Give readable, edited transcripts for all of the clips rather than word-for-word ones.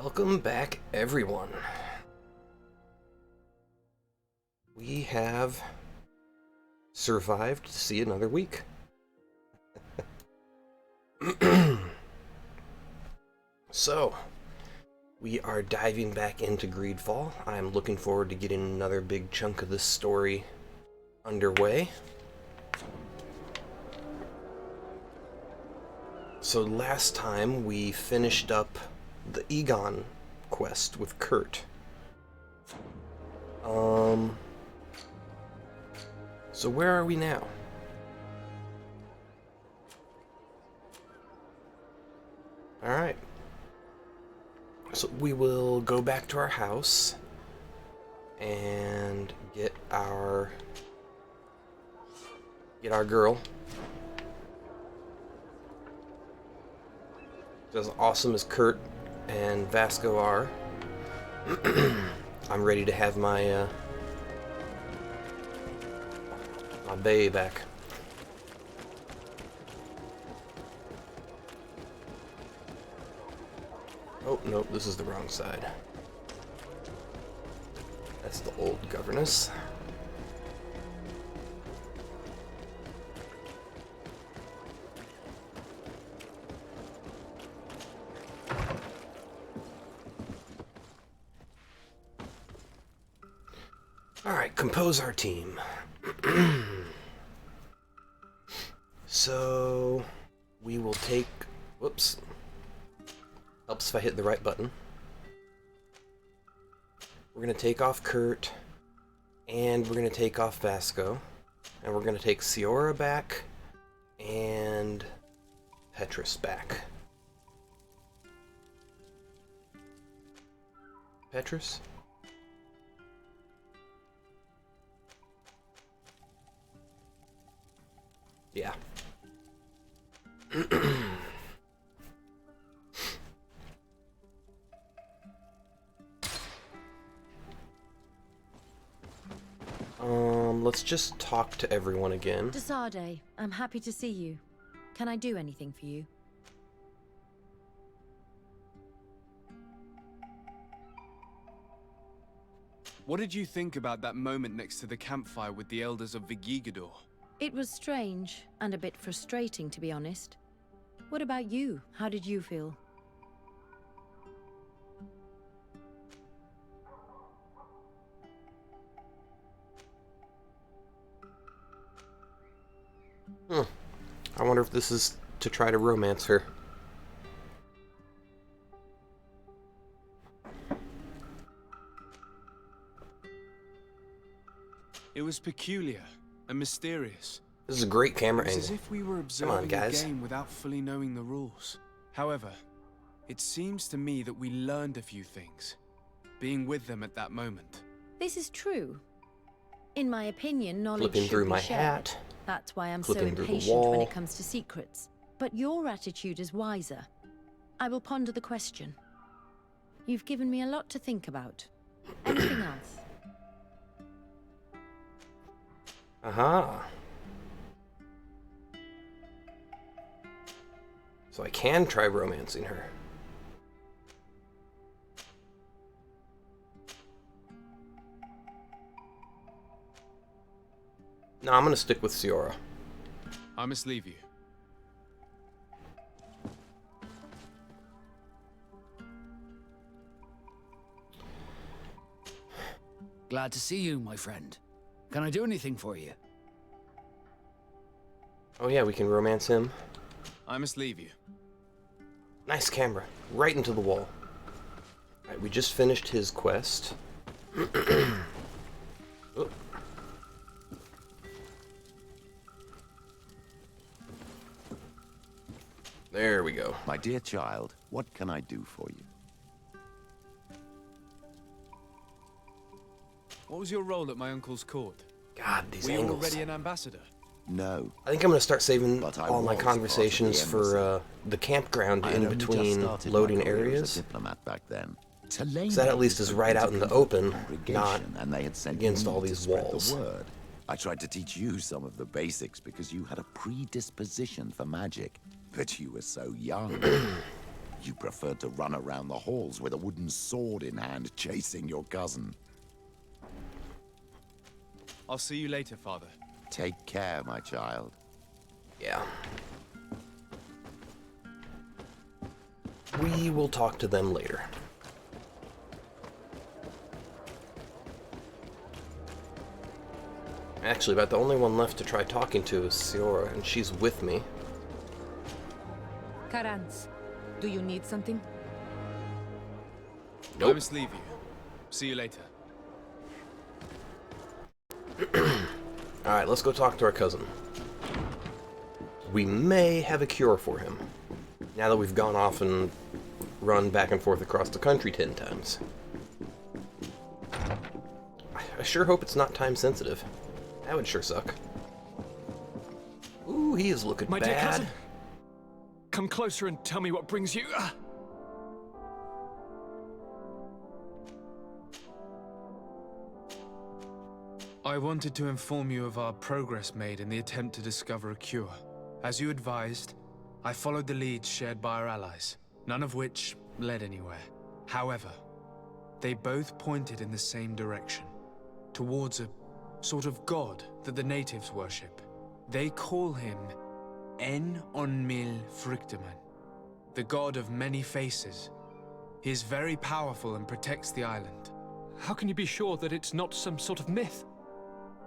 Welcome back, everyone. We have survived to see another week. So, we are diving back into Greedfall. I'm looking forward to getting another big chunk of this story underway. So last time we finished up the Egon quest with Kurt. So where are we now? Alright. So we will go back to our house and get our girl. As awesome as Kurt and Vasco are, I'm ready to have my my bae back. Oh, nope, this is the wrong side. That's the old governess. Alright, compose our team. So, we will take... Whoops. Helps if I hit the right button. We're going to take off Kurt, and we're going to take off Vasco, and we're going to take Ciora back, and Petrus back. Petrus? Yeah. Let's just talk to everyone again. Desade, I'm happy to see you. Can I do anything for you? What did you think about that moment next to the campfire with the elders of Vigigador? It was strange and a bit frustrating, to be honest. What about you? How did you feel? I wonder if this is to try to romance her. It was peculiar and mysterious. This is a great camera It was angle. as if we were observing a game without fully knowing the rules. However, it seems to me that we learned a few things, being with them at that moment. This is true. In my opinion, knowledge Flipping should through be my shared. hat. That's why I'm so Flipping through the impatient when wall. it comes to secrets. But your attitude is wiser. I will ponder the question. You've given me a lot to think about. Anything else? Aha. So I can try romancing her. No, I'm gonna stick with Ciora. I must leave you. Glad to see you, my friend. Can I do anything for you? Oh yeah, we can romance him. I must leave you. Nice camera. Right into the wall. Alright, we just finished his quest. Oh. There we go. My dear child, what can I do for you? What was your role at my uncle's court? God, these Were you angles. already an ambassador? No. I think I'm gonna start saving But I all my was part of the conversations for embassy. the campground I had in only just between started my loading career as a areas. diplomat back then. So that at least is right out in the open, not and they had sent against me all to these spread walls. The word. I tried to teach you some of the basics because you had a predisposition for magic, but you were so young. You preferred to run around the halls with a wooden sword in hand, chasing your cousin. I'll see you later, Father. Take care, my child. Yeah. We will talk to them later. Actually, about the only one left to try talking to is Siora, and she's with me. Karans, do you need something? I must leave you. See you later. Alright, let's go talk to our cousin. We may have a cure for him, now that we've gone off and run back and forth across the country 10 times. I sure hope it's not time sensitive. That would sure suck. Ooh, he is looking My bad. dear cousin, come closer and tell me what brings you. I wanted to inform you of our progress made in the attempt to discover a cure. As you advised, I followed the leads shared by our allies, none of which led anywhere. However, they both pointed in the same direction, towards a sort of god that the natives worship. They call him En-on-mil Frictaman, the god of many faces. He is very powerful and protects the island. How can you be sure that it's not some sort of myth?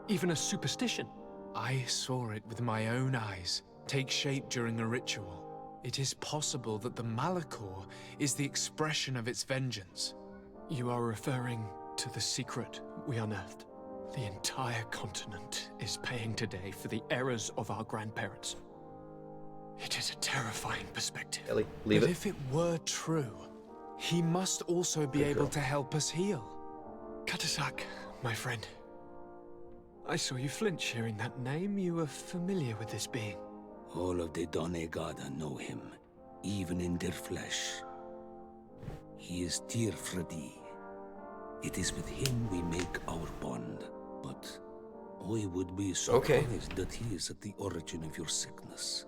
Even a superstition? I saw it with my own eyes take shape during a ritual. It is possible that the Malachor is the expression of its vengeance. You are referring to the secret we unearthed. The entire continent is paying today for the errors of our grandparents. It is a terrifying perspective. Ellie, leave But it. if it were true, he must also be able to help us heal. Katasak, my friend. I saw you flinch hearing that name. You were familiar with this being. All of the Donegada know him, even in their flesh. He is Tirfredi. It is with him we make our bond, but I would be surprised that he is at the origin of your sickness.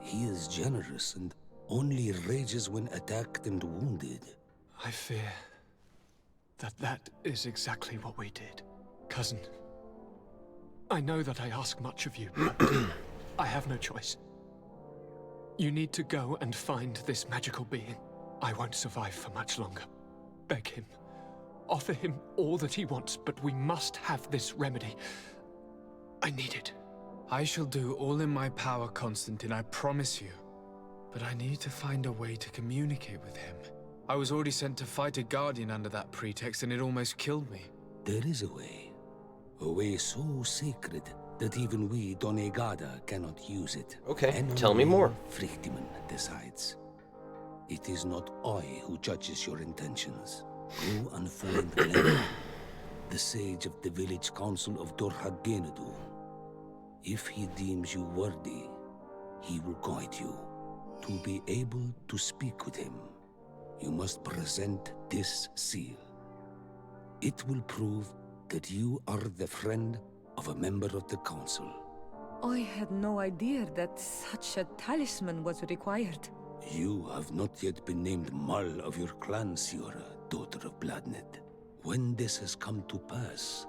He is generous and only rages when attacked and wounded. I fear that that is exactly what we did. Cousin, I know that I ask much of you, but I have no choice. You need to go and find this magical being. I won't survive for much longer. Beg him. Offer him all that he wants, but we must have this remedy. I need it. I shall do all in my power, Constantine, I promise you. But I need to find a way to communicate with him. I was already sent to fight a guardian under that pretext, and it almost killed me. There is a way so sacred that even we Donegada cannot use it. Okay, And tell me only more. Frictiman decides. It is not I who judges your intentions. Go and find Lennon, the sage of the village council of Dorhagenadu. If he deems you worthy, he will guide you. To be able to speak with him, you must present this seal. It will prove that you are the friend of a member of the council. I had no idea that such a talisman was required. You have not yet been named Mal of your clan, Siora, daughter of Bladned. When this has come to pass,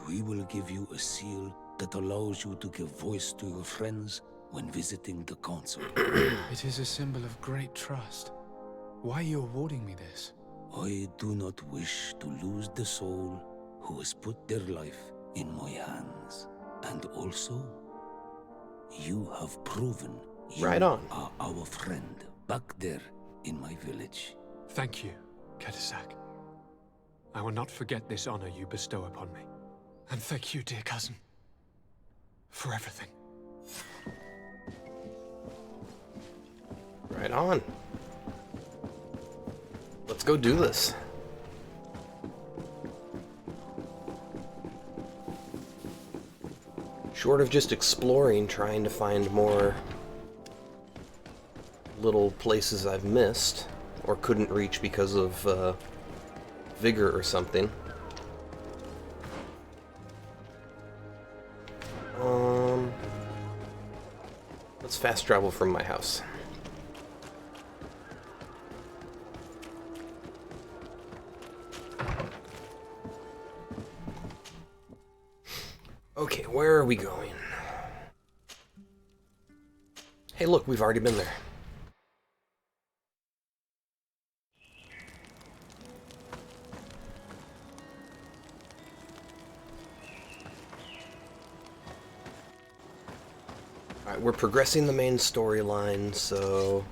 we will give you a seal that allows you to give voice to your friends when visiting the council. It is a symbol of great trust. Why are you awarding me this? I do not wish to lose the soul who has put their life in my hands. And also, you have proven you Right on. are our friend back there in my village. Thank you, Katasak. I will not forget this honor you bestow upon me. And thank you, dear cousin, for everything. Right on. Let's go do this. Short of just exploring, trying to find more little places I've missed or couldn't reach because of vigor or something. Let's fast travel from my house. Okay, where are we going? Hey, look, we've already been there. Alright, we're progressing the main storyline, so...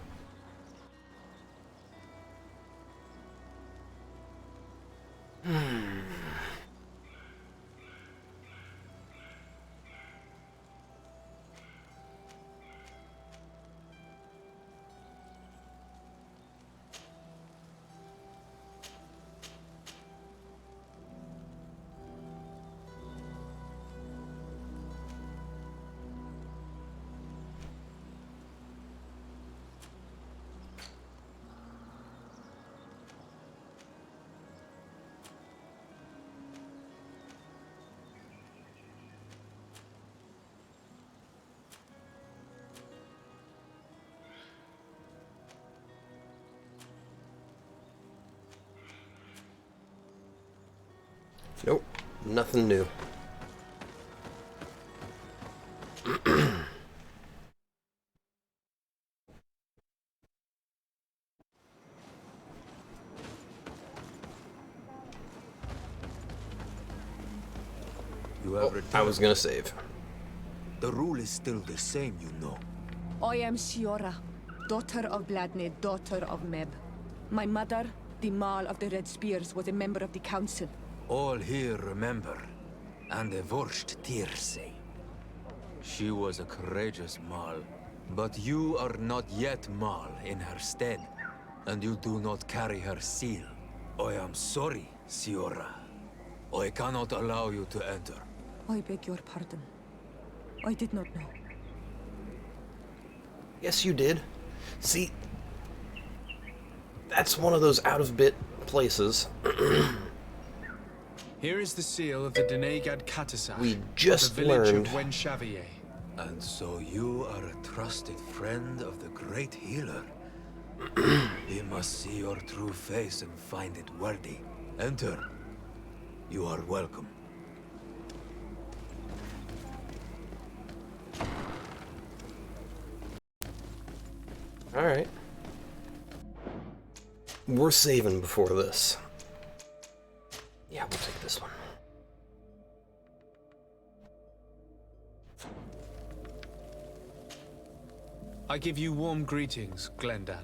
Nope, nothing new. You have returned. I was gonna save. The rule is still the same, you know. I am Siora, daughter of Bladne, daughter of Meb. My mother, the Marl of the Red Spears, was a member of the Council. All here remember, and the Vorst say. She was a courageous Marl, but you are not yet Marl in her stead, and you do not carry her seal. I am sorry, Siora. I cannot allow you to enter. I beg your pardon. I did not know. Yes, you did. See, that's one of those out-of-bit places. Here is the seal of the Denegad Katasach, We just the village learned. of Wenchavier. And so you are a trusted friend of the great healer. He must see your true face and find it worthy. Enter. You are welcome. Alright. We're saving before this. Yeah, we'll take this one. I give you warm greetings, Glendan.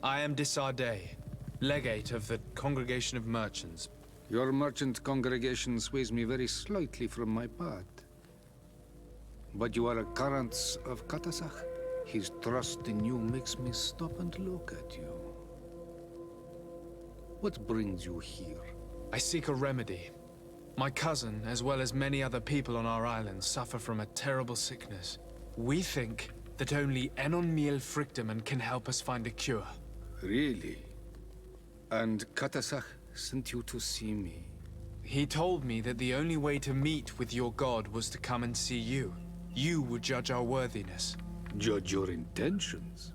I am Disarday, legate of the Congregation of Merchants. Your merchant congregation sways me very slightly from my path. But you are a current of Katasach. His trust in you makes me stop and look at you. What brings you here? I seek a remedy. My cousin, as well as many other people on our island, suffer from a terrible sickness. We think that only Enon Miel Frictamen can help us find a cure. Really? And Katasach sent you to see me? He told me that the only way to meet with your god was to come and see you. You would judge our worthiness. Judge your intentions?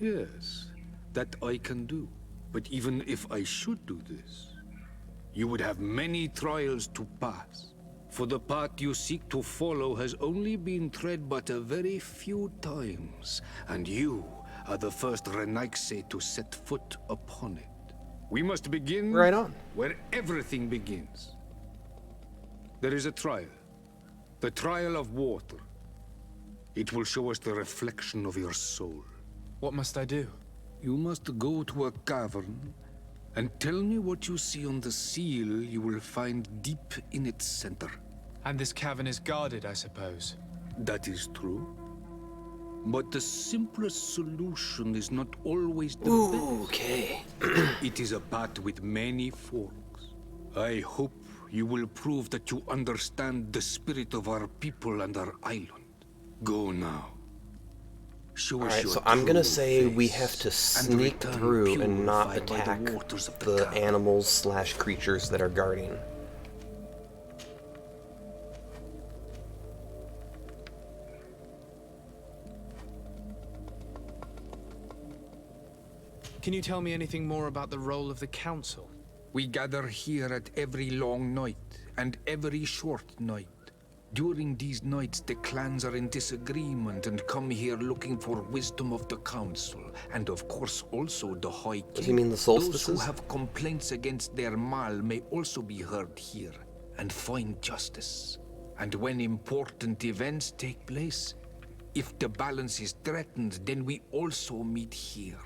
Yes, that I can do. But even if I should do this, you would have many trials to pass. For the path you seek to follow has only been tread but a very few times, and you are the first Renaigse to set foot upon it. We must begin Right on. where everything begins. There is a trial. The trial of water. It will show us the reflection of your soul. What must I do? You must go to a cavern and tell me what you see on the seal you will find deep in its center. And this cavern is guarded, I suppose. That is true. But the simplest solution is not always the best. Okay. It is a path with many forks. I hope you will prove that you understand the spirit of our people and our island. Go now. Show us Alright, your so I'm gonna true say we face have to and sneak return through and not purified by attack the waters of the cavern. animals / creatures that are guarding. Can you tell me anything more about the role of the Council? We gather here at every long night and every short night During these nights, the clans are in disagreement and come here looking for wisdom of the council, and of course also the High King. Does he mean the Those solstices? who have complaints against their Mal may also be heard here and find justice. And when important events take place, if the balance is threatened, then we also meet here,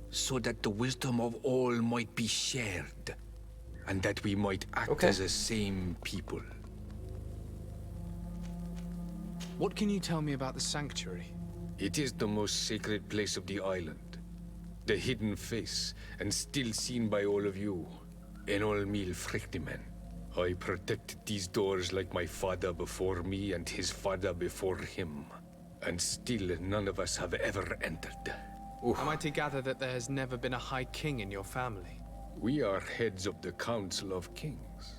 so that the wisdom of all might be shared, and that we might act as the same people. What can you tell me about the sanctuary? It is the most sacred place of the island. The hidden face, and still seen by all of you. Enol Mil Frictimen. I protected these doors like my father before me and his father before him. And still none of us have ever entered. Am I to gather that there has never been a High King in your family? We are heads of the Council of Kings.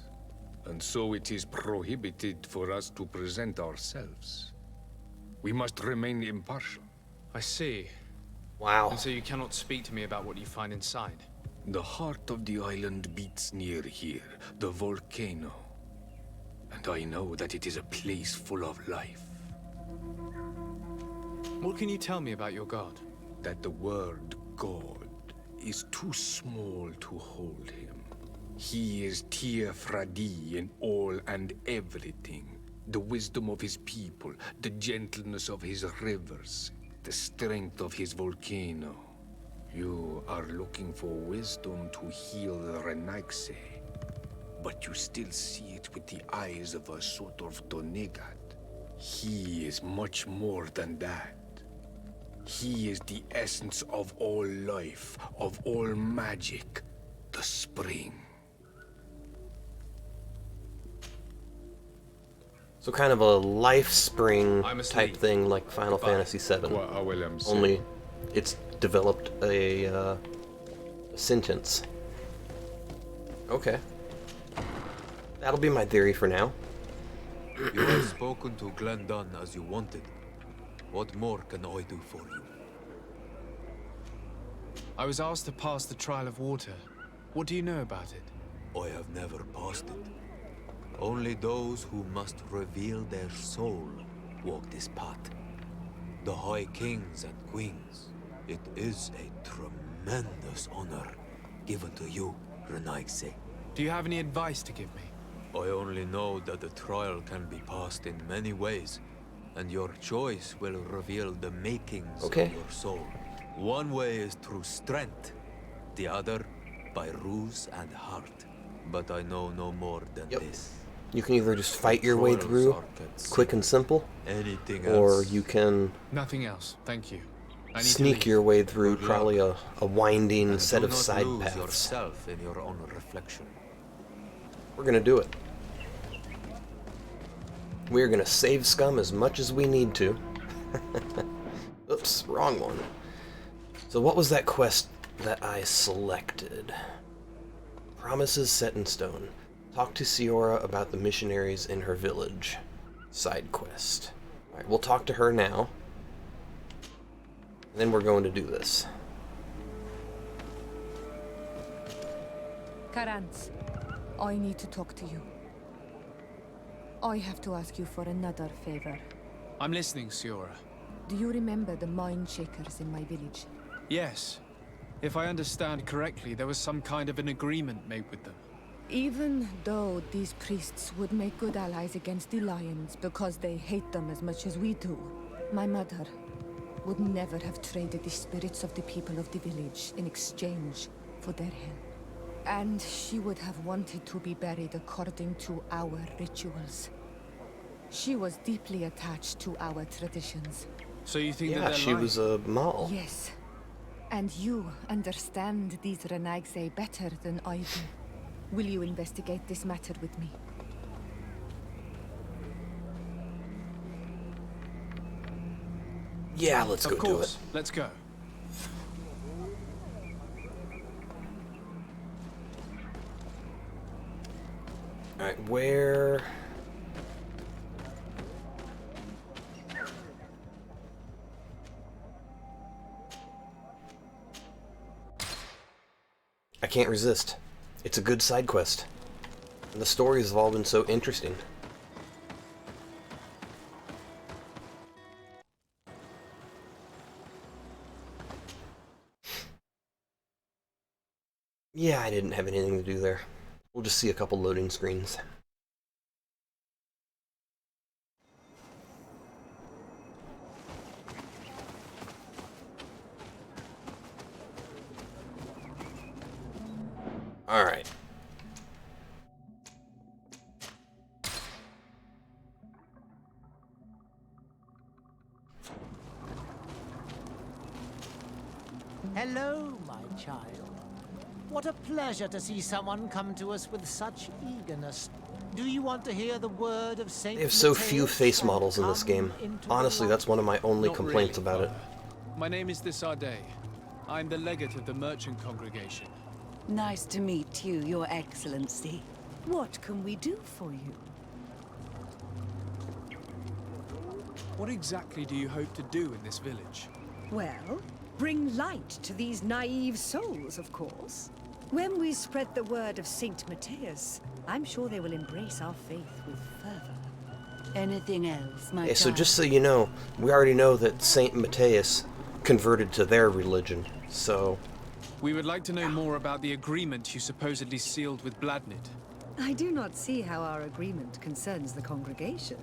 And so it is prohibited for us to present ourselves. We must remain impartial. I see. Wow. And so you cannot speak to me about what you find inside? The heart of the island beats near here, the volcano. And I know that it is a place full of life. What can you tell me about your god? That the word God is too small to hold him. He is Tir Fradi in all and everything. The wisdom of his people, the gentleness of his rivers, the strength of his volcano. You are looking for wisdom to heal the Renaigse, but you still see it with the eyes of a sort of Donegat. He is much more than that. He is the essence of all life, of all magic, the spring. So kind of a life spring type thing like Final Fantasy VII. Only it's developed a sentence. Okay. That'll be my theory for now. You have spoken to Glendon as you wanted. What more can I do for you? I was asked to pass the trial of water. What do you know about it? I have never passed it. Only those who must reveal their soul walk this path. The High Kings and Queens. It is a tremendous honor given to you, Renaigse. Do you have any advice to give me? I only know that the trial can be passed in many ways, and your choice will reveal the makings of your soul. One way is through strength, the other by ruse and heart. But I know no more than this. You can either just fight your way through, quick and simple, or you can nothing else. Thank you. I need sneak your way through probably a winding set of side paths. Yourself in your own reflection. We're gonna do it. We're gonna save scum as much as we need to. Oops, wrong one. So what was that quest that I selected? Promises set in stone. Talk to Siora about the missionaries in her village. Side quest. Alright, we'll talk to her now. And then we're going to do this. Karantz, I need to talk to you. I have to ask you for another favor. I'm listening, Siora. Do you remember the mine shakers in my village? Yes. If I understand correctly, there was some kind of an agreement made with them. Even though these priests would make good allies against the Lions because they hate them as much as we do, my mother would never have traded the spirits of the people of the village in exchange for their help. And she would have wanted to be buried according to our rituals. She was deeply attached to our traditions. So you think that yeah, they're she was a Maul. Yes. And you understand these Renaigse better than I do. Will you investigate this matter with me? Yeah, let's go do it. Let's go. Alright, where... I can't resist. It's a good side quest. And the stories have all been so interesting. Yeah, I didn't have anything to do there. We'll just see a couple loading screens. Alright. Hello, my child. What a pleasure to see someone come to us with such eagerness. Do you want to hear the word of Saint They have so Mateus few face and models in this come game. into the Honestly, light? that's one of my only Not complaints really, about it. Father. My name is Desardet. I'm the legate of the merchant congregation. Nice to meet you, Your Excellency. What can we do for you? What exactly do you hope to do in this village? Well, bring light to these naive souls, of course. When we spread the word of Saint Mateus, I'm sure they will embrace our faith with fervor. Anything else, my Hey, so child? just so you know, we already know that Saint Mateus converted to their religion, so... We would like to know more about the agreement you supposedly sealed with Bladnid. I do not see how our agreement concerns the congregation.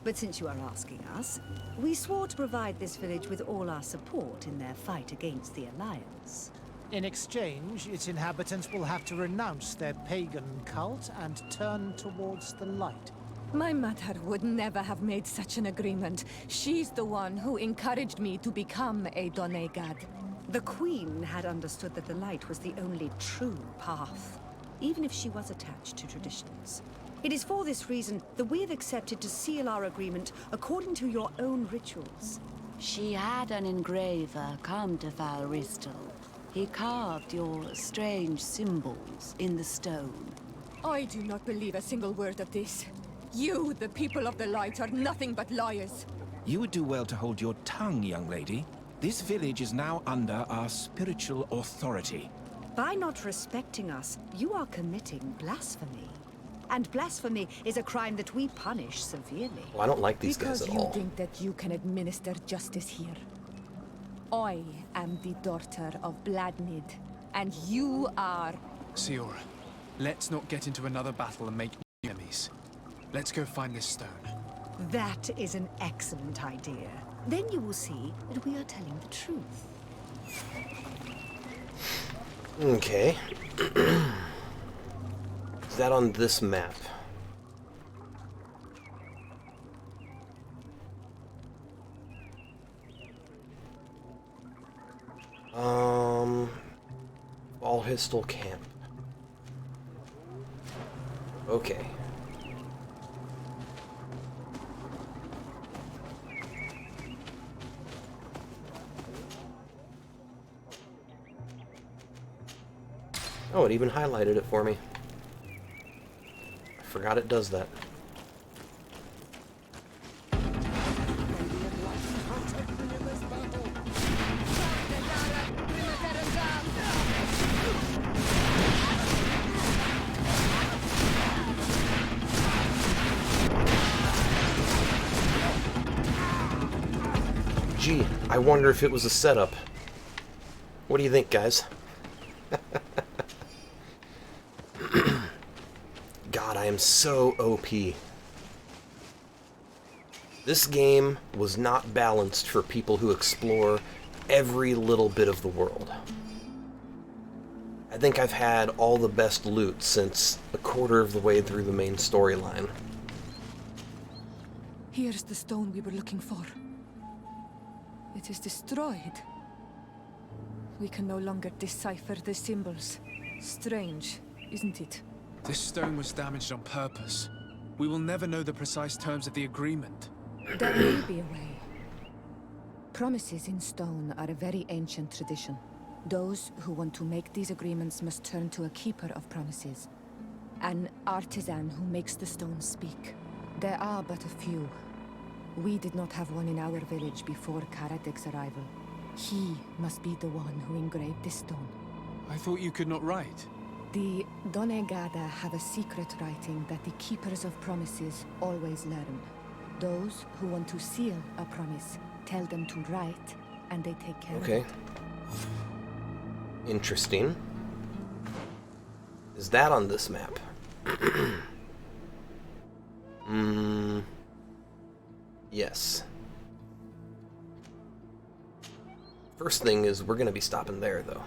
But since you are asking us, we swore to provide this village with all our support in their fight against the Alliance. In exchange, its inhabitants will have to renounce their pagan cult and turn towards the light. My mother would never have made such an agreement. She's the one who encouraged me to become a Donegad. The Queen had understood that the light was the only true path, even if she was attached to traditions. It is for this reason that we have accepted to seal our agreement according to your own rituals. She had an engraver come to Valristal. He carved your strange symbols in the stone. I do not believe a single word of this. You, the people of the light, are nothing but liars. You would do well to hold your tongue, young lady. This village is now under our spiritual authority. By not respecting us, you are committing blasphemy. And blasphemy is a crime that we punish severely. Well, I don't like these guys Because at you all. think that you can administer justice here. I am the daughter of Bladnid, and you are... Siora, let's not get into another battle and make new enemies. Let's go find this stone. That is an excellent idea. Then you will see that we are telling the truth. Okay. Is that on this map? Valhistal Camp. Okay. Oh, it even highlighted it for me. I forgot it does that. Gee, I wonder if it was a setup. What do you think, guys? God, I am so OP. This game was not balanced for people who explore every little bit of the world. I think I've had all the best loot since a quarter of the way through the main storyline. Here's the stone we were looking for. It is destroyed. We can no longer decipher the symbols. Strange, isn't it? This stone was damaged on purpose. We will never know the precise terms of the agreement. There may be a way. Promises in stone are a very ancient tradition. Those who want to make these agreements must turn to a keeper of promises. An artisan who makes the stones speak. There are but a few. We did not have one in our village before Karatek's arrival. He must be the one who engraved this stone. I thought you could not write. The Donegada have a secret writing that the keepers of promises always learn. Those who want to seal a promise tell them to write, and they take care of it. Okay. Interesting. Is that on this map? Yes. First thing is, we're gonna be stopping there, though.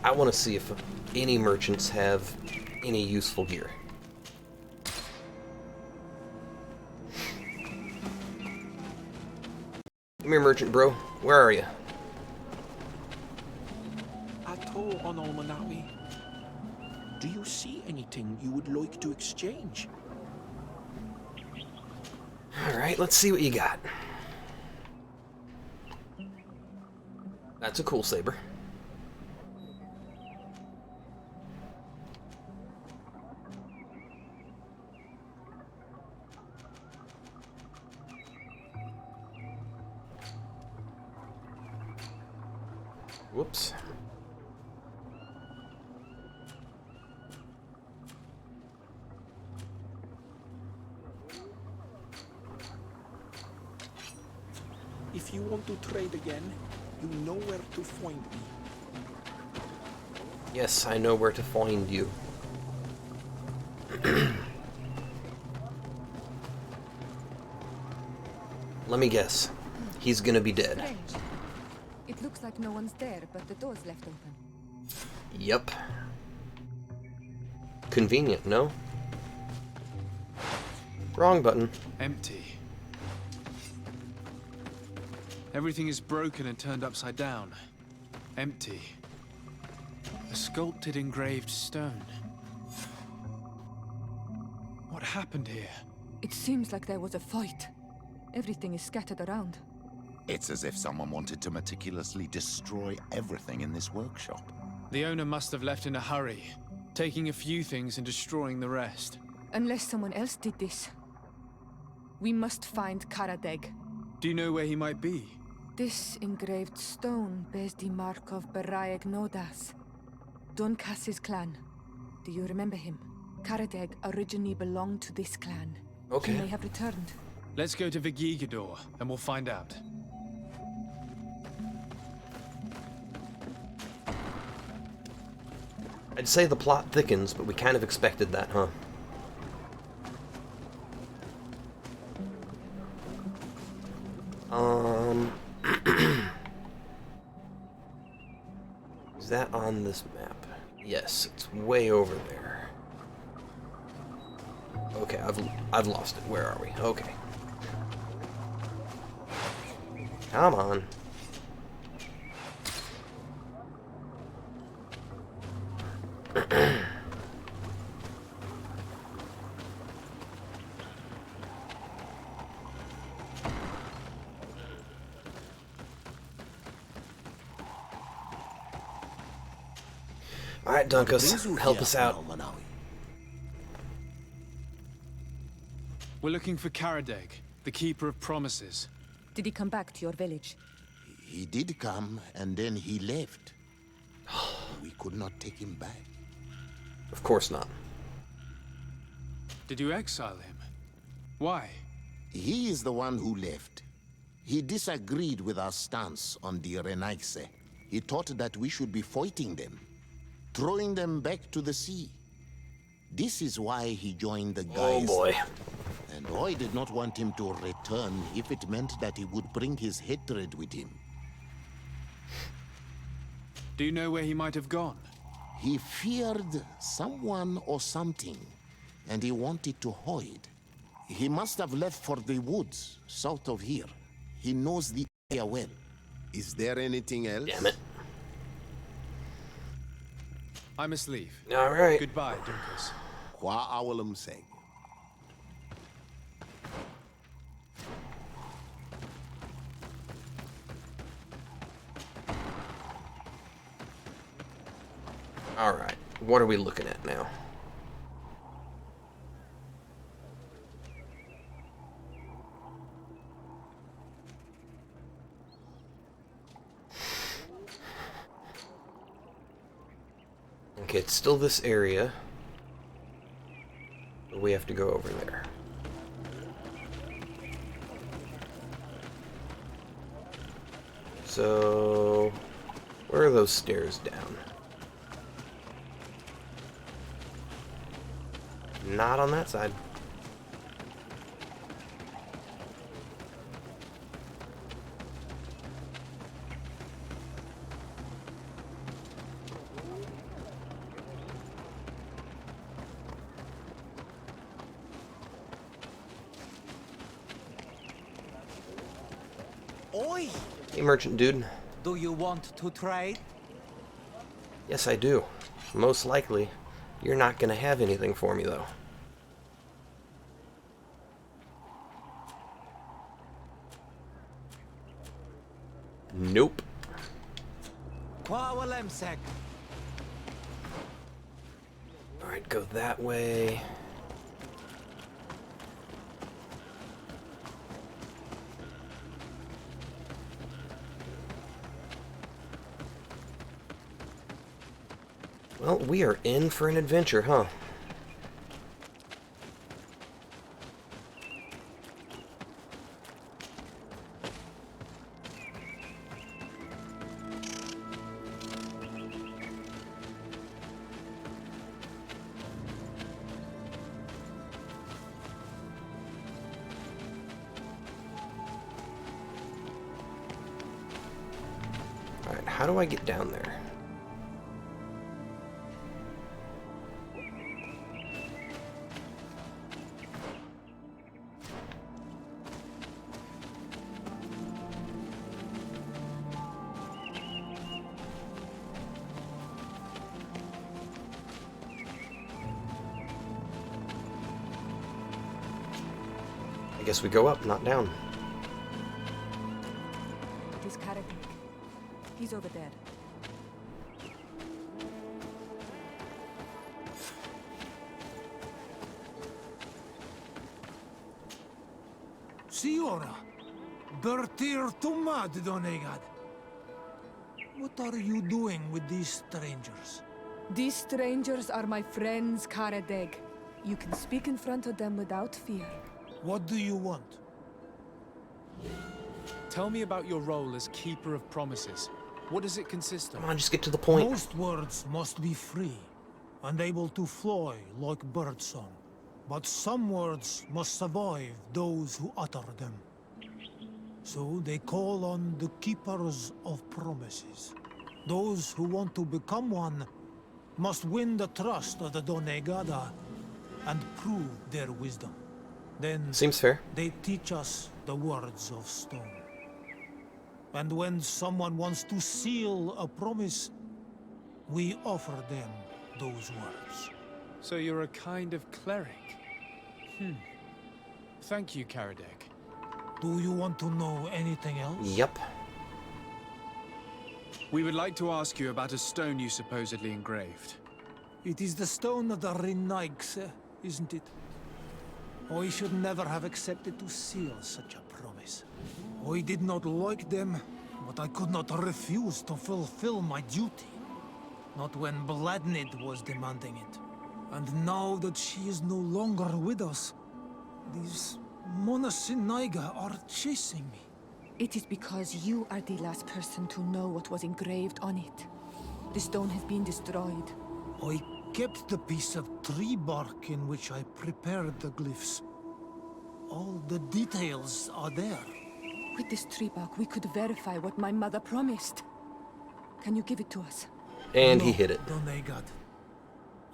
I want to see if any merchants have any useful gear. Come here, merchant bro. Where are you? Ato Onol Manawi, do you see anything you would like to exchange? Alright, let's see what you got. That's a cool saber. Whoops. If you want to trade again, you know where to find me. Yes, I know where to find you. Let me guess. He's gonna be dead. Strange. It looks like no one's there, but the door's left open. Yep. Convenient, no? Wrong button. Empty. Everything is broken and turned upside down. Empty. A sculpted engraved stone. What happened here? It seems like there was a fight. Everything is scattered around. It's as if someone wanted to meticulously destroy everything in this workshop. The owner must have left in a hurry, taking a few things and destroying the rest. Unless someone else did this. We must find Karadeg. Do you know where he might be? This engraved stone bears the mark of Baraeg Nodas, Donkas's clan. Do you remember him? Karadeg originally belonged to this clan. Okay. He may have returned. Let's go to Vigigador, and we'll find out. I'd say the plot thickens, but we kind of expected that, huh? Is that on this map? Yes, it's way over there. Okay, I've lost it. Where are we? Okay. Come on. Alright, Dunkus, help us out. We're looking for Karadeg, the Keeper of Promises. Did he come back to your village? He did come, and then he left. We could not take him back. Of course not. Did you exile him? Why? He is the one who left. He disagreed with our stance on the Renaise. He thought that we should be fighting them, throwing them back to the sea. This is why he joined the guys. Oh boy. And I did not want him to return if it meant that he would bring his hatred with him. Do you know where he might have gone? He feared someone or something, and he wanted to hide. He must have left for the woods, south of here. He knows the area well. Is there anything else? Damn it. I must leave. All right. Goodbye, Dunkus. Qua awalum seg. Alright, what are we looking at now? Okay, it's still this area. We have to go over there. So, where are those stairs down? Not on that side. Oi! Hey, merchant dude. Do you want to trade? Yes, I do. Most likely. You're not gonna have anything for me, though. Nope. Alright, Alright, go that way. Well, we are in for an adventure, huh? Alright, how do I get down there? I guess we go up, not down. It is Karabek. He's over there. Signora, Bertir Tumad Donegad. What are you doing with these strangers? These strangers are my friends, Karadeg. You can speak in front of them without fear. What do you want? Tell me about your role as Keeper of Promises. What does it consist of? Come on, just get to the point. Most words must be free, and able to fly like birdsong. But some words must survive those who utter them. So they call on the Keepers of Promises. Those who want to become one must win the trust of the Donegada and prove their wisdom. Then seems fair. They teach us the words of stone. And when someone wants to seal a promise, we offer them those words. So you're a kind of cleric? Thank you, Karadeg. Do you want to know anything else? Yep. We would like to ask you about a stone you supposedly engraved. It is the stone of the Renaigse, isn't it? I should never have accepted to seal such a promise. I did not like them, but I could not refuse to fulfill my duty. Not when Bladnid was demanding it. And now that she is no longer with us, these Monasinaiga are chasing me. It is because you are the last person to know what was engraved on it. The stone has been destroyed. I kept the piece of tree bark in which I prepared the glyphs. All the details are there. With this tree bark, we could verify what my mother promised. Can you give it to us? And no, he hit it. Donegad.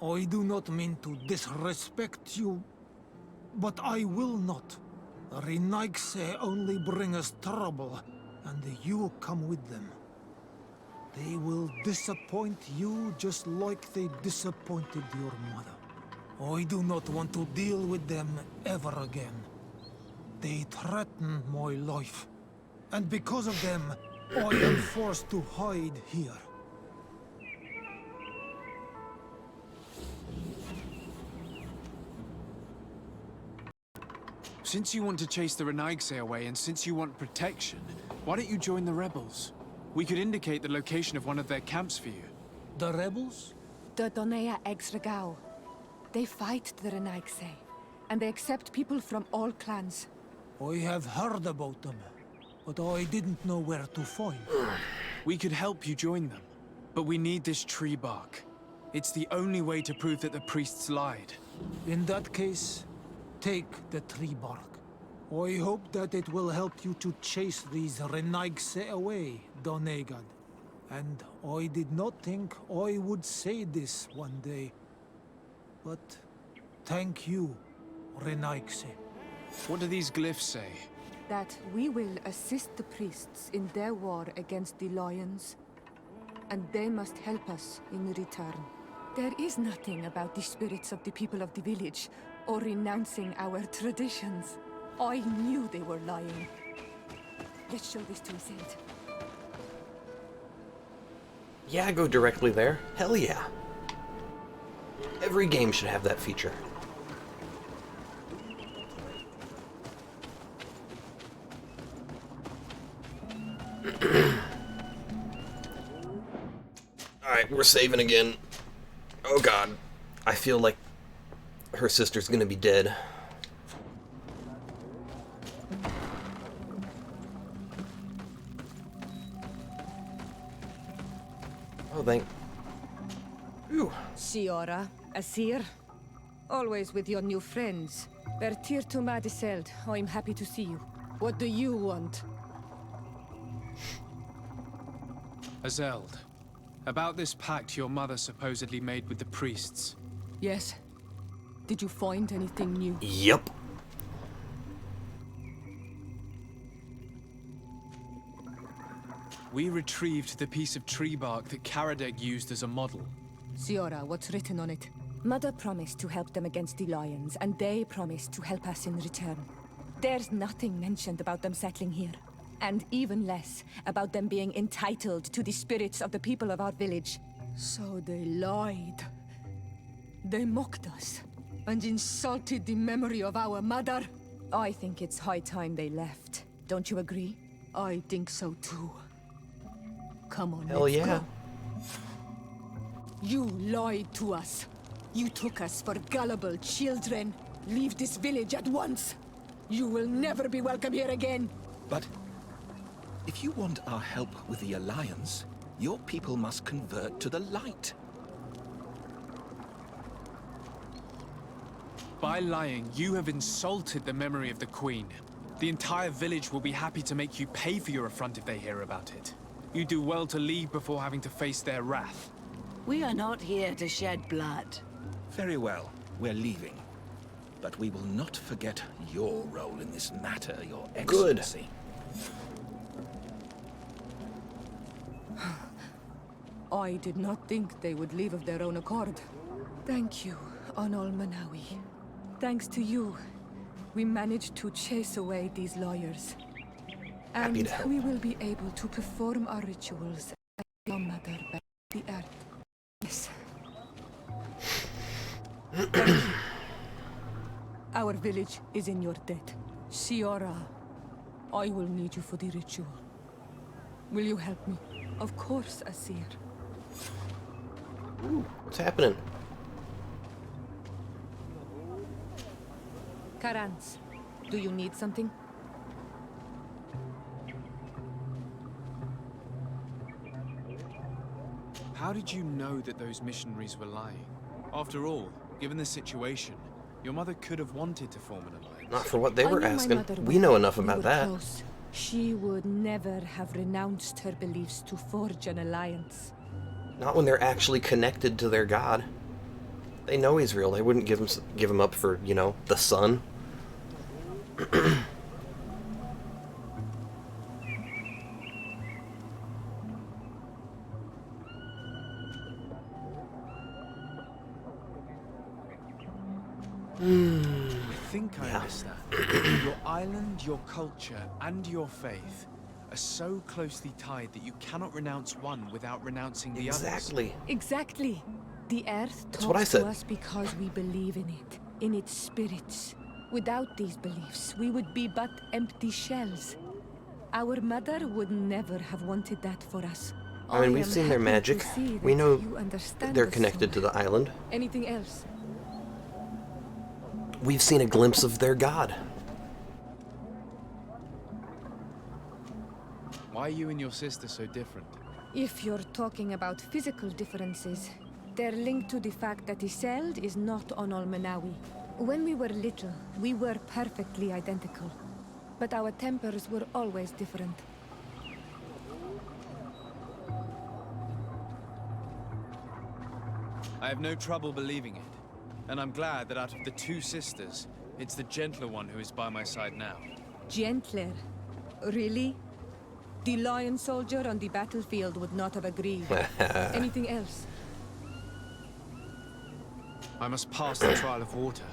I do not mean to disrespect you, but I will not. The Renaigse only bring us trouble, and you come with them. They will disappoint you just like they disappointed your mother. I do not want to deal with them ever again. They threaten my life, and because of them, I am forced to hide here. Since you want to chase the Renaigse away, and since you want protection, why don't you join the rebels? We could indicate the location of one of their camps for you. The rebels? The Donea Exregao. They fight the Renaigse. and they accept people from all clans. I have heard about them, but I didn't know where to find. We could help you join them, but we need this tree bark. It's the only way to prove that the priests lied. In that case, take the tree bark. I hope that it will help you to chase these Renaigse away, Donegad. And I did not think I would say this one day. But thank you, Renaigse. What do these glyphs say? That we will assist the priests in their war against the lions, and they must help us in return. There is nothing about the spirits of the people of the village, or renouncing our traditions. I knew they were lying. Let's show this to Zed. Yeah, go directly there. Hell yeah. Every game should have that feature. Alright, we're saving again. Oh god. I feel like her sister's gonna be dead. Oh, thank... Phew. Siora, Asir, always with your new friends. Bertir to Madiseld, I'm happy to see you. What do you want? Azeld, about this pact your mother supposedly made with the priests. Yes. Did you find anything new? Yep. We retrieved the piece of tree bark that Karadeg used as a model. Siora, what's written on it? Mother promised to help them against the lions, and they promised to help us in return. There's nothing mentioned about them settling here. And even less about them being entitled to the spirits of the people of our village. So they lied. They mocked us, and insulted the memory of our mother. I think it's high time they left. Don't you agree? I think so too. Come on, Hell let's yeah. go. You lied to us. You took us for gullible children. Leave this village at once. You will never be welcome here again. But if you want our help with the Alliance, your people must convert to the light. By lying, you have insulted the memory of the Queen. The entire village will be happy to make you pay for your affront if they hear about it. You do well to leave before having to face their wrath. We are not here to shed blood. Very well, we're leaving. But we will not forget your role in this matter, Your Excellency. I did not think they would leave of their own accord. Thank you, Anol Manawi. Thanks to you, we managed to chase away these lawyers. And we will be able to perform our rituals at your mother back to the earth. Yes. Thank you. Our village is in your debt. Siora, I will need you for the ritual. Will you help me? Of course, Asir. Ooh, what's happening? Karans, do you need something? How did you know that those missionaries were lying? After all, given the situation, your mother could have wanted to form an alliance. Not for what they were asking. We know enough about that. Close. She would never have renounced her beliefs to forge an alliance. Not when they're actually connected to their god. They know he's real. They wouldn't give him up for, you know, the sun. I think I understand. Your island, your culture, and your faith are so closely tied that you cannot renounce one without renouncing the others. Exactly. The earth That's what I talks said. to us because we believe in it, in its spirits. Without these beliefs, we would be but empty shells. Our mother would never have wanted that for us. I mean, we've seen their magic. We know that they're connected to the island. Anything else? we've seen a glimpse of their god. Why are you and your sister so different? If you're talking about physical differences, they're linked to the fact that Iseld is not on Olmenawi. When we were little, we were perfectly identical. But our tempers were always different. I have no trouble believing it. And I'm glad that out of the two sisters, it's the gentler one who is by my side now. Gentler? Really? The lion soldier on the battlefield would not have agreed. Anything else? I must pass the trial of water.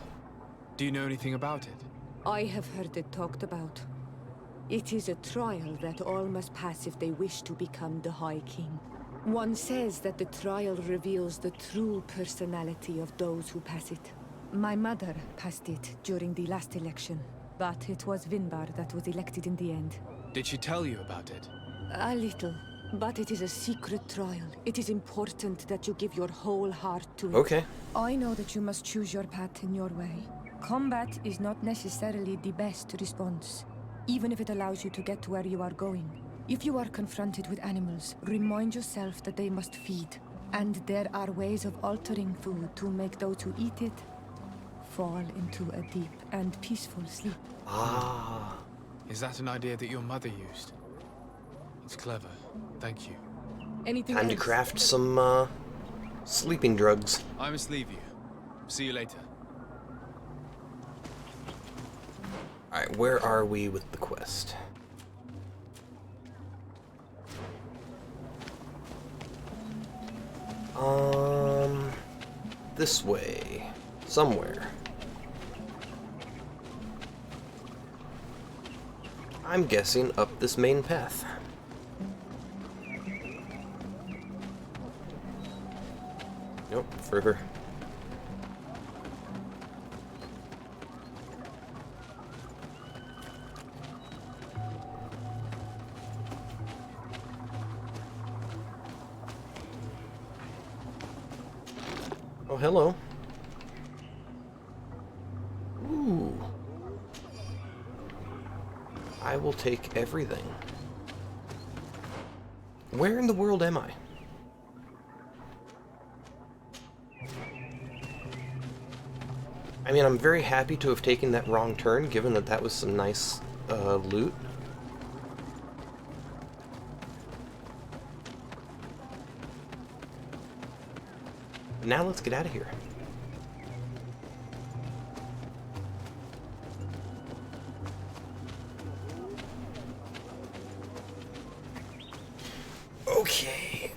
Do you know anything about it? I have heard it talked about. It is a trial that all must pass if they wish to become the High King. One says that the trial reveals the true personality of those who pass it. My mother passed it during the last election, but it was Vinbar that was elected in the end. Did she tell you about it? A little, but it is a secret trial. It is important that you give your whole heart to it. Okay. I know that you must choose your path in your way. Combat is not necessarily the best response, even if it allows you to get to where you are going. If you are confronted with animals, remind yourself that they must feed. And there are ways of altering food to make those who eat it fall into a deep and peaceful sleep. Ah. Is that an idea that your mother used? It's clever. Thank you. Anything Time to else? craft some, sleeping drugs. I must leave you. See you later. Alright, where are we with the quest? This way. Somewhere. I'm guessing up this main path. Nope, further. Oh, hello. Ooh. I will take everything. Where in the world am I? I mean, I'm very happy to have taken that wrong turn, given that that was some nice loot. Now let's get out of here. Okay.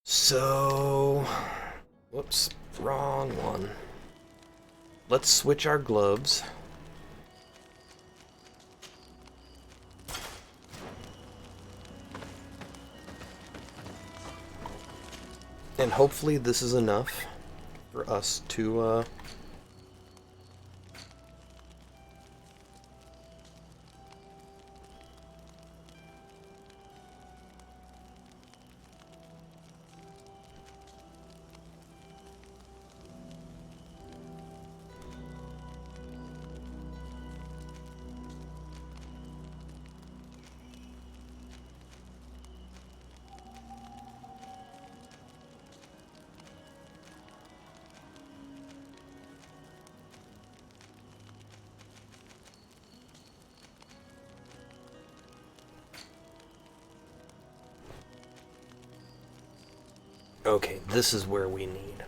So, whoops, wrong one. Let's switch our gloves. And hopefully this is enough for us to, okay, this is where we need.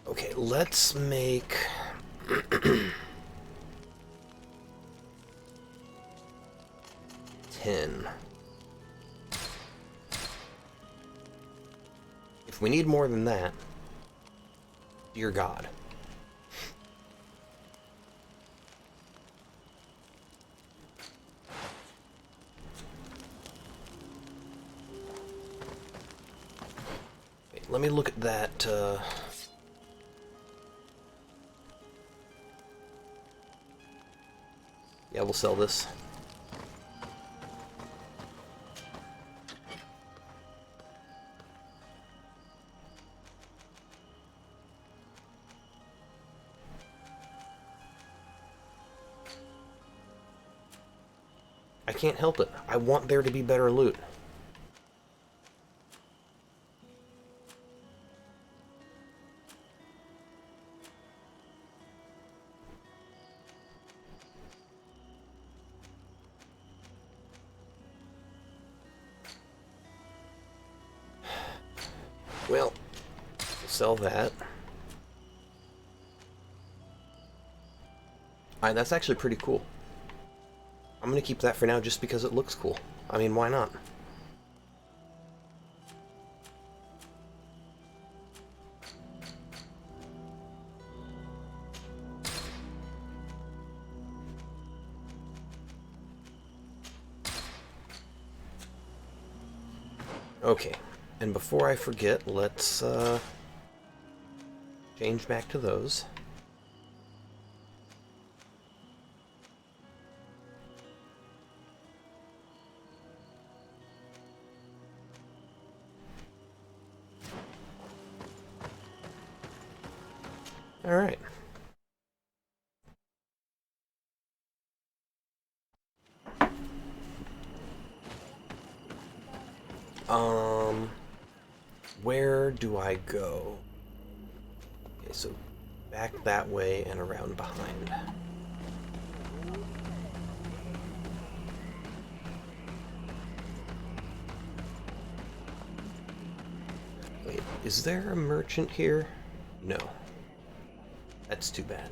Okay, let's make 10. If we need more than that, dear God. let me look at that, yeah, we'll sell this. I can't help it. I want there to be better loot. Well, we'll sell that. Alright, that's actually pretty cool. I'm gonna keep that for now just because it looks cool. I mean, why not? Okay, and before I forget, let's change back to those. All right. Where do I go? Okay, so back that way and around behind. Wait, is there a merchant here? No. That's too bad.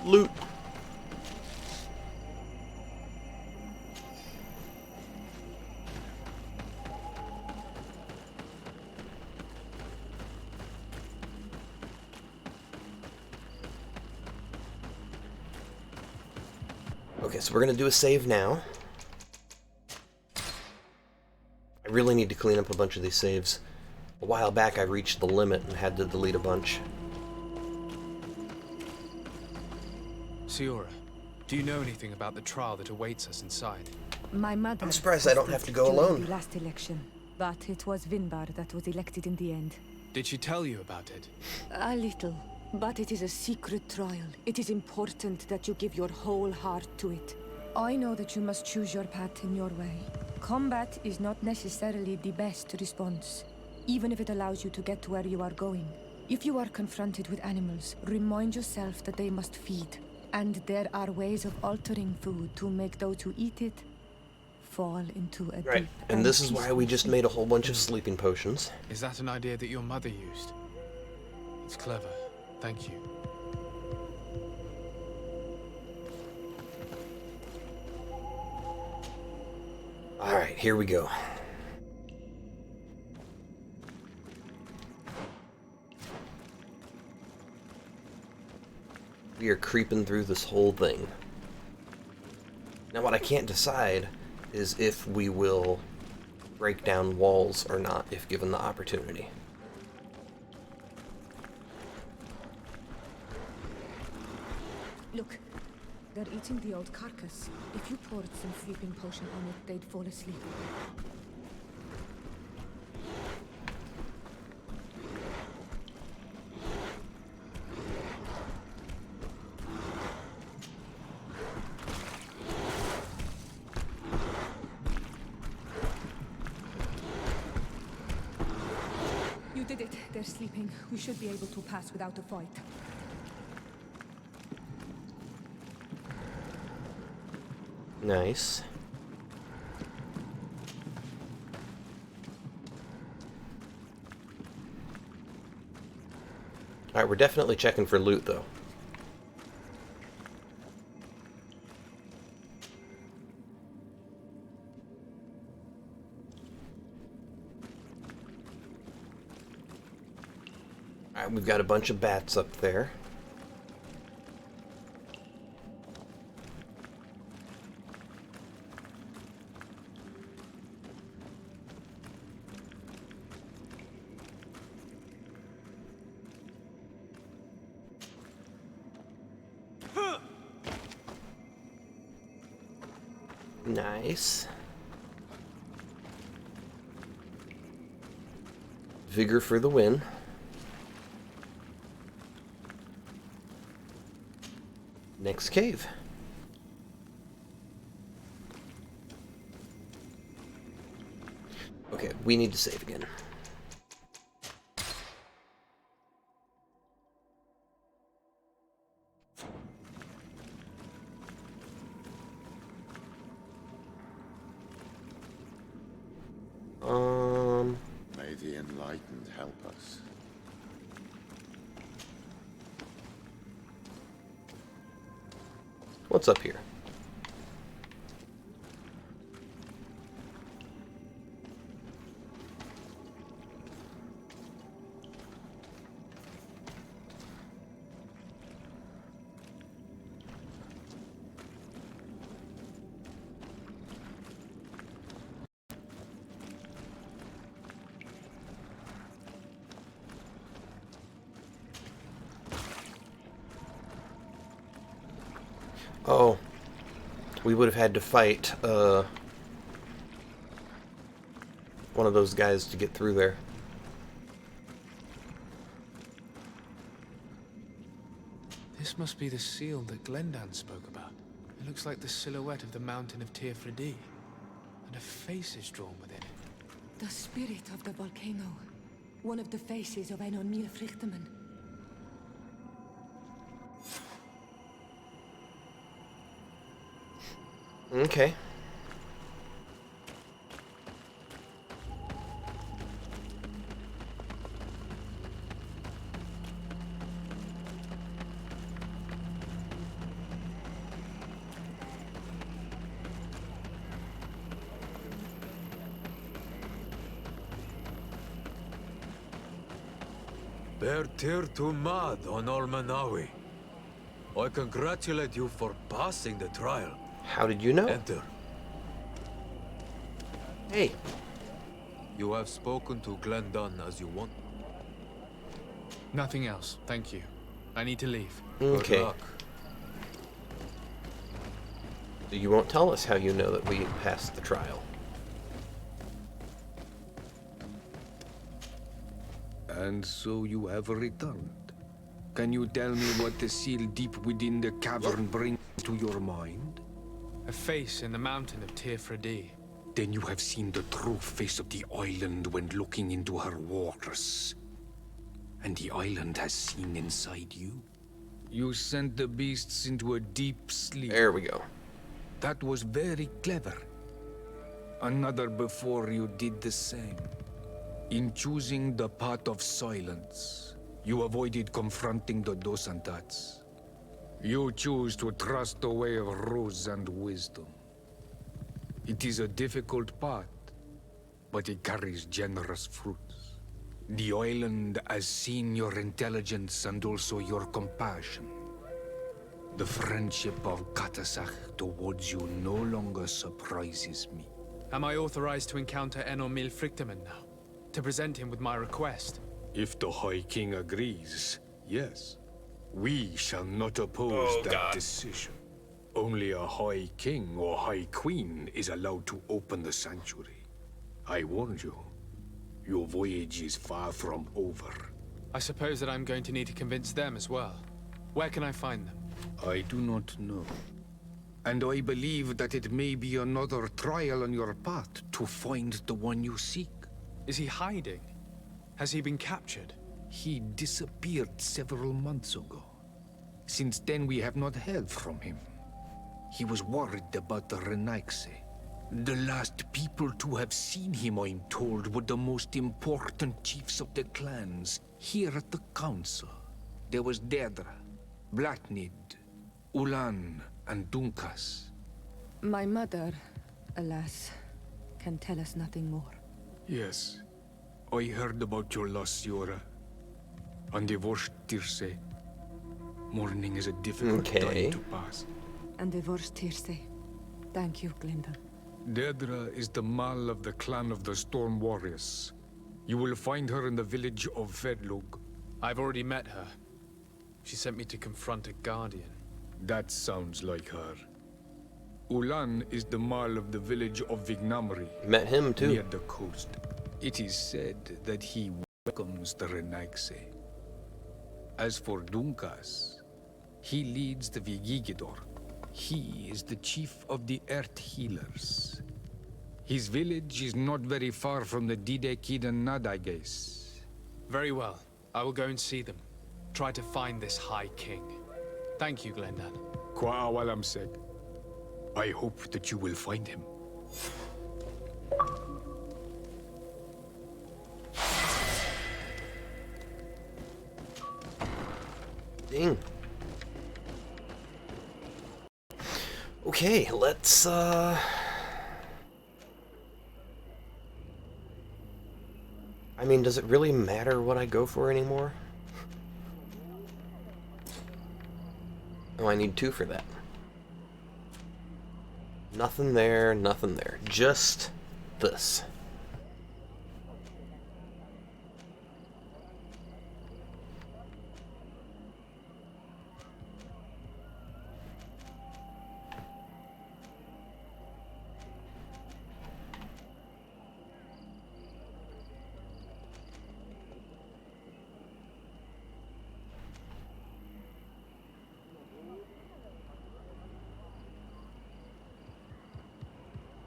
Loot! Okay, so we're gonna do a save now. I really need to clean up a bunch of these saves. A while back I reached the limit and had to delete a bunch. Siora, do you know anything about the trial that awaits us inside? My mother... I'm surprised I don't have to go alone. ...the last election, but it was Vinbar that was elected in the end. Did she tell you about it? A little, but it is a secret trial. It is important that you give your whole heart to it. I know that you must choose your path in your way. Combat is not necessarily the best response, even if it allows you to get to where you are going. If you are confronted with animals, remind yourself that they must feed. And there are ways of altering food to make those who eat it fall into a Right, deep and this is why we peaceful just sleep. made a whole bunch of sleeping potions. Is that an idea that your mother used? It's clever. Thank you. Alright, here we go. We are creeping through this whole thing. Now what I can't decide is if we will break down walls or not, if given the opportunity. Look, they're eating the old carcass. If you poured some sleeping potion on it, they'd fall asleep. You did it. They're sleeping. We should be able to pass without a fight. Nice. Alright, we're definitely checking for loot, though. Alright, we've got a bunch of bats up there. Nice. Vigor for the win. Next cave. Okay, we need to save again. May the enlightened help us. What's up here? Oh, we would have had to fight one of those guys to get through there. This must be the seal that Glendan spoke about. It looks like the silhouette of the mountain of Tirfredi, and a face is drawn within it. The spirit of the volcano. One of the faces of Einon Mílfrichtemann. Okay. Bertir to Mad on Olmanawi. I congratulate you for passing the trial. How did you know? Enter. Hey. You have spoken to Glendan as you want. Nothing else, thank you. I need to leave. Okay. Good luck. You won't tell us how you know that we passed the trial. And so you have returned. Can you tell me what the seal deep within the cavern brings to your mind? A face in the mountain of Tirfredi. Then you have seen the true face of the island when looking into her waters. And the island has seen inside you. You sent the beasts into a deep sleep. There we go. That was very clever. Another before you did the same. In choosing the path of silence, you avoided confronting the Dosantats. You choose to trust the way of ruse and wisdom. It is a difficult path, but it carries generous fruits. The island has seen your intelligence and also your compassion. The friendship of Katasach towards you no longer surprises me. Am I authorized to encounter Einon Mílfrichtemann now? To present him with my request? If the High King agrees, yes. We shall not oppose that decision. Only a High King or High Queen is allowed to open the sanctuary. I warned you. Your voyage is far from over. I suppose that I'm going to need to convince them as well. Where can I find them? I do not know. And I believe that it may be another trial on your path to find the one you seek. Is he hiding? Has he been captured? He disappeared several months ago. Since then, we have not heard from him. He was worried about the Renaigse. The last people to have seen him, I'm told, were the most important chiefs of the clans here at the council. There was Deirdre, Blatnid, Ulan, and Dunkas. My mother, alas, can tell us nothing more. Yes, I heard about your loss, Yora. And divorced Tirce. Mourning is a difficult time to pass. And divorced Tirce. Thank you, Glinda. Deirdre is the Mal of the clan of the Storm Warriors. You will find her in the village of Vedlug. I've already met her. She sent me to confront a guardian. That sounds like her. Ulan is the Marl of the village of Vignamri. Met him too. Near the coast. It is said that he welcomes the Renaigse. As for Dunkas, he leads the Vigigidor. He is the chief of the Earth Healers. His village is not very far from the Didekidan Nadages. Very well. I will go and see them. Try to find this High King. Thank you, Glendan. Kwa'awalamseg. I hope that you will find him. Ding. Okay, let's I mean, does it really matter what I go for anymore? Oh, I need 2 for that. Nothing there, nothing there. Just this.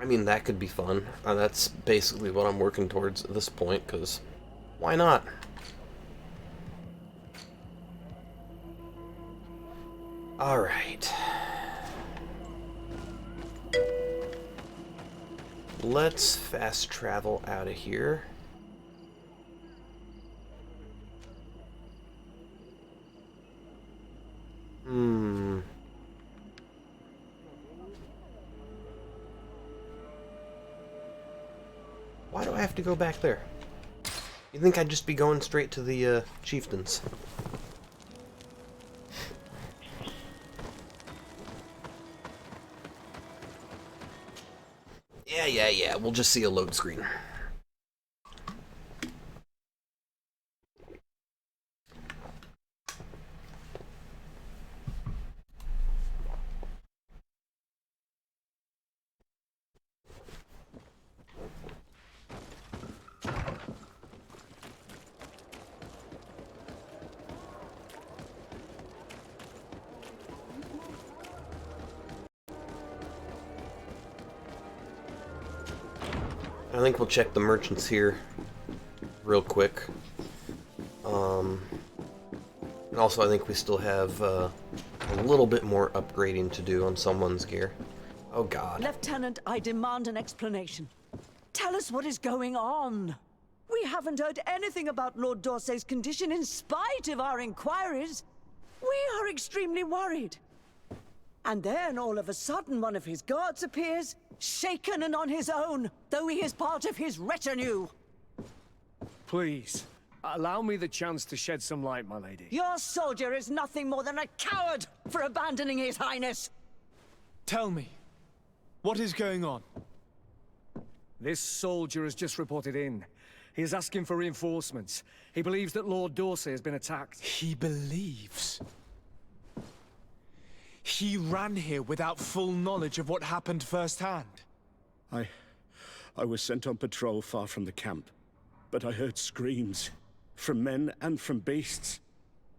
I mean, that could be fun. That's basically what I'm working towards at this point, because why not? Alright. Let's fast travel out of here. Why do I have to go back there? You think I'd just be going straight to the chieftains? Yeah. We'll just see a load screen. I think we'll check the merchants here real quick. And also I think we still have a little bit more upgrading to do on someone's gear. Oh god. Lieutenant, I demand an explanation. Tell us what is going on. We haven't heard anything about Lord Dorsey's condition in spite of our inquiries. We are extremely worried. And then all of a sudden one of his guards appears, shaken and on his own, though he is part of his retinue. Please, allow me the chance to shed some light, my lady. Your soldier is nothing more than a coward for abandoning his highness. Tell me, what is going on? This soldier has just reported in. He is asking for reinforcements. He believes that Lord Dorsey has been attacked. He believes? He ran here without full knowledge of what happened firsthand. I was sent on patrol far from the camp, but I heard screams, from men and from beasts.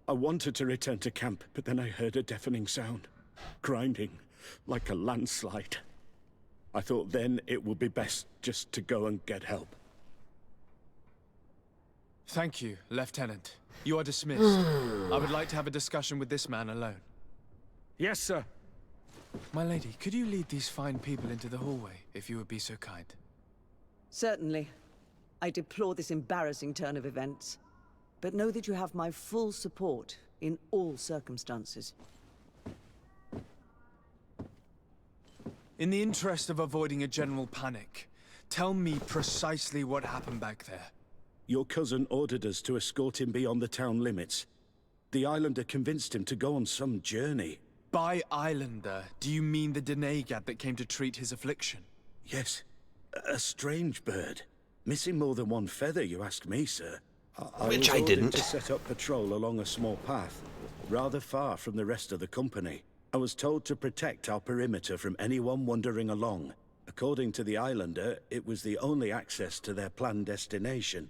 I wanted to return to camp, but then I heard a deafening sound, grinding, like a landslide. I thought then it would be best just to go and get help. Thank you, Lieutenant. You are dismissed. I would like to have a discussion with this man alone. Yes, sir. My lady, could you lead these fine people into the hallway, if you would be so kind? Certainly. I deplore this embarrassing turn of events. But know that you have my full support in all circumstances. In the interest of avoiding a general panic, tell me precisely what happened back there. Your cousin ordered us to escort him beyond the town limits. The islander convinced him to go on some journey. By islander, do you mean the Denegad that came to treat his affliction? Yes. A strange bird. Missing more than one feather, you ask me, sir. Which I was ordered didn't. to set up patrol along a small path, rather far from the rest of the company. I was told to protect our perimeter from anyone wandering along. According to the Islander, it was the only access to their planned destination.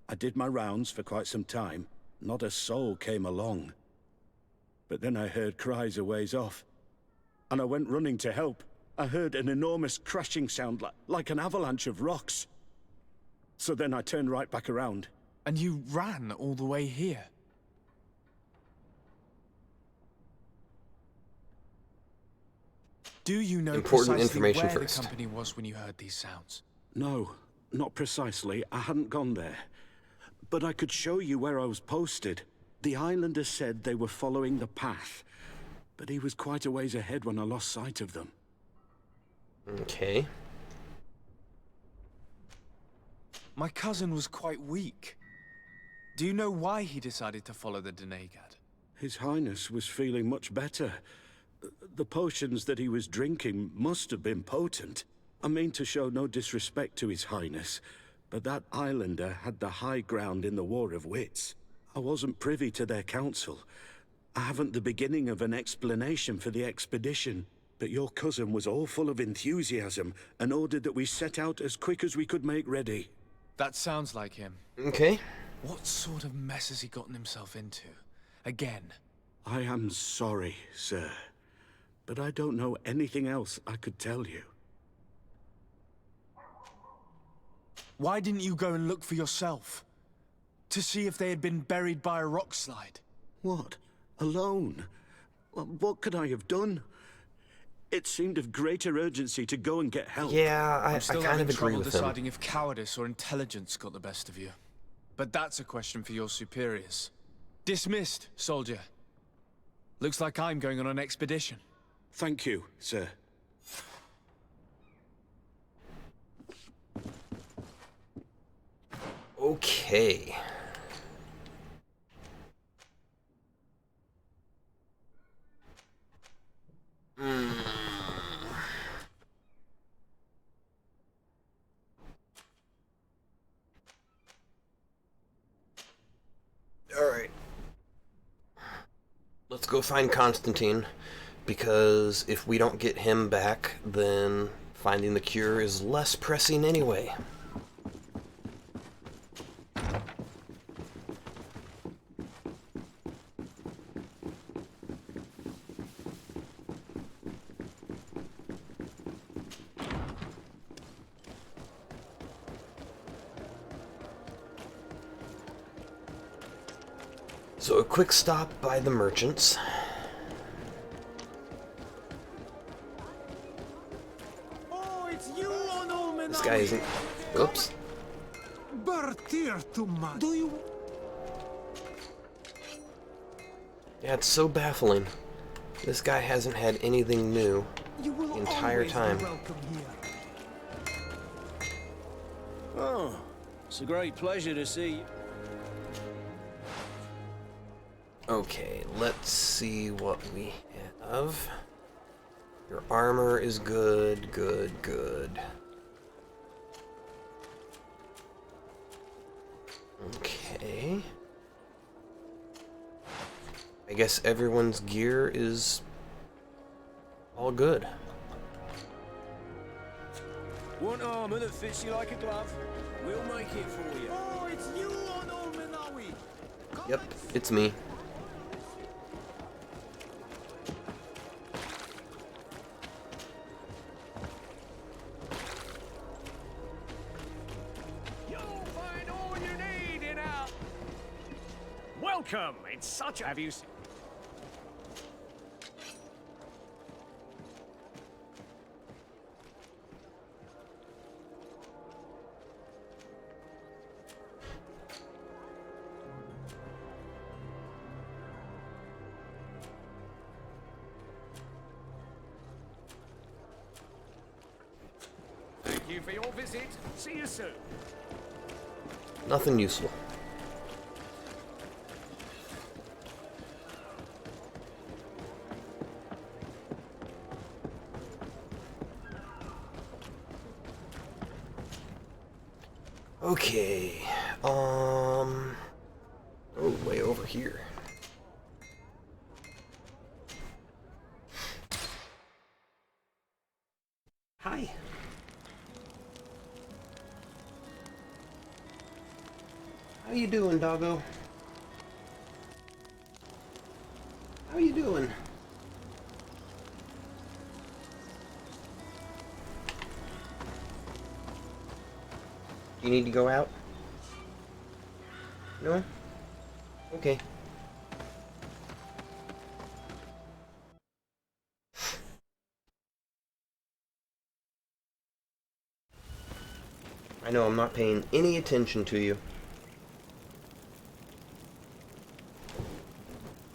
I did my rounds for quite some time. Not a soul came along. But then I heard cries a ways off, and I went running to help. I heard an enormous crashing sound like an avalanche of rocks. So then I turned right back around. And you ran all the way here? Do you know Important precisely information where first. the company was when you heard these sounds? No, not precisely. I hadn't gone there. But I could show you where I was posted. The Islander said they were following the path, but he was quite a ways ahead when I lost sight of them. Okay. My cousin was quite weak. Do you know why he decided to follow the Denegad? His Highness was feeling much better. The potions that he was drinking must have been potent. I mean to show no disrespect to His Highness, but that Islander had the high ground in the War of Wits. I wasn't privy to their counsel. I haven't the beginning of an explanation for the expedition, but your cousin was all full of enthusiasm and ordered that we set out as quick as we could make ready. That sounds like him. Okay. What sort of mess has he gotten himself into? Again? I am sorry, sir, but I don't know anything else I could tell you. Why didn't you go and look for yourself? To see if they had been buried by a rock slide? What? Alone? What could I have done? It seemed of greater urgency to go and get help. Yeah, I I'm still kind of having agree trouble with him. deciding if cowardice or intelligence got the best of you. But that's a question for your superiors. Dismissed, soldier. Looks like I'm going on an expedition. Thank you, sir. Okay. Alright. Let's go find Constantine, because if we don't get him back, then finding the cure is less pressing anyway. So a quick stop by the merchants. Oh, it's you, This guy isn't... Oops. Do you... Yeah, it's so baffling. This guy hasn't had anything new the entire time. Oh, it's a great pleasure to see you. Okay, let's see what we have. Your armor is good, good, good. Okay. I guess everyone's gear is all good. Want armor that fits you like a glove? We'll make it for you. Oh, it's you, Ono Minawi. Yep, it's me. Welcome! It's such a... Have you... Thank you for your visit. See you soon. Nothing useful. Okay, oh, way over here. Hi. How you doing, doggo? How you doing? Do you need to go out? No? Okay. I know I'm not paying any attention to you.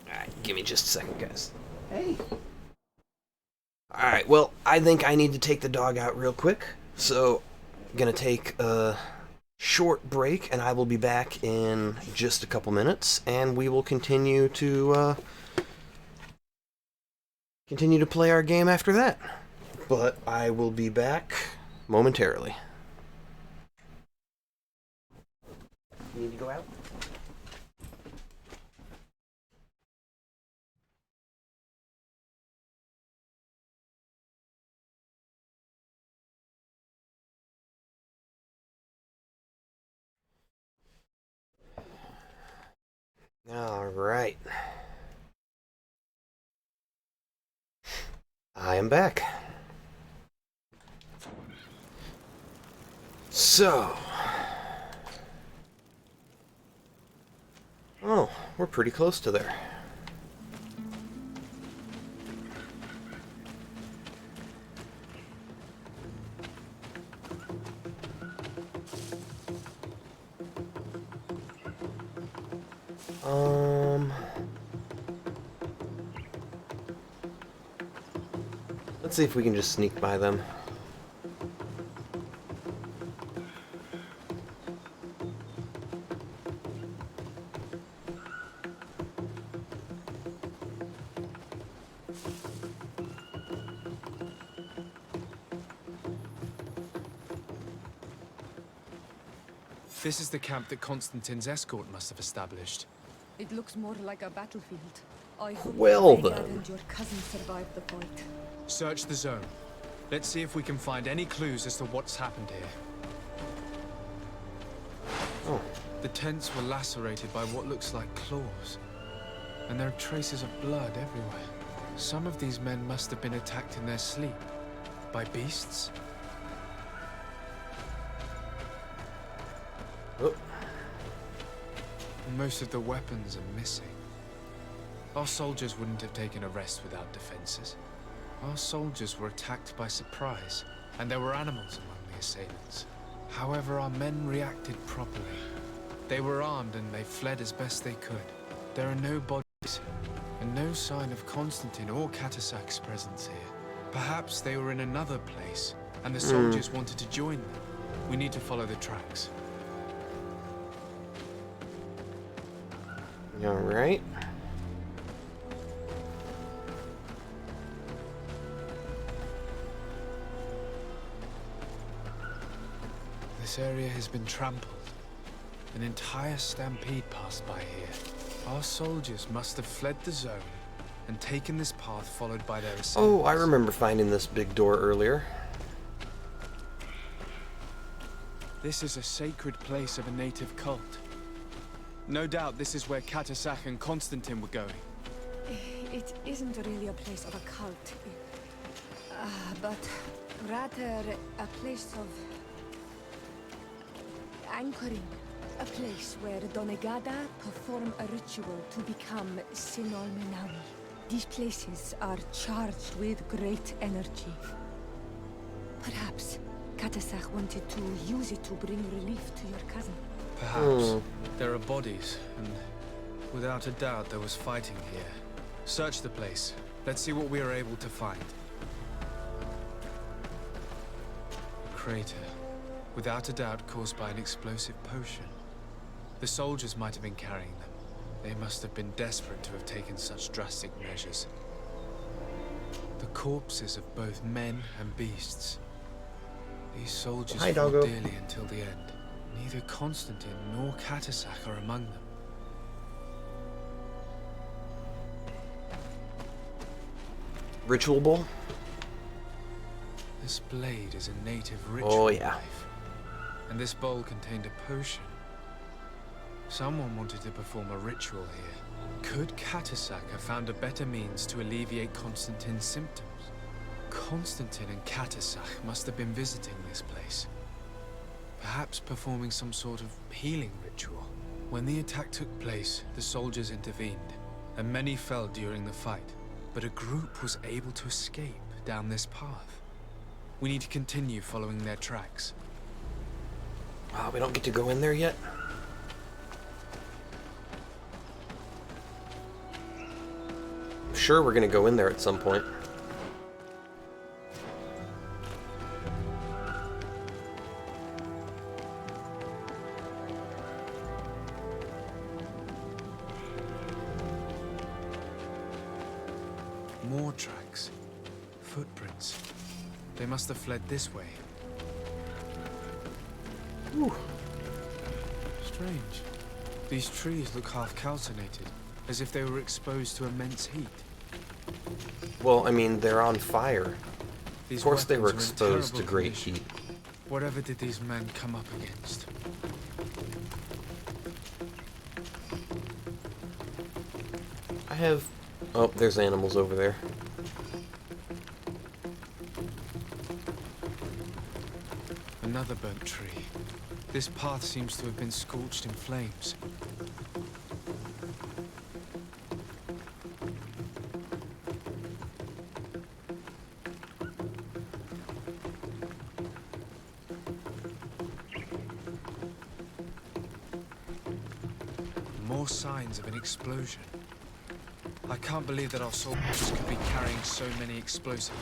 Alright, give me just a second, guys. Hey. Alright, well, I think I need to take the dog out real quick. So, I'm gonna take a short break, and I will be back in just a couple minutes, and we will continue to play our game after that. But I will be back momentarily. You need to go out? All right. I am back. So. Oh, we're pretty close to there. Let's see if we can just sneak by them. This is the camp that Constantine's escort must have established. It looks more like a battlefield. I hope Well, Mage then. and your cousin survived the fight. Search the zone. Let's see if we can find any clues as to what's happened here. Oh. The tents were lacerated by what looks like claws. And there are traces of blood everywhere. Some of these men must have been attacked in their sleep. By beasts? Oh. Most of the weapons are missing. Our soldiers wouldn't have taken a rest without defenses. Our soldiers were attacked by surprise, and there were animals among the assailants. However, our men reacted properly. They were armed and they fled as best they could. There are no bodies, and no sign of Constantine or Catasac's presence here. Perhaps they were in another place, and the soldiers wanted to join them. We need to follow the tracks. All right. This area has been trampled. An entire stampede passed by here. Our soldiers must have fled the zone and taken this path followed by their assailants. Oh, I remember finding this big door earlier. This is a sacred place of a native cult. No doubt this is where Catasac and Constantine were going. It isn't really a place of a cult, but rather a place of anchoring. A place where Donegada perform a ritual to become Sinol Menawi. These places are charged with great energy. Perhaps Catasac wanted to use it to bring relief to your cousin. Perhaps. There are bodies, and without a doubt there was fighting here. Search the place. Let's see what we are able to find. Crater. Without a doubt caused by an explosive potion. The soldiers might have been carrying them. They must have been desperate to have taken such drastic measures. The corpses of both men and beasts. These soldiers fought dearly until the end. Neither Constantine nor Catasac are among them. Ritual bowl? This blade is a native ritual Oh, yeah. knife. And this bowl contained a potion. Someone wanted to perform a ritual here. Could Catasac have found a better means to alleviate Constantine's symptoms? Constantine and Catasac must have been visiting this place. Perhaps performing some sort of healing ritual. When the attack took place, the soldiers intervened, and many fell during the fight. But a group was able to escape down this path. We need to continue following their tracks. Wow, we don't get to go in there yet? I'm sure we're gonna go in there at some point. More tracks. Footprints. They must have fled this way. Ooh. Strange. These trees look half calcinated, as if they were exposed to immense heat. Well, I mean, they're on fire. These Of course they were weapons are in exposed to terrible great condition. heat. Whatever did these men come up against? I have... Oh, there's animals over there. Another burnt tree. This path seems to have been scorched in flames. More signs of an explosion. I can't believe that our soldiers could be carrying so many explosive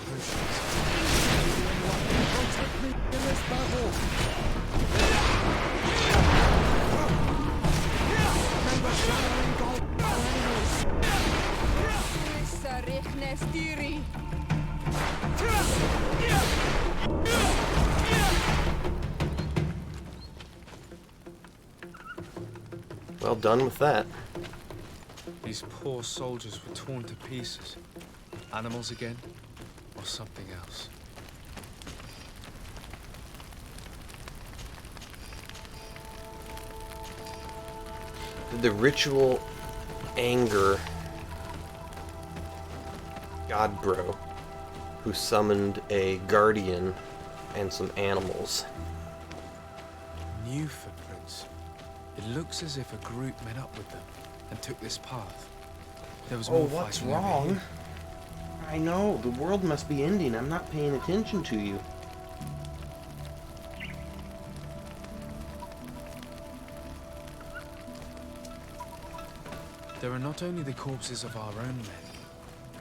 Well done with that. These poor soldiers were torn to pieces. Animals again, or something else? Did the ritual anger Godbro, who summoned a guardian and some animals? New footprints. It looks as if a group met up with them and took this path. There was more what's fighting over wrong? here. I know, the world must be ending. I'm not paying attention to you. There are not only the corpses of our own men,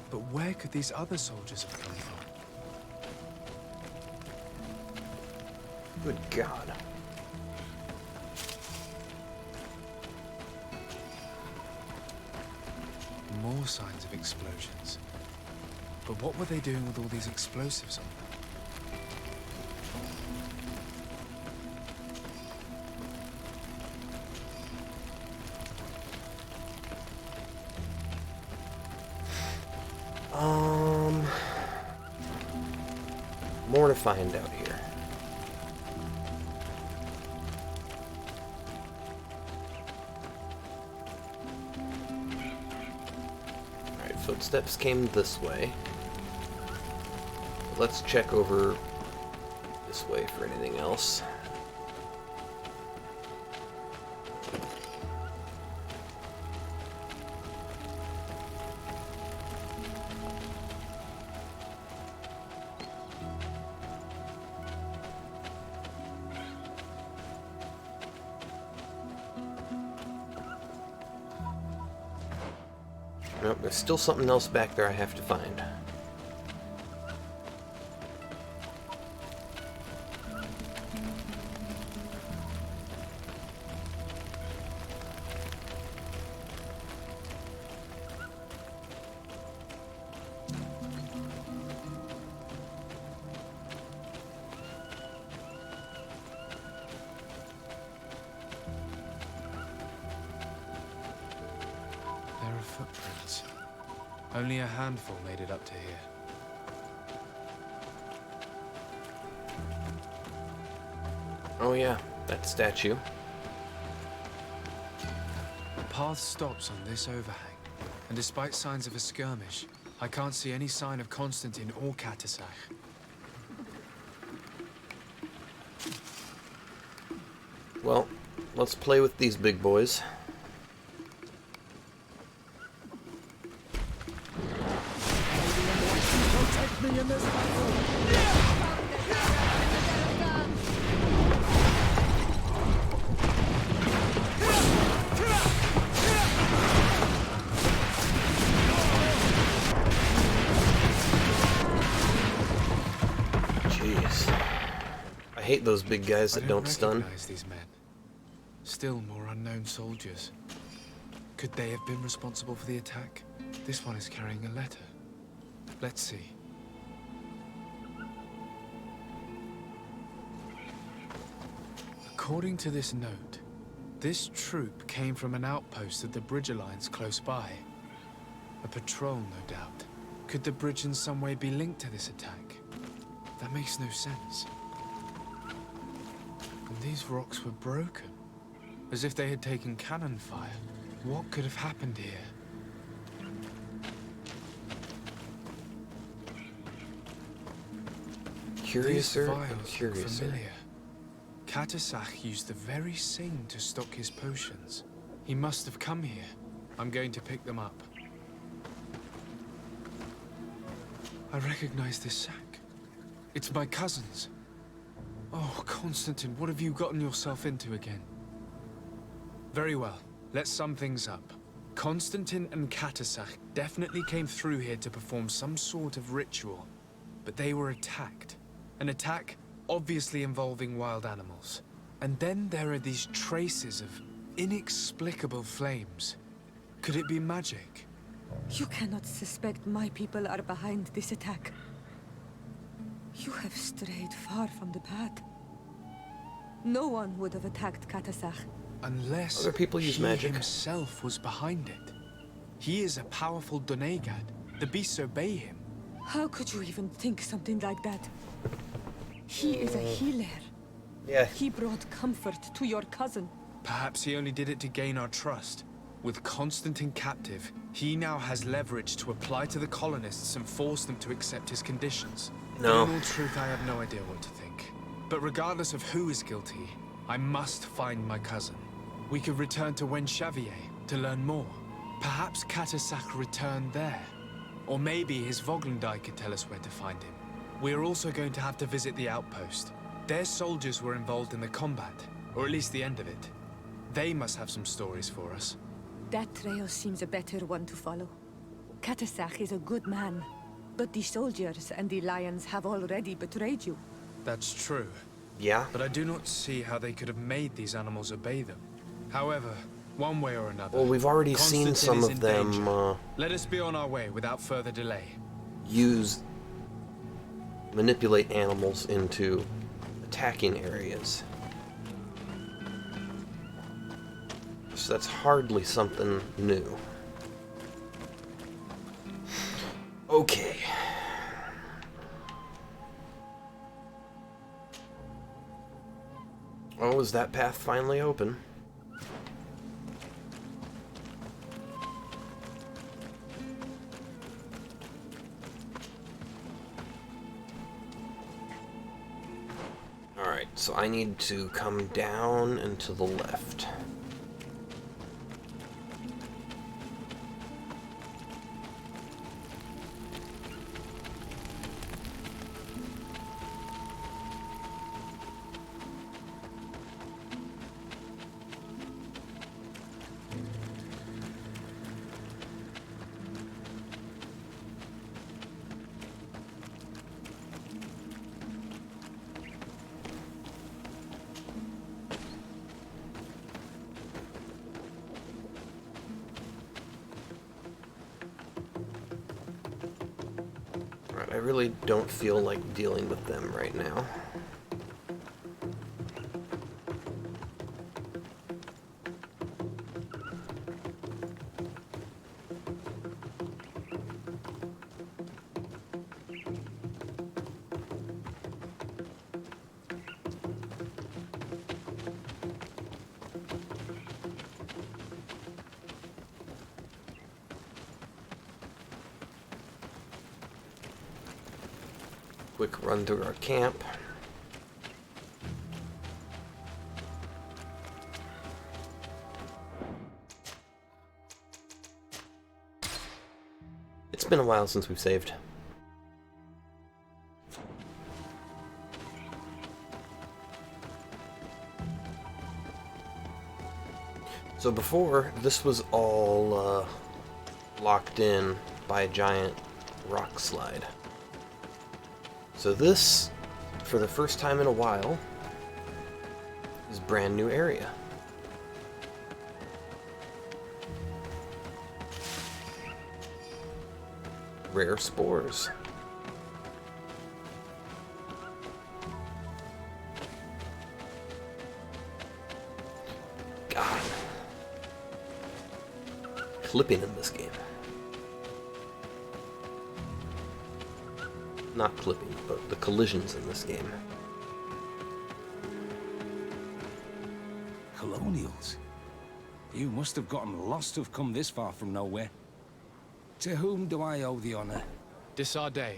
but where could these other soldiers have come from? Good God. More signs of explosions. But what were they doing with all these explosives on them? More to find out here. Alright, footsteps came this way. Let's check over this way for anything else. Nope, there's still something else back there I have to find. There are footprints. Only a handful made it up to here. Oh yeah, that statue. The path stops on this overhang, and despite signs of a skirmish, I can't see any sign of Constantine or Katasach. Well, let's play with these big boys. Protect me in this battle! Jeez. I hate those big guys that don't stun. Recognize these men. Still more unknown soldiers. Could they have been responsible for the attack? This one is carrying a letter. Let's see. According to this note, this troop came from an outpost of the Bridge Alliance close by. A patrol, no doubt. Could the bridge in some way be linked to this attack? That makes no sense. And these rocks were broken, as if they had taken cannon fire. What could have happened here? Curiouser These vials and look curiouser. familiar. Katasach used the very same to stock his potions. He must have come here. I'm going to pick them up. I recognize this sack. It's my cousin's. Oh, Constantine, what have you gotten yourself into again? Very well. Let's sum things up. Constantine and Katasach definitely came through here to perform some sort of ritual, but they were attacked. An attack obviously involving wild animals. And then there are these traces of inexplicable flames. Could it be magic? You cannot suspect my people are behind this attack. You have strayed far from the path. No one would have attacked Katasach. Unless other people use magic. Himself was behind it. He is a powerful Donegad. The beasts obey him. How could you even think something like that? He is a healer. Yeah. He brought comfort to your cousin. Perhaps he only did it to gain our trust. With Constantine captive, he now has leverage to apply to the colonists and force them to accept his conditions. No. But in all truth, I have no idea what to think. But regardless of who is guilty, I must find my cousin. We could return to Wenchavier to learn more. Perhaps Katasach returned there. Or maybe his Voglendai could tell us where to find him. We are also going to have to visit the outpost. Their soldiers were involved in the combat, or at least the end of it. They must have some stories for us. That trail seems a better one to follow. Katasach is a good man, but the soldiers and the lions have already betrayed you. That's true. Yeah? But I do not see how they could have made these animals obey them. However, one way or another... Well, we've already seen some of them, Let us be on our way without further delay. Manipulate animals into attacking areas. So that's hardly something new. Okay. Oh, is that path finally open? Alright, so I need to come down and to the left. I really don't feel like dealing with them right now. Quick run through our camp. It's been a while since we've saved. So before, this was all locked in by a giant rock slide. So this, for the first time in a while, is a brand new area. Rare spores. God. Clipping in this game. Not clipping, but the collisions in this game. Colonials? You must have gotten lost to have come this far from nowhere. To whom do I owe the honor? Desardet.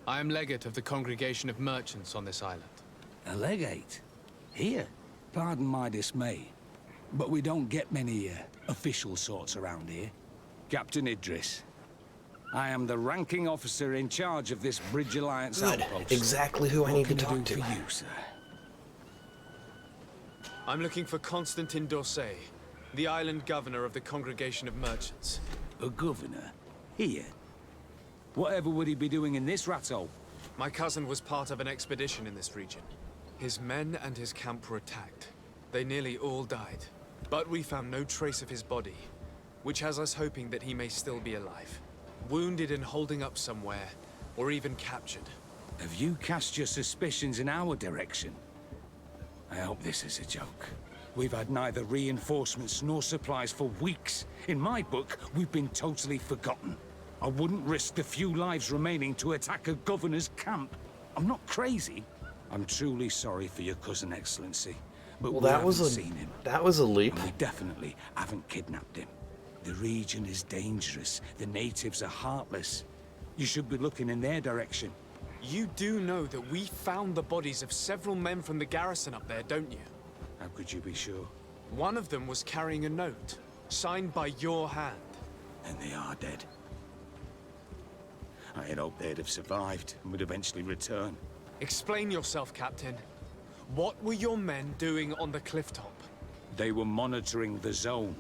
I am legate of the Congregation of Merchants on this island. A legate? Here? Pardon my dismay, but we don't get many official sorts around here. Captain Idris. I am the ranking officer in charge of this Bridge Alliance outpost. Exactly who I need to talk to. For you, sir? I'm looking for Constantin Dorset, the island governor of the Congregation of Merchants. A governor? Here? Whatever would he be doing in this rat hole? My cousin was part of an expedition in this region. His men and his camp were attacked. They nearly all died. But we found no trace of his body, which has us hoping that he may still be alive. Wounded and holding up somewhere, or even captured. Have you cast your suspicions in our direction? I hope this is a joke. We've had neither reinforcements nor supplies for weeks. In my book, we've been totally forgotten. I wouldn't risk the few lives remaining to attack a governor's camp. I'm not crazy. I'm truly sorry for your cousin, Excellency. But Well, we that haven't was a seen him. that was a leap. And we definitely haven't kidnapped him. The region is dangerous. The natives are heartless. You should be looking in their direction. You do know that we found the bodies of several men from the garrison up there, don't you? How could you be sure? One of them was carrying a note, signed by your hand. And they are dead. I had hoped they'd have survived and would eventually return. Explain yourself, Captain. What were your men doing on the cliff top? They were monitoring the zone.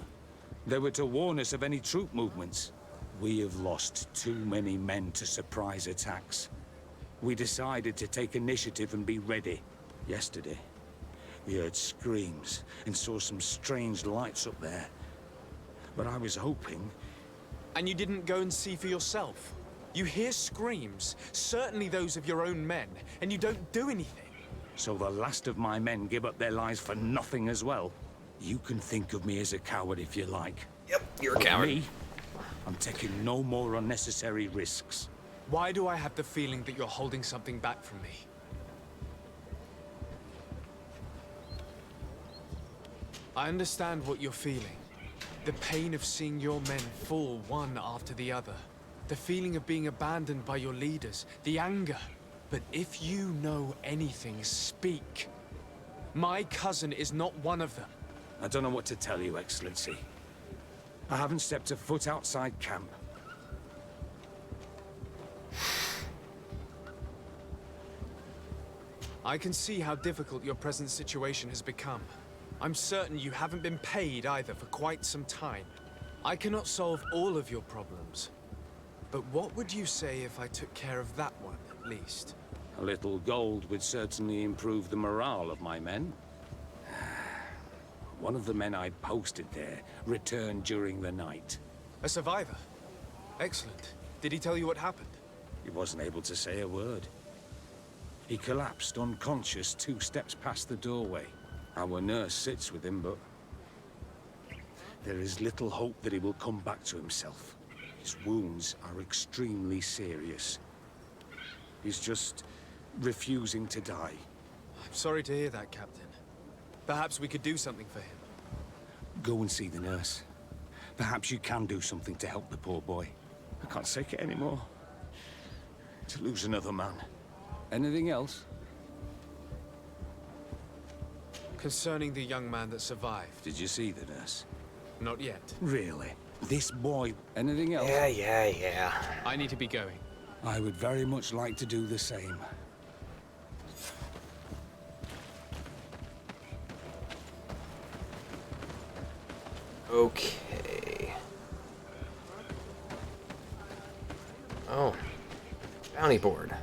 They were to warn us of any troop movements. We have lost too many men to surprise attacks. We decided to take initiative and be ready. Yesterday, we heard screams and saw some strange lights up there. But I was hoping... And you didn't go and see for yourself? You hear screams, certainly those of your own men, and you don't do anything. So the last of my men give up their lives for nothing as well? You can think of me as a coward if you like. Yep, you're a But coward. Me, I'm taking no more unnecessary risks. Why do I have the feeling that you're holding something back from me? I understand what you're feeling. The pain of seeing your men fall one after the other. The feeling of being abandoned by your leaders. The anger. But if you know anything, speak. My cousin is not one of them. I don't know what to tell you, Excellency. I haven't stepped a foot outside camp. I can see how difficult your present situation has become. I'm certain you haven't been paid either for quite some time. I cannot solve all of your problems. But what would you say if I took care of that one, at least? A little gold would certainly improve the morale of my men. One of the men I'd posted there returned during the night. A survivor? Excellent. Did he tell you what happened? He wasn't able to say a word. He collapsed unconscious 2 steps past the doorway. Our nurse sits with him, but there is little hope that he will come back to himself. His wounds are extremely serious. He's just refusing to die. I'm sorry to hear that, Captain. Perhaps we could do something for him. Go and see the nurse. Perhaps you can do something to help the poor boy. I can't take it anymore. To lose another man. Anything else? Concerning the young man that survived. Did you see the nurse? Not yet. Really? This boy... Anything else? Yeah. I need to be going. I would very much like to do the same. Okay. Oh. Bounty board.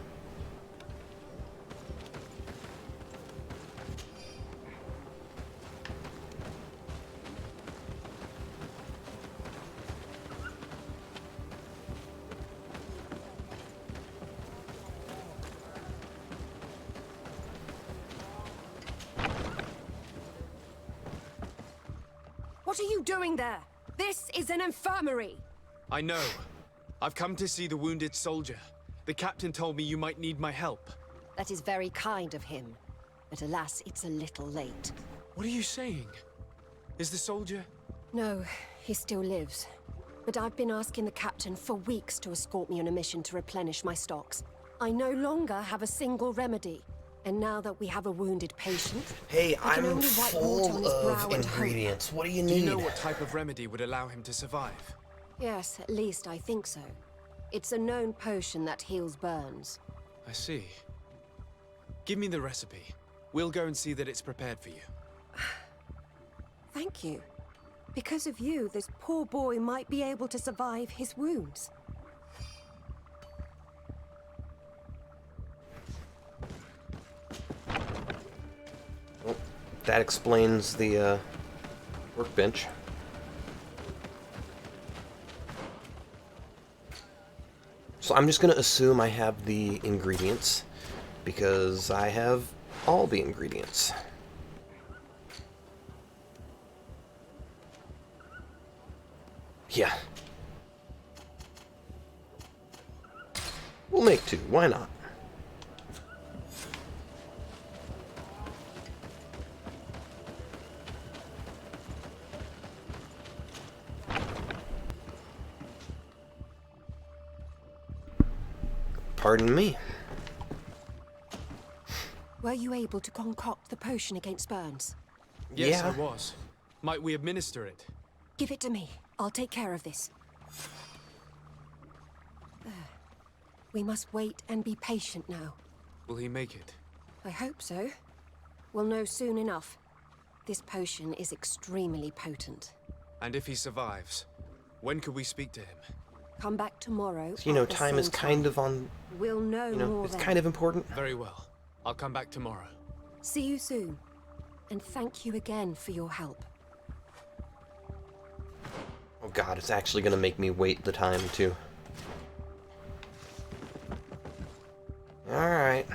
What are you doing there? This is an infirmary! I know. I've come to see the wounded soldier. The captain told me you might need my help. That is very kind of him. But alas, it's a little late. What are you saying? Is the soldier... No, he still lives. But I've been asking the captain for weeks to escort me on a mission to replenish my stocks. I no longer have a single remedy. And now that we have a wounded patient... Hey, I can I'm only wipe water on his full brow of and hope. ingredients. What do you Do need? you know what type of remedy would allow him to survive? Yes, at least I think so. It's a known potion that heals burns. I see. Give me the recipe. We'll go and see that it's prepared for you. Thank you. Because of you, this poor boy might be able to survive his wounds. Well, that explains the workbench. So I'm just going to assume I have the ingredients, because I have all the ingredients. Yeah. We'll make two, why not? Pardon me. Were you able to concoct the potion against burns? Yes, I was. Might we administer it? Give it to me. I'll take care of this. We must wait and be patient now. Will he make it? I hope so. We'll know soon enough. This potion is extremely potent. And if he survives, when could we speak to him? Come back tomorrow. So, you know, at the time is same kind time. of on... We'll know more it's then. kind of important. Very well. I'll come back tomorrow. See you soon. And thank you again for your help. Oh god, it's actually going to make me wait the time, too. Alright.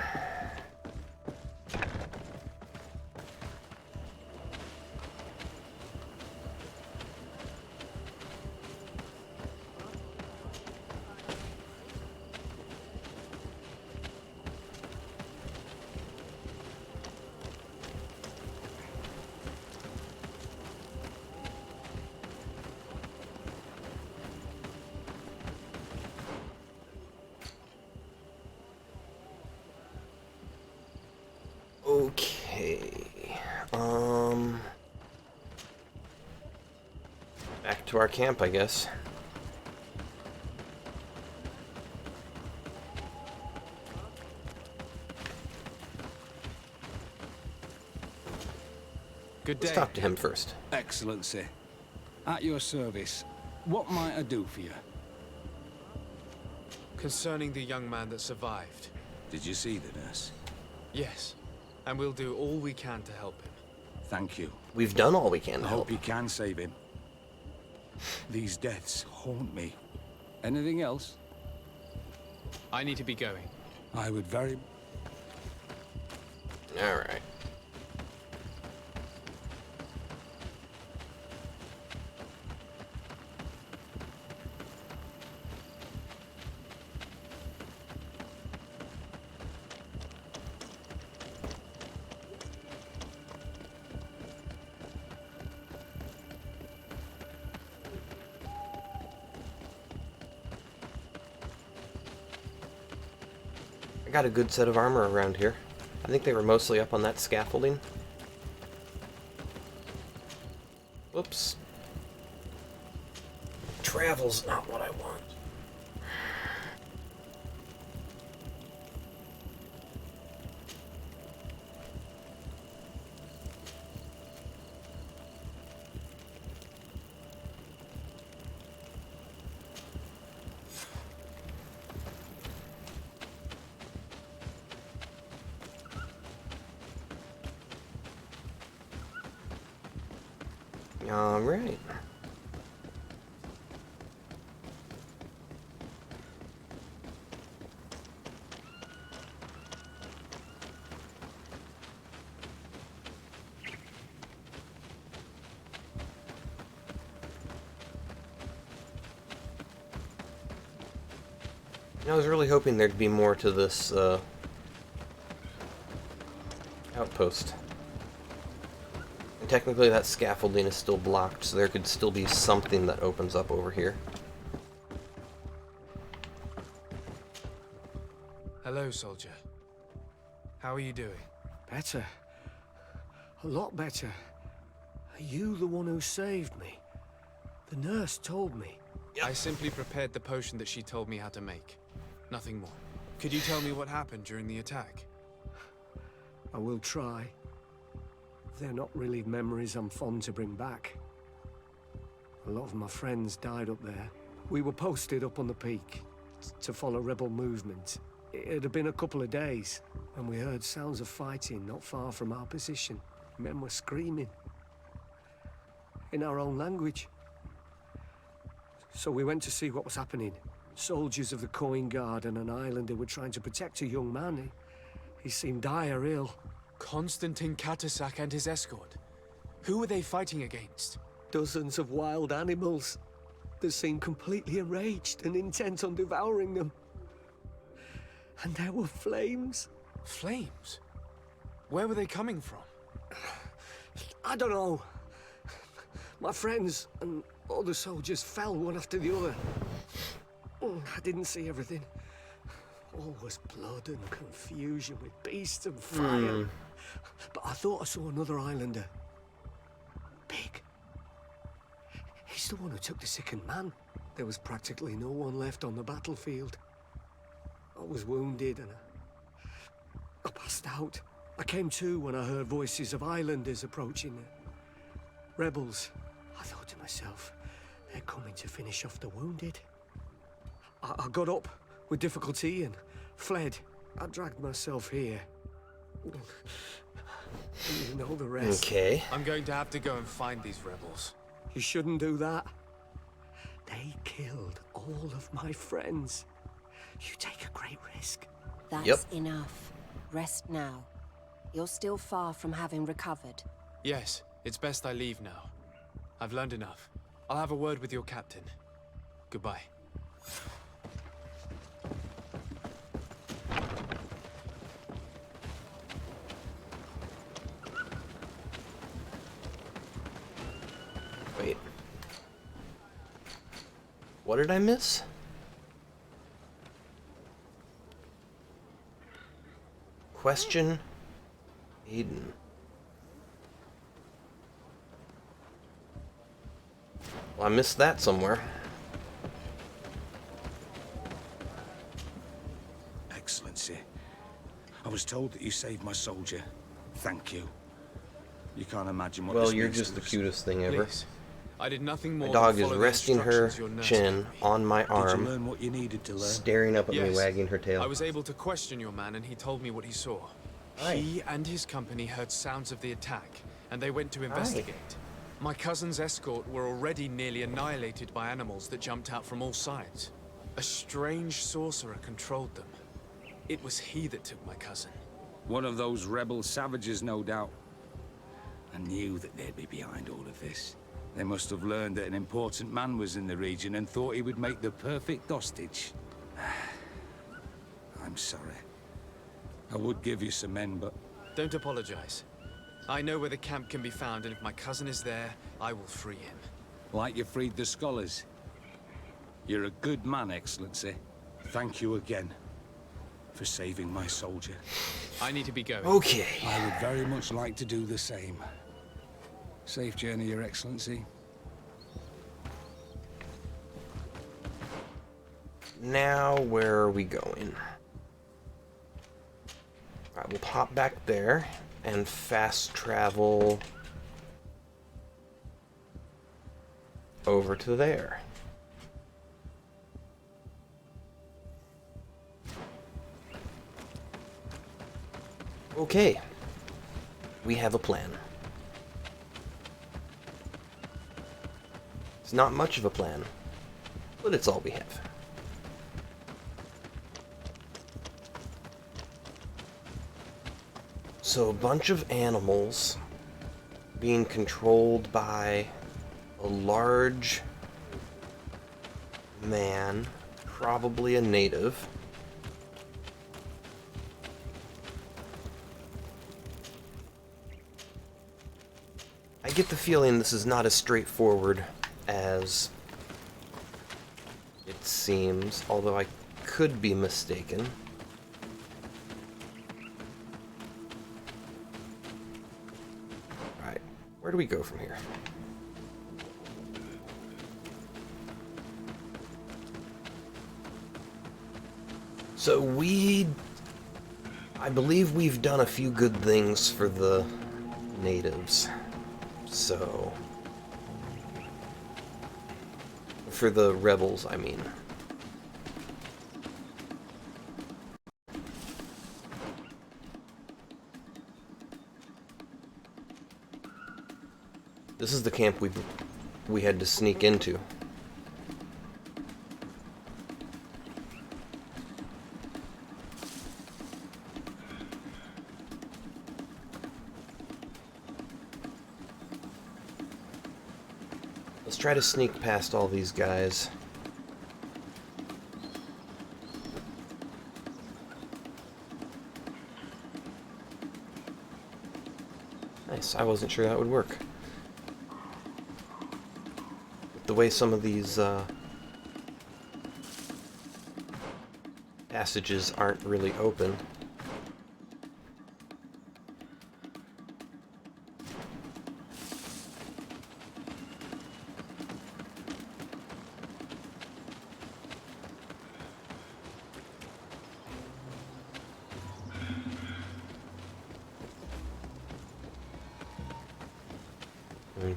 Okay. Back to our camp, I guess. Good day. Let's talk to him first. Excellency. At your service. What might I do for you? Concerning the young man that survived. Did you see the nurse? Yes. And we'll do all we can to help him. Thank you. We've done all we can to I help. hope you can save him. These deaths haunt me. Anything else? I need to be going. I would very... Alright. got a good set of armor around here. I think they were mostly up on that scaffolding. Whoops. Travel's not what I want. All right. I was really hoping there'd be more to this outpost. And technically that scaffolding is still blocked, so there could still be something that opens up over here. Hello, soldier. How are you doing? Better. A lot better. Are you the one who saved me? The nurse told me. I simply prepared the potion that she told me how to make. Nothing more. Could you tell me what happened during the attack? I will try. They're not really memories I'm fond to bring back. A lot of my friends died up there. We were posted up on the peak to follow rebel movement. It had been a couple of days when we heard sounds of fighting not far from our position. Men were screaming in our own language. So we went to see what was happening. Soldiers of the Coin Guard and an islander were trying to protect a young man. He seemed dire ill. Constantine Katasak and his escort. Who were they fighting against? Dozens of wild animals. They seemed completely enraged and intent on devouring them. And there were flames. Flames? Where were they coming from? I don't know. My friends and other soldiers fell one after the other. I didn't see everything. All was blood and confusion with beasts and fire. But I thought I saw another islander. Big. He's the one who took the sickened man. There was practically no one left on the battlefield. I was wounded and I passed out. I came to when I heard voices of islanders approaching. Rebels. I thought to myself, they're coming to finish off the wounded. I got up with difficulty and fled. I dragged myself here. You know the rest. Okay. I'm going to have to go and find these rebels. You shouldn't do that. They killed all of my friends. You take a great risk. That's enough. Rest now. You're still far from having recovered. Yes, it's best I leave now. I've learned enough. I'll have a word with your captain. Goodbye. Wait. What did I miss? Question Aiden. Well, I missed that somewhere. Excellency, I was told that you saved my soldier. Thank you. You can't imagine what Well, this you're means just to the us. cutest thing ever. Please. I did nothing more My dog than is follow the resting her instructions your nurse chin gave me. on my arm, Did you learn what you needed to learn? staring up at me, Yes. wagging her tail. I was able to question your man and he told me what he saw. Aye. He and his company heard sounds of the attack and they went to investigate. My cousin's escort were already nearly annihilated by animals that jumped out from all sides. A strange sorcerer controlled them. It was he that took my cousin. One of those rebel savages, no doubt. I knew that they'd be behind all of this. They must have learned that an important man was in the region and thought he would make the perfect hostage. I'm sorry. I would give you some men, but... Don't apologize. I know where the camp can be found, and if my cousin is there, I will free him. Like you freed the scholars. You're a good man, Excellency. Thank you again. for saving my soldier. I need to be going. Okay. I would very much like to do the same. Safe journey, Your Excellency. Now, where are we going? Alright, we'll pop back there and fast travel over to there. Okay, we have a plan. It's not much of a plan, but it's all we have. So a bunch of animals being controlled by a large man, probably a native. I get the feeling this is not as straightforward as it seems, although I could be mistaken. Alright, where do we go from here? So I believe we've done a few good things for the natives. So, for the rebels, I mean. This is the camp we had to sneak into. Let's try to sneak past all these guys. Nice, I wasn't sure that would work. With the way some of these passages aren't really open.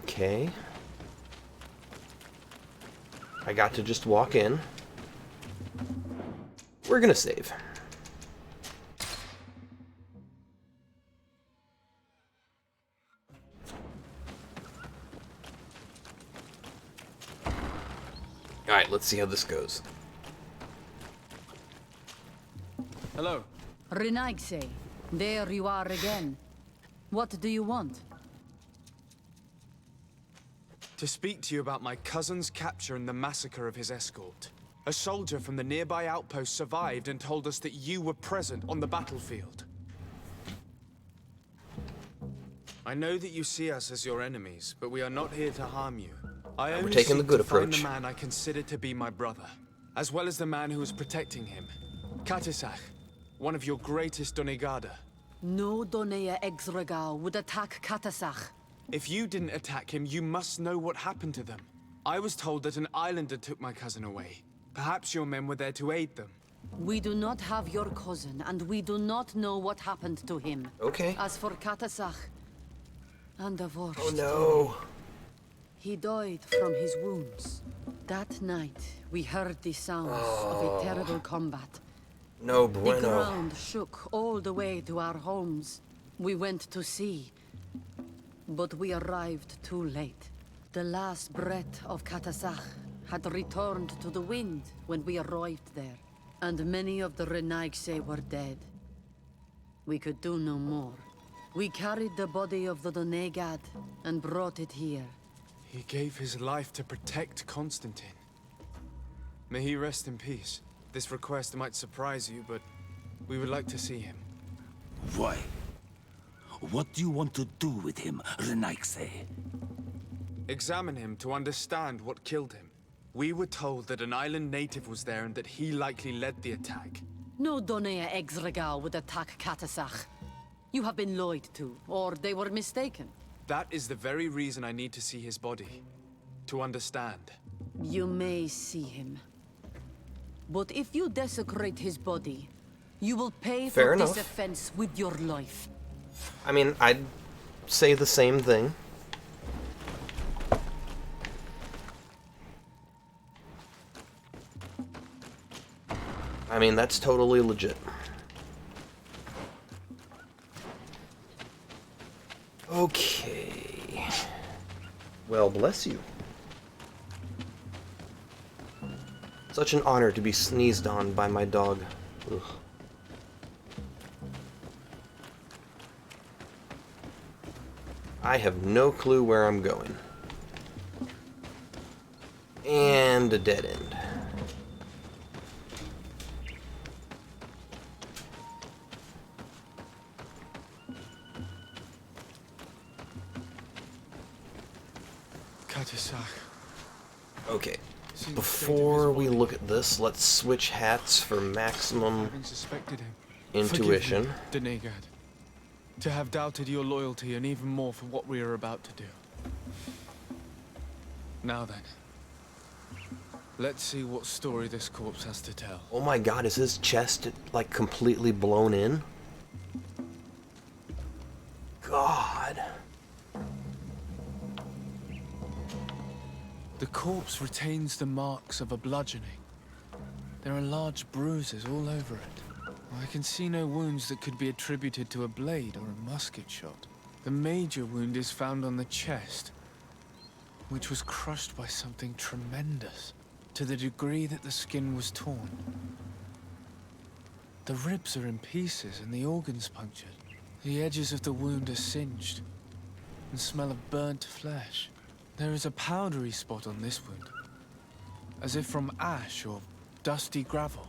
Okay. I got to just walk in. We're gonna save. Alright, let's see how this goes. Hello. Renaigse, there you are again. What do you want? To speak to you about my cousin's capture and the massacre of his escort. A soldier from the nearby outpost survived and told us that you were present on the battlefield. I know that you see us as your enemies, but we are not here to harm you. I only we're taking the seek good to find approach. the man I consider to be my brother, as well as the man who is protecting him. Katisach, one of your greatest Donegada. No Donea Exregal would attack Katasach. If you didn't attack him, you must know what happened to them. I was told that an islander took my cousin away. Perhaps your men were there to aid them. We do not have your cousin, and we do not know what happened to him. Okay. As for Katasach, and the worst. Oh no. He died from his wounds. That night, we heard the sounds of a terrible combat. No The bueno. ground shook all the way to our homes. We went to see, but we arrived too late. The last breath of Katasach had returned to the wind when we arrived there, and many of the Renaigse were dead. We could do no more. We carried the body of the Donegad and brought it here. He gave his life to protect Constantine. May he rest in peace. This request might surprise you, but we would like to see him. Why? What do you want to do with him, Renaigse? Examine him to understand what killed him. We were told that an island native was there and that he likely led the attack. No Donea Exregal would attack Katasach. You have been lied to, or they were mistaken. That is the very reason I need to see his body. To understand. You may see him. But if you desecrate his body, you will pay Fair for enough. this offense with your life. I mean, I'd say the same thing. I mean, that's totally legit. Okay. Well, bless you. Such an honor to be sneezed on by my dog. Ugh. I have no clue where I'm going. And a dead end. Okay, before we look at this, let's switch hats for maximum intuition. Donegad, to have doubted your loyalty and even more for what we are about to do. Now then, let's see what story this corpse has to tell. Oh my god, is his chest, like, completely blown in? God. The corpse retains the marks of a bludgeoning. There are large bruises all over it. I can see no wounds that could be attributed to a blade or a musket shot. The major wound is found on the chest, which was crushed by something tremendous, to the degree that the skin was torn. The ribs are in pieces and the organs punctured. The edges of the wound are singed and smell of burnt flesh. There is a powdery spot on this wound, as if from ash or dusty gravel.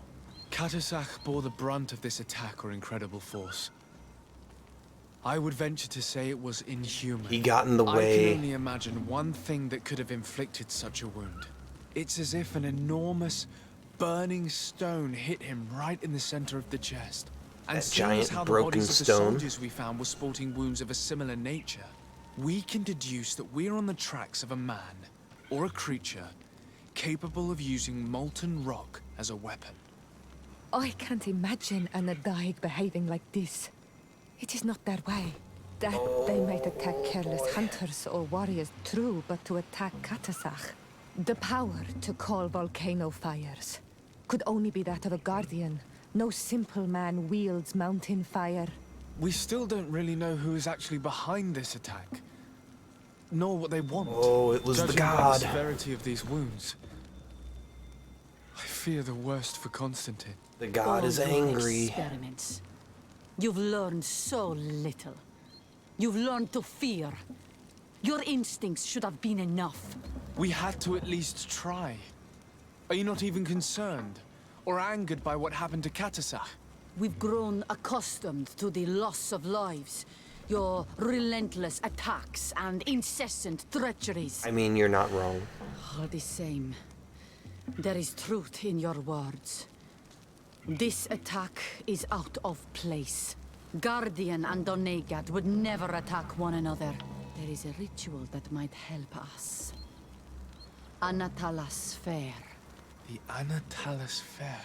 Katasach bore the brunt of this attack or incredible force. I would venture to say it was inhuman. He got in the way. I can only imagine one thing that could have inflicted such a wound. It's as if an enormous, burning stone hit him right in the center of the chest. And That seeing giant as how broken the bodies of the stone. soldiers we found were sporting wounds of a similar nature, we can deduce that we're on the tracks of a man, or a creature, capable of using molten rock as a weapon. I can't imagine an Adaig behaving like this. It is not their way. That they might attack careless hunters or warriors, true, but to attack Katasach, the power to call volcano fires, could only be that of a guardian. No simple man wields mountain fire. We still don't really know who is actually behind this attack, nor what they want. Oh, it was the Judging by god. the severity of these wounds, I fear the worst for Constantine. The god is All your angry. Experiments. You've learned so little. You've learned to fear. Your instincts should have been enough. We had to at least try. Are you not even concerned or angered by what happened to Katasach? We've grown accustomed to the loss of lives, your relentless attacks and incessant treacheries. I mean, you're not wrong. All the same, there is truth in your words. This attack is out of place. Guardian and Donegad would never attack one another. There is a ritual that might help us. Anatalas Fair. The Anatalas Fair.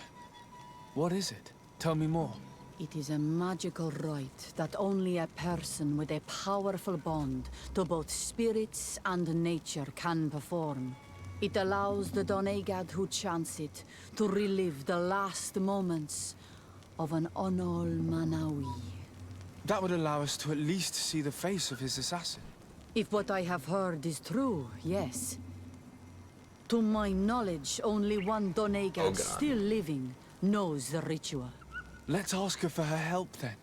What is it? Tell me more. It is a magical rite that only a person with a powerful bond to both spirits and nature can perform. It allows the Donegad who chants it to relive the last moments of an Onol Manawi. That would allow us to at least see the face of his assassin. If what I have heard is true, yes. To my knowledge, only one Donegad still living knows the ritual. Let's ask her for her help then.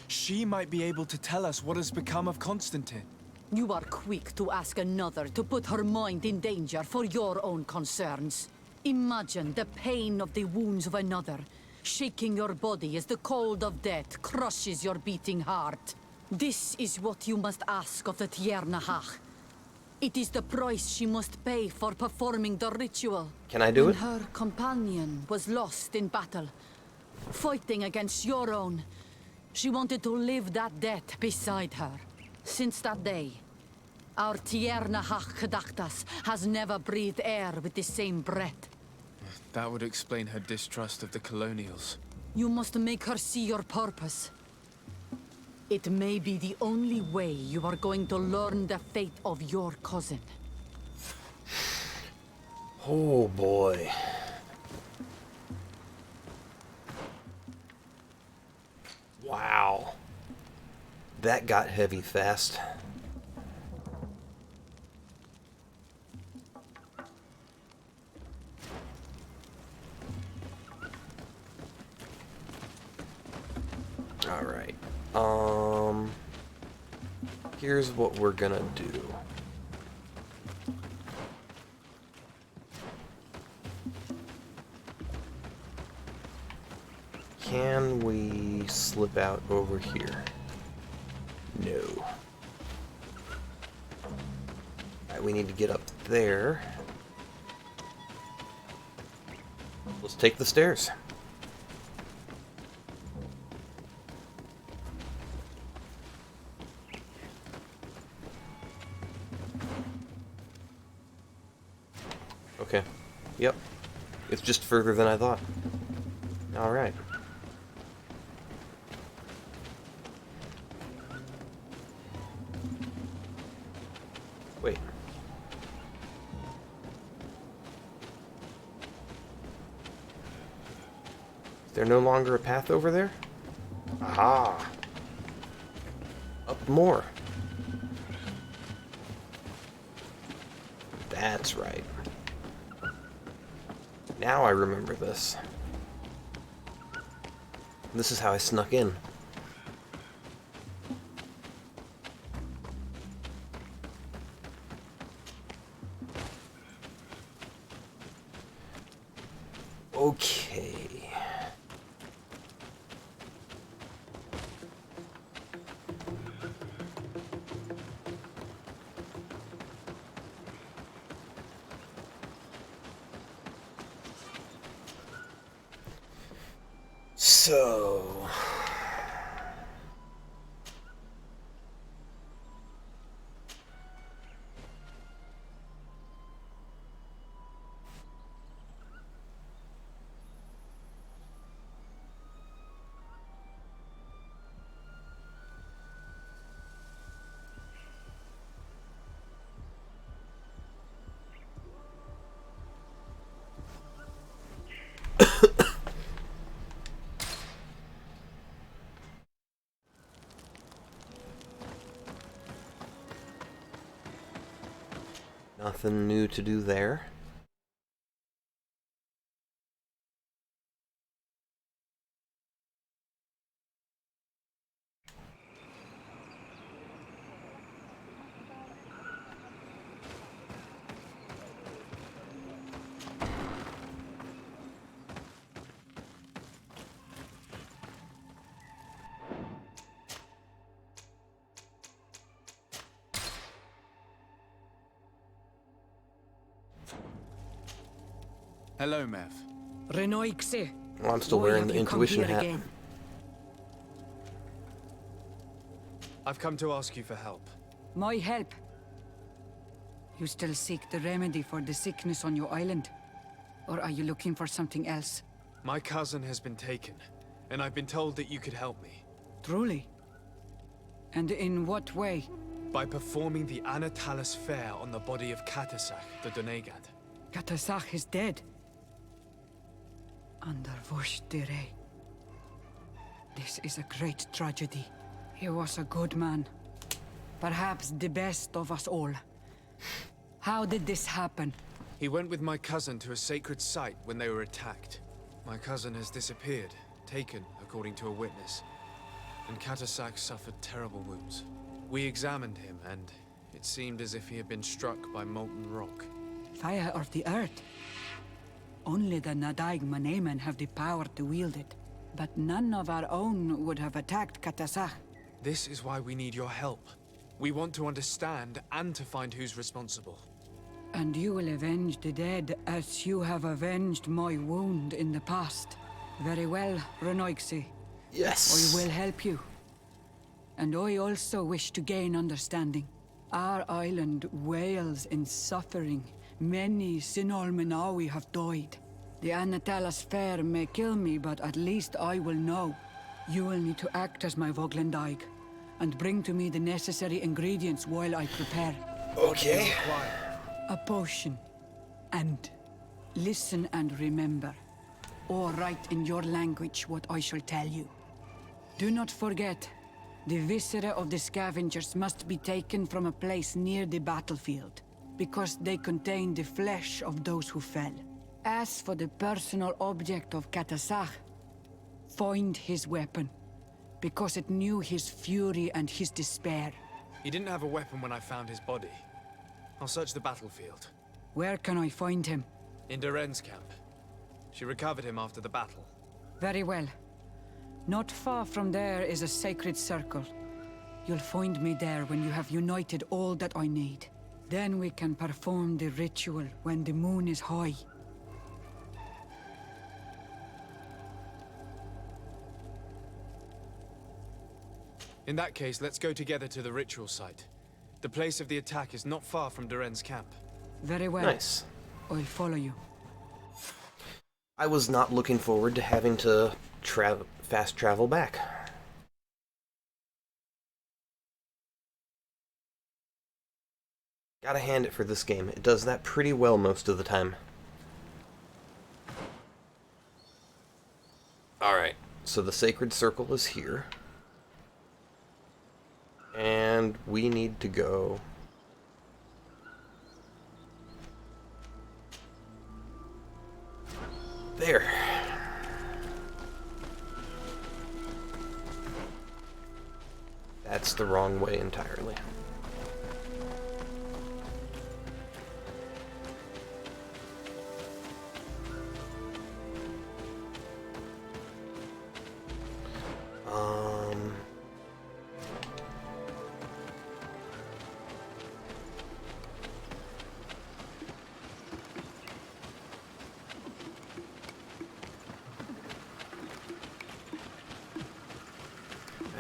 She might be able to tell us what has become of Constantine. You are quick to ask another to put her mind in danger for your own concerns. Imagine the pain of the wounds of another, shaking your body as the cold of death crushes your beating heart. This is what you must ask of the Tiernahach. It is the price she must pay for performing the ritual. Can I do when it? Her companion was lost in battle. fighting against your own. She wanted to live that death beside her. Since that day, our Tierna Gedachtas has never breathed air with the same breath. That would explain her distrust of the colonials. You must make her see your purpose. It may be the only way you are going to learn the fate of your cousin. Oh boy. Wow. That got heavy fast. All right. Here's what we're gonna do. Can we slip out over here? No. Alright, we need to get up there. Let's take the stairs. Okay. Yep. It's just further than I thought. Alright. Wait. Is there no longer a path over there? Aha! Up more. That's right. Now I remember this. This is how I snuck in. Okay. So... Nothing new to do there. Hello, Mev. Renoixe. Well, I'm still wearing the intuition hat. Again? I've come to ask you for help. My help? You still seek the remedy for the sickness on your island? Or are you looking for something else? My cousin has been taken, and I've been told that you could help me. Truly? And in what way? By performing the Anatalis fair on the body of Katasach, the Donegad. Katasach is dead. Under Voshtire. This is a great tragedy. He was a good man. Perhaps the best of us all. How did this happen? He went with my cousin to a sacred site when they were attacked. My cousin has disappeared, taken, according to a witness. And Katasach suffered terrible wounds. We examined him, and it seemed as if he had been struck by molten rock. Fire of the earth. Only the Nadaig Manemen have the power to wield it. But none of our own would have attacked Katasach. This is why we need your help. We want to understand and to find who's responsible. And you will avenge the dead as you have avenged my wound in the past. Very well, Renoixi. Yes. I will help you. And I also wish to gain understanding. Our island wails in suffering. Many Sinol Menawi have died. The Anatalas Fair may kill me, but at least I will know. You will need to act as my Voglendaig, and bring to me the necessary ingredients while I prepare. Okay. A potion. And listen and remember, or write in your language what I shall tell you. Do not forget, the viscera of the scavengers must be taken from a place near the battlefield, because they contain the flesh of those who fell. As for the personal object of Katasach, find his weapon, because it knew his fury and his despair. He didn't have a weapon when I found his body. I'll search the battlefield. Where can I find him? In Doren's camp. She recovered him after the battle. Very well. Not far from there is a sacred circle. You'll find me there when you have united all that I need. Then we can perform the ritual when the moon is high. In that case, let's go together to the ritual site. The place of the attack is not far from Doren's camp. Very well. Nice. I'll follow you. I was not looking forward to having to fast travel back. Gotta hand it for this game. It does that pretty well most of the time. Alright, so the sacred circle is here. And we need to go... there. That's the wrong way entirely.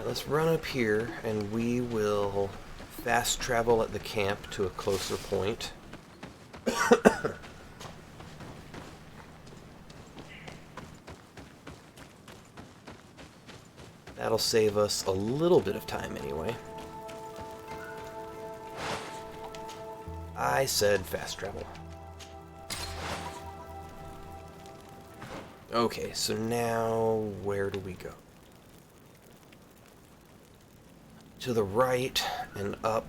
Let's run up here, and we will fast travel at the camp to a closer point. That'll save us a little bit of time anyway. I said fast travel. Okay, so now where do we go? To the right and up.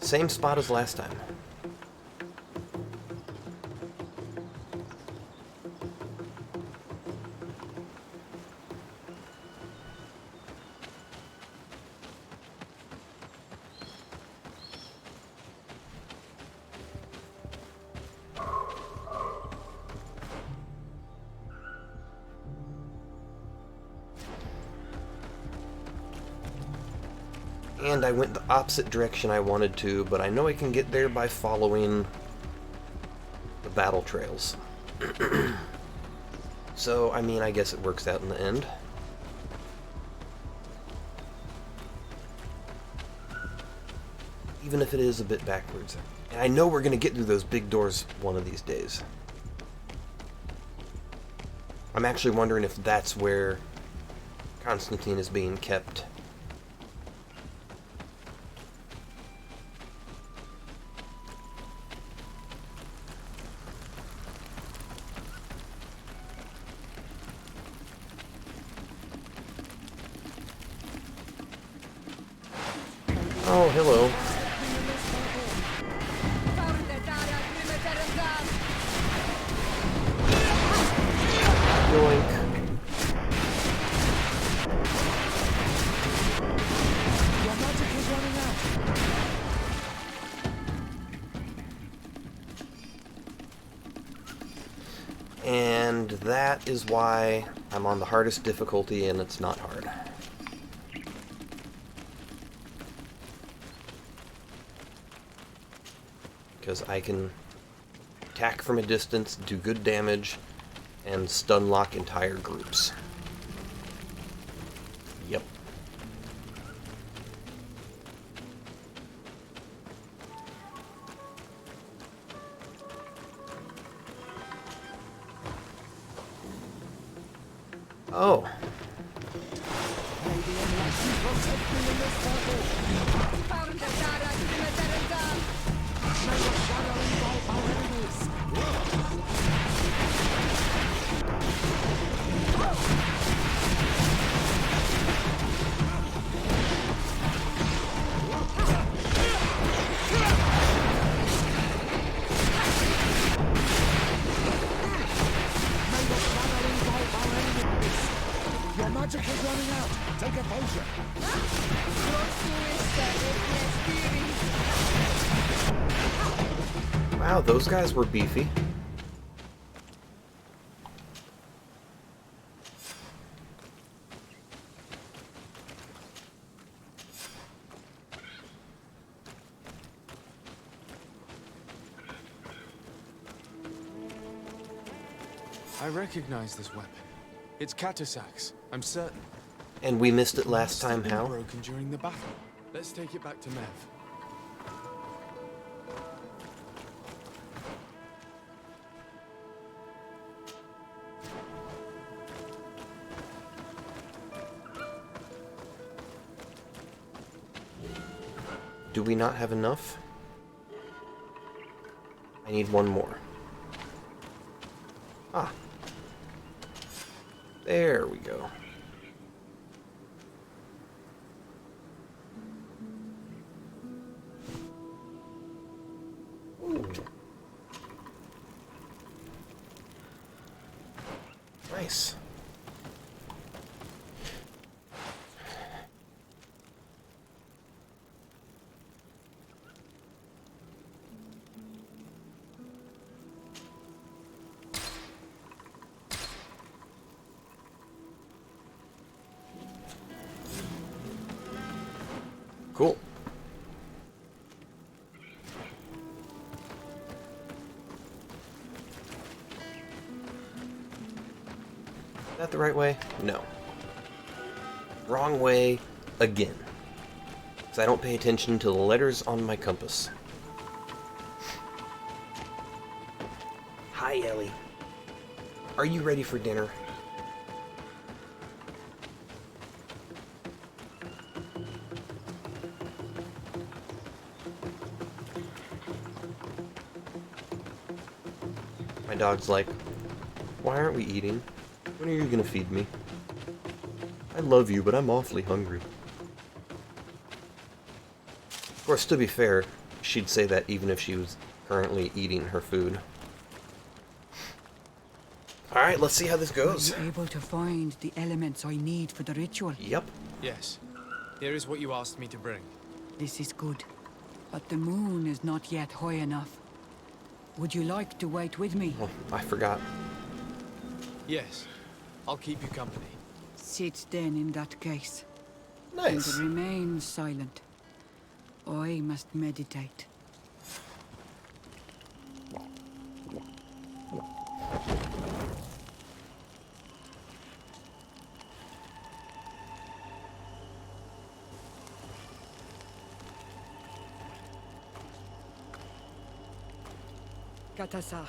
Same spot as last time. And I went the opposite direction I wanted to, but I know I can get there by following the battle trails. So, I mean, I guess it works out in the end. Even if it is a bit backwards. And I know we're going to get through those big doors one of these days. I'm actually wondering if that's where Constantine is being kept. Oh, hello. Yoink. Your magic is running out. And that is why I'm on the hardest difficulty and it's not hard. Because I can attack from a distance, do good damage, and stun lock entire groups. Yep. Oh. Your magic is running out. Take a potion. Wow, those guys were beefy. I recognize this weapon. It's Katasak's, I'm certain. And we missed it last time, how? Broken during the battle. Let's take it back to Mev. Do we not have enough? I need one more. Ah. There we go. Ooh. Nice. Cool. Is that the right way? No. Wrong way again. Because I don't pay attention to the letters on my compass. Hi, Ellie. Are you ready for dinner? My dog's like, why aren't we eating? When are you gonna feed me? I love you, but I'm awfully hungry. Of course, to be fair, she'd say that even if she was currently eating her food. Alright, let's see how this goes. Are you able to find the elements I need for the ritual? Yep. Yes. Here is what you asked me to bring. This is good. But the moon is not yet high enough. Would you like to wait with me? Oh, I forgot. Yes. I'll keep you company. Sit then in that case. Nice. And remain silent. I must meditate. Katasar,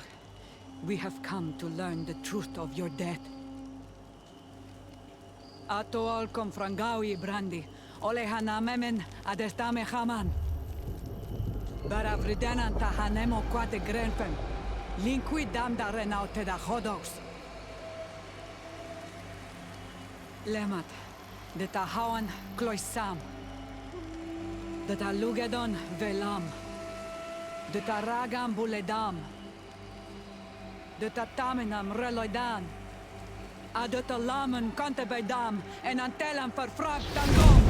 we have come to learn the truth of your death. Ato al confrangawi brandi, olehana memen adestame haman. Baravridenan tahanemo quate grenfen, linqui damda renaute da hodos. Lemat, de tahawan kloisam, de talugedon velam, de taragam buledam, de tataminam reloidan, adota lamen contebedam, en antelam verfragt tangom.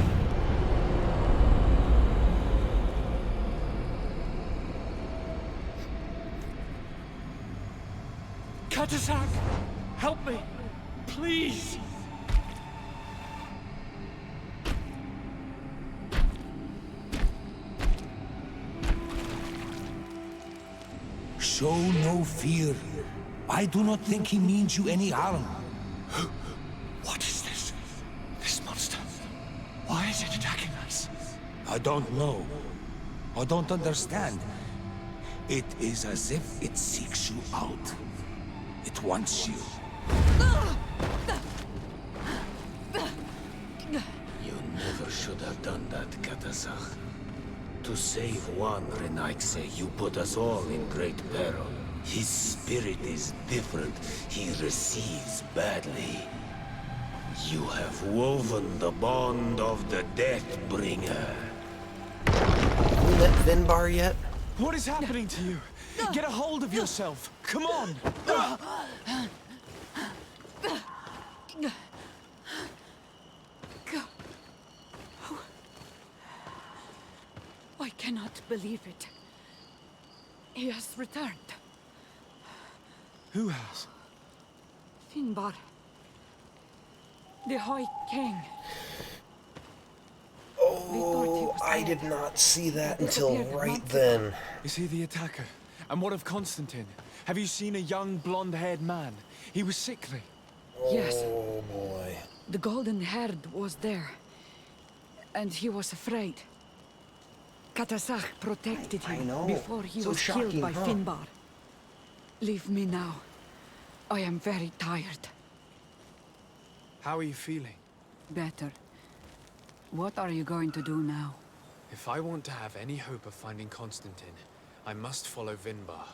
Katasar! Help me! Please! Show no fear. I do not think he means you any harm. What is this? This monster. Why is it attacking us? I don't know. I don't understand. It is as if it seeks you out. It wants you. You never should have done that, Katazakh. To save one Renaikse, you put us all in great peril. His spirit is different. He receives badly. You have woven the bond of the Deathbringer. Have we met Finbar yet? What is happening to you? Get a hold of yourself. Come on. I cannot believe it. He has returned. Who has? Finbar. The High King. Oh, I did not see that until right then. Is he the attacker? And what of Constantine? Have you seen a young blonde-haired man? He was sickly. Yes. Oh boy. The golden haired was there. And he was afraid. Katazakh protected him before he was killed by Finbar. Leave me now. I am very tired. How are you feeling? Better. What are you going to do now? If I want to have any hope of finding Constantine, I must follow Vinbar.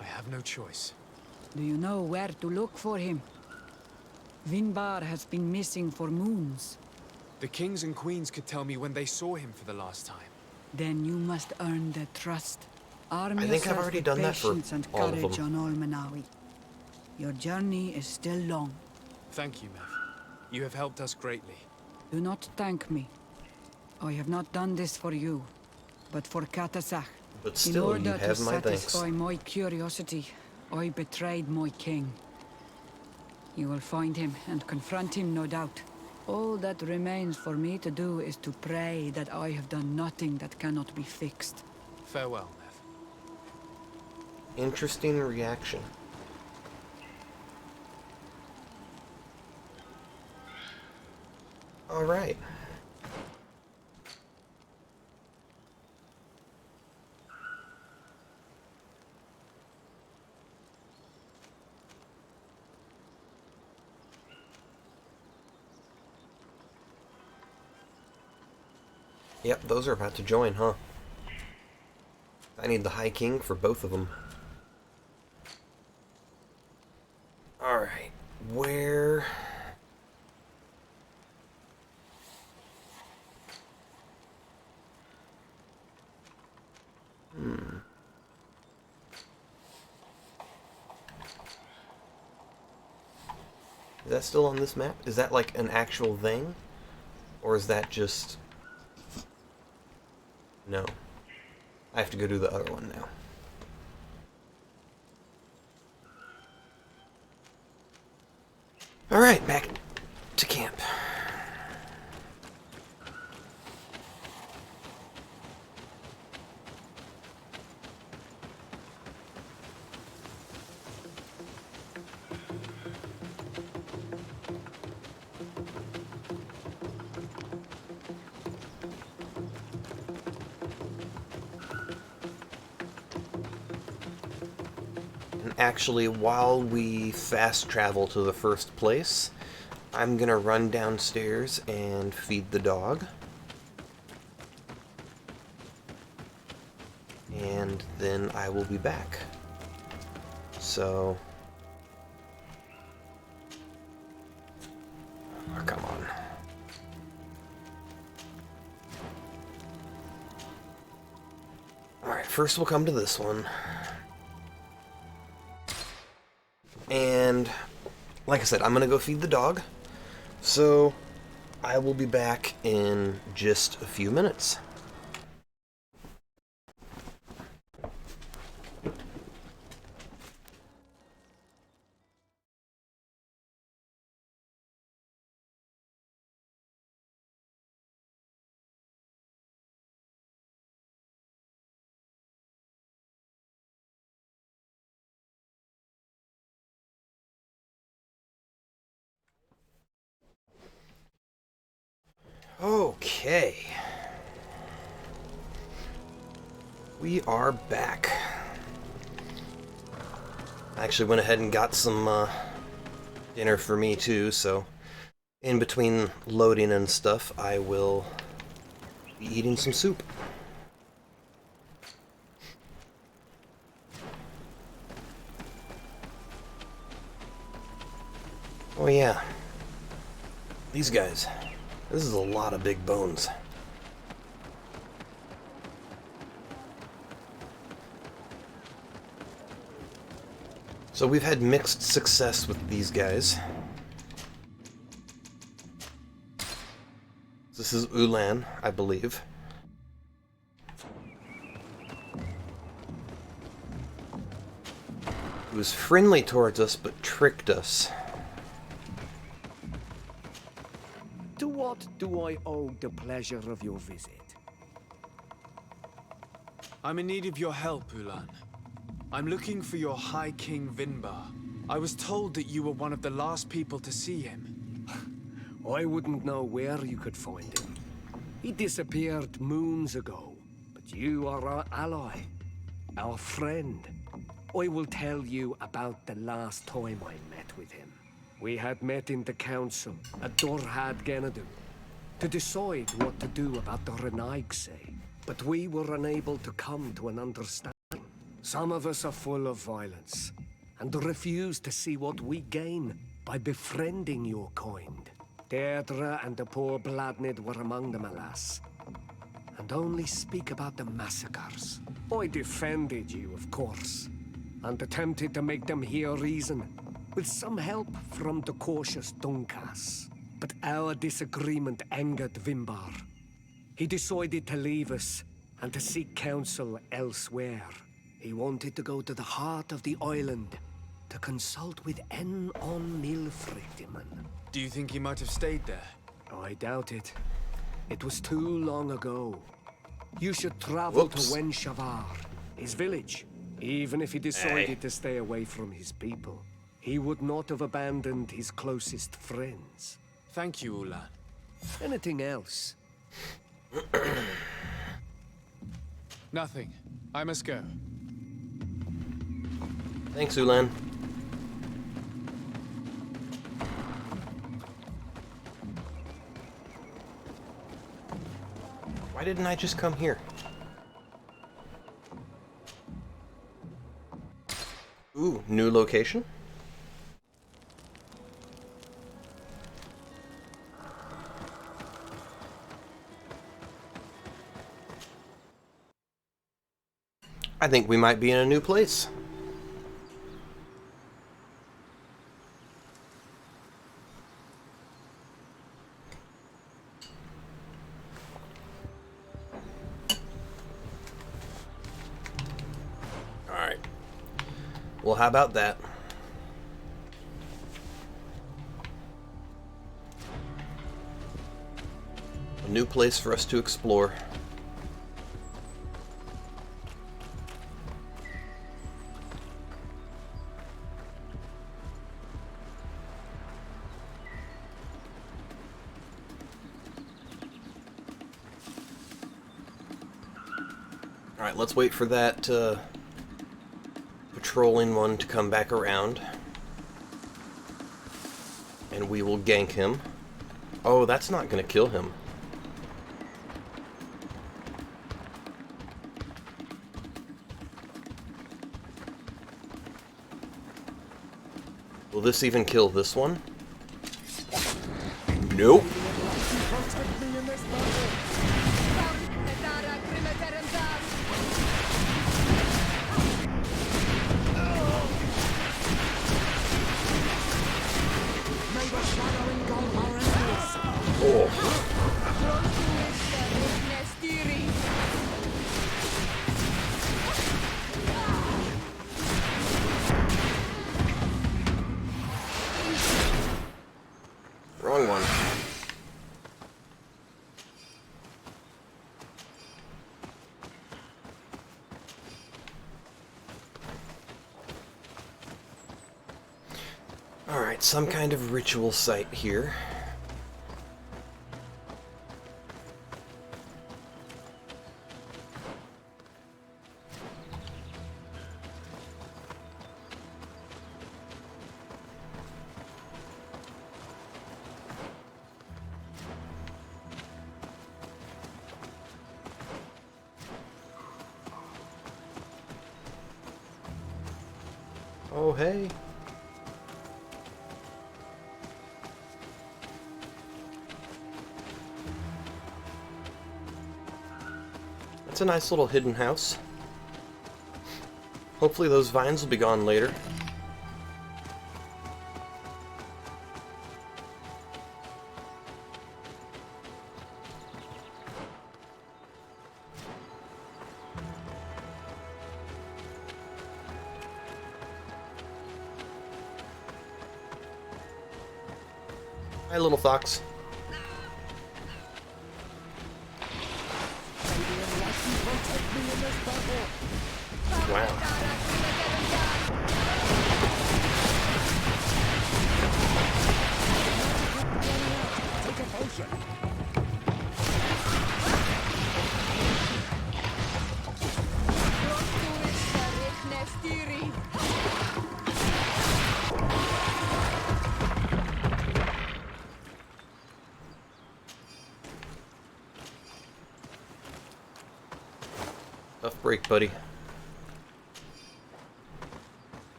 I have no choice. Do you know where to look for him? Vinbar has been missing for moons. The kings and queens could tell me when they saw him for the last time. Then you must earn their trust. Arm I think I've already done that for patience and all of courage them. on Olmenawi. Your journey is still long. Thank you, Mev. You have helped us greatly. Do not thank me. I have not done this for you, but for Katazakh. But still, in you order have to my thanks. satisfy my curiosity, I betrayed my king. You will find him and confront him, no doubt. All that remains for me to do is to pray that I have done nothing that cannot be fixed. Farewell, Mev. Interesting reaction. All right. Yep, those are about to join, huh? I need the High King for both of them. Alright, where... Is that still on this map? Is that like an actual thing? Or is that just... No. I have to go do the other one now. Alright, back to camp. Actually, while we fast travel to the first place, I'm gonna run downstairs and feed the dog. And then I will be back. So... Oh, come on. Alright, first we'll come to this one. And, like I said, I'm gonna go feed the dog, so I will be back in just a few minutes. Okay. We are back. I actually went ahead and got some dinner for me too, so in between loading and stuff, I will be eating some soup. Oh yeah. These guys. This is a lot of big bones. So we've had mixed success with these guys. This is Ulan, I believe. He was friendly towards us, but tricked us. To what do I owe the pleasure of your visit? I'm in need of your help, Ulan. I'm looking for your High King Vinbar. I was told that you were one of the last people to see him. I wouldn't know where you could find him. He disappeared moons ago, but you are our ally, our friend. I will tell you about the last time I met with him. We had met in the council at Dorhad Genadu to decide what to do about the Renaigse, but we were unable to come to an understanding. Some of us are full of violence and refuse to see what we gain by befriending your kind. Deirdre and the poor Bladnid were among them, alas, and only speak about the massacres. I defended you, of course, and attempted to make them hear reason, with some help from the cautious Dunkas. But our disagreement angered Vinbar. He decided to leave us and to seek counsel elsewhere. He wanted to go to the heart of the island to consult with En on Nilfrediman. Do you think he might have stayed there? I doubt it. It was too long ago. You should travel to Wenshavar, his village. Even if he decided to stay away from his people, he would not have abandoned his closest friends. Thank you, Ulan. Anything else? Nothing. I must go. Thanks, Ulan. Why didn't I just come here? Ooh, new location? I think we might be in a new place. Alright. Well, how about that? A new place for us to explore. Alright, let's wait for that patrolling one to come back around. And we will gank him. Oh, that's not going to kill him. Will this even kill this one? Nope. Wrong one. Alright, some kind of ritual site here. Oh, hey. It's a nice little hidden house. Hopefully those vines will be gone later. Hi, little fox. Wow. Take a potion. Tough break, buddy.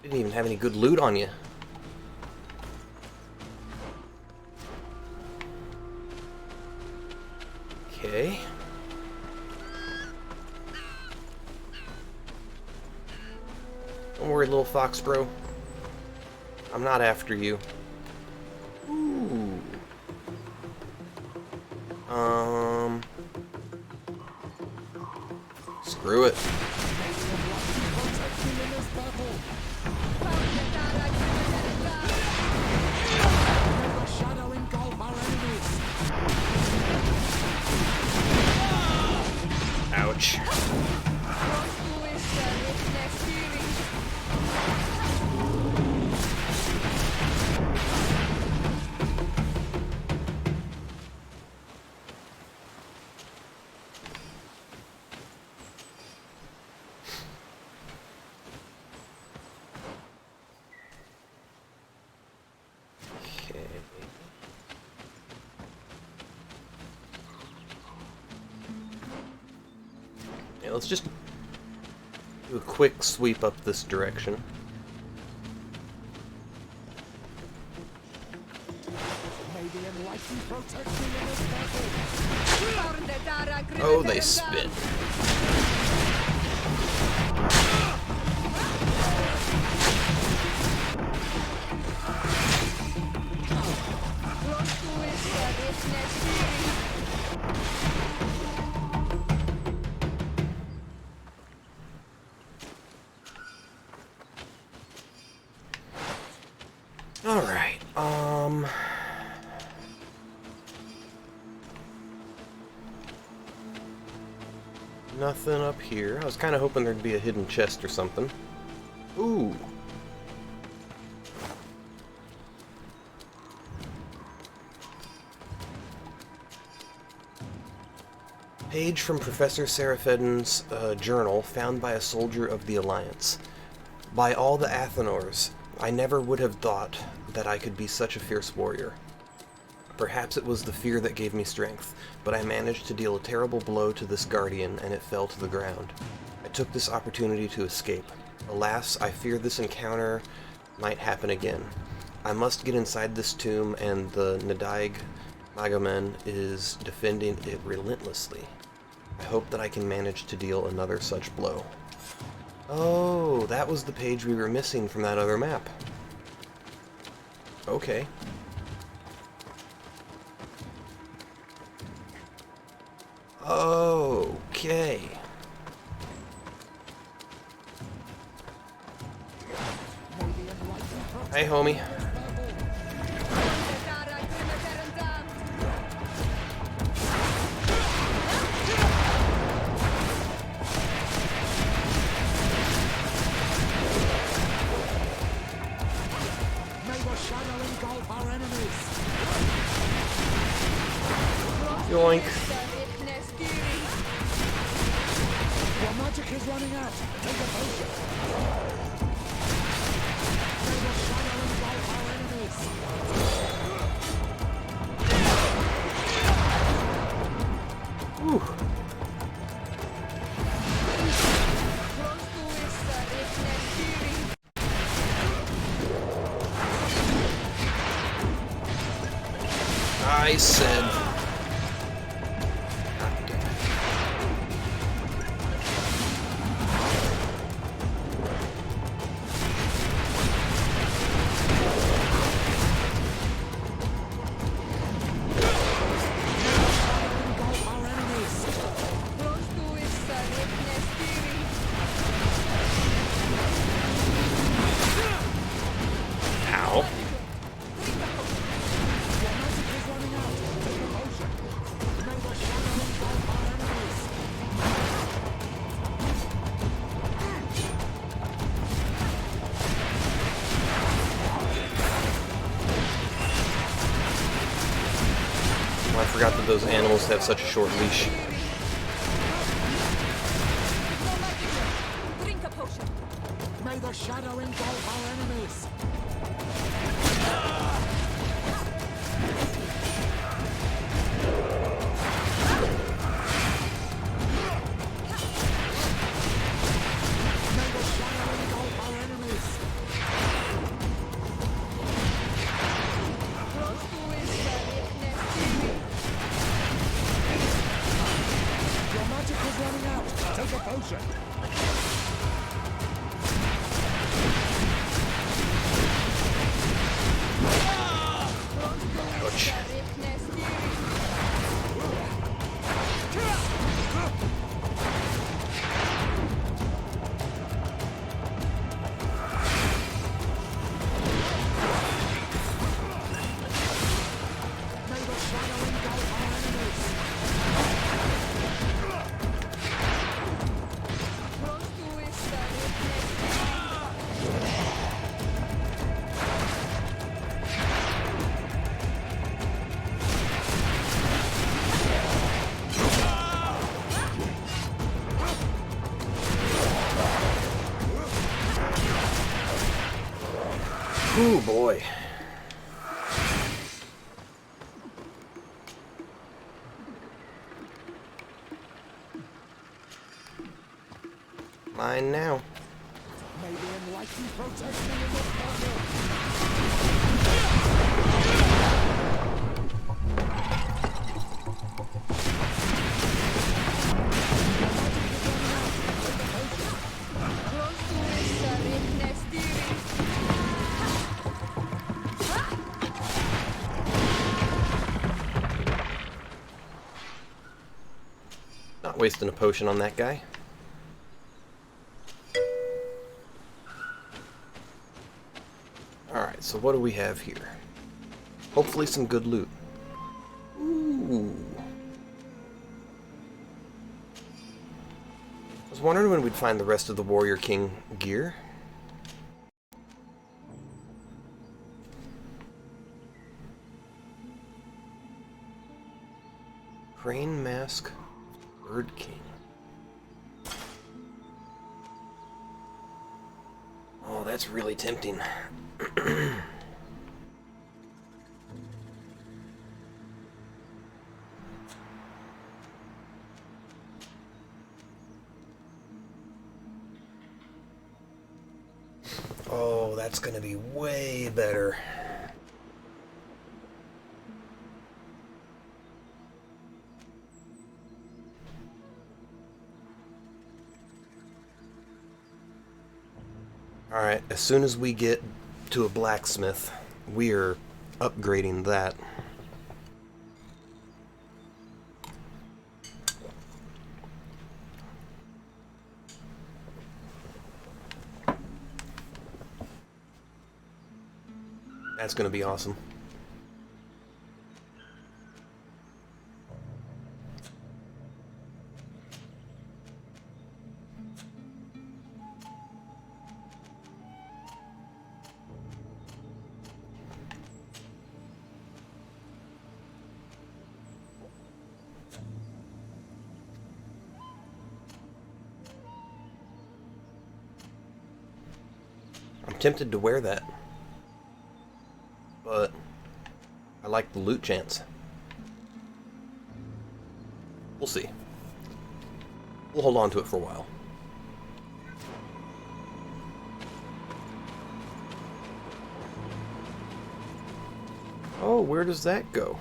Didn't even have any good loot on you. Okay. Don't worry, little fox bro. I'm not after you. Ooh. Screw it. Ouch. Let's just do a quick sweep up this direction. Oh, they spit. Alright, nothing up here. I was kind of hoping there'd be a hidden chest or something. Ooh. Page from Professor Seraphedin's journal found by a soldier of the Alliance. By all the Athenors, I never would have thought that I could be such a fierce warrior. Perhaps it was the fear that gave me strength, but I managed to deal a terrible blow to this guardian and it fell to the ground. I took this opportunity to escape. Alas, I fear this encounter might happen again. I must get inside this tomb and the Nadaig Magomen is defending it relentlessly. I hope that I can manage to deal another such blow. Oh, that was the page we were missing from that other map. Okay. Okay. Hey, homie. Yoink. Your magic is running out. Take a potion. May the shadow engulf our enemies. Ooh. I said... Ow. I forgot that those animals have such a short leash. Drink a potion. May the shadow engulf our enemies. Your magic is running out. Take a potion. Ouch. Ooh, boy. Mine now. May the enlightened protect me in this battle. Not wasting a potion on that guy. Alright, so what do we have here? Hopefully some good loot. Ooh. I was wondering when we'd find the rest of the Warrior King gear. Crane Mask, Bird King. Oh, that's really tempting. Oh, that's gonna be way better. Alright, as soon as we get to a blacksmith, we are upgrading that. That's going to be awesome. I'm tempted to wear that, but I like the loot chance. We'll see. We'll hold on to it for a while. Oh, where does that go?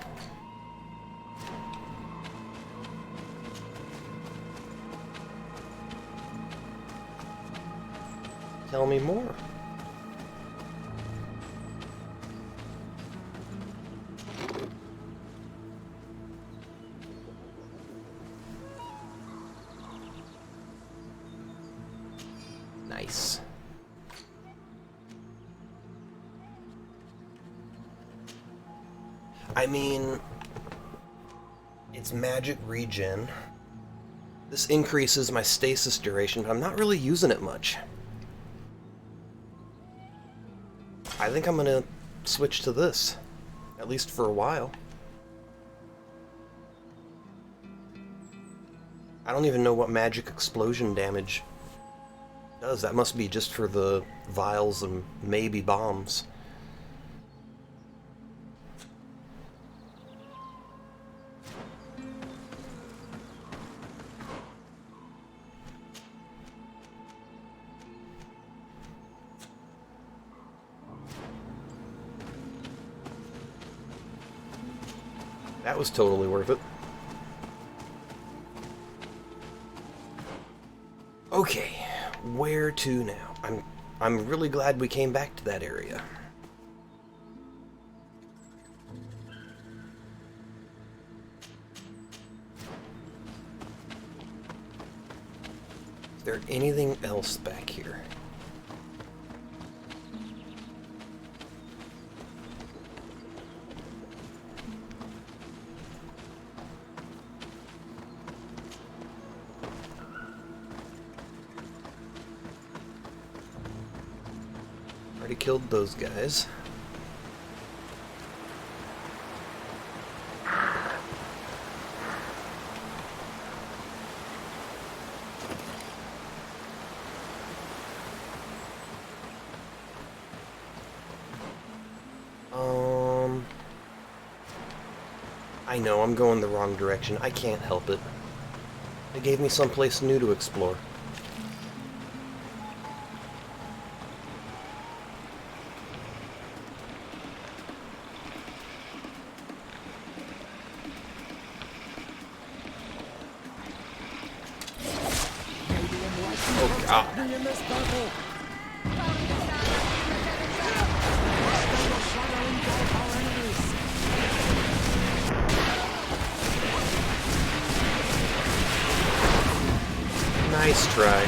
Tell me more. Nice. I mean, it's magic regen. This increases my stasis duration, but I'm not really using it much. I think I'm gonna switch to this, at least for a while. I don't even know what magic explosion damage does. That must be just for the vials and maybe bombs. That was totally worth it. Okay, where to now? I'm really glad we came back to that area. Is there anything else back here? Already killed those guys. I know, I'm going the wrong direction. I can't help it. They gave me someplace new to explore. Oh, God. Nice try.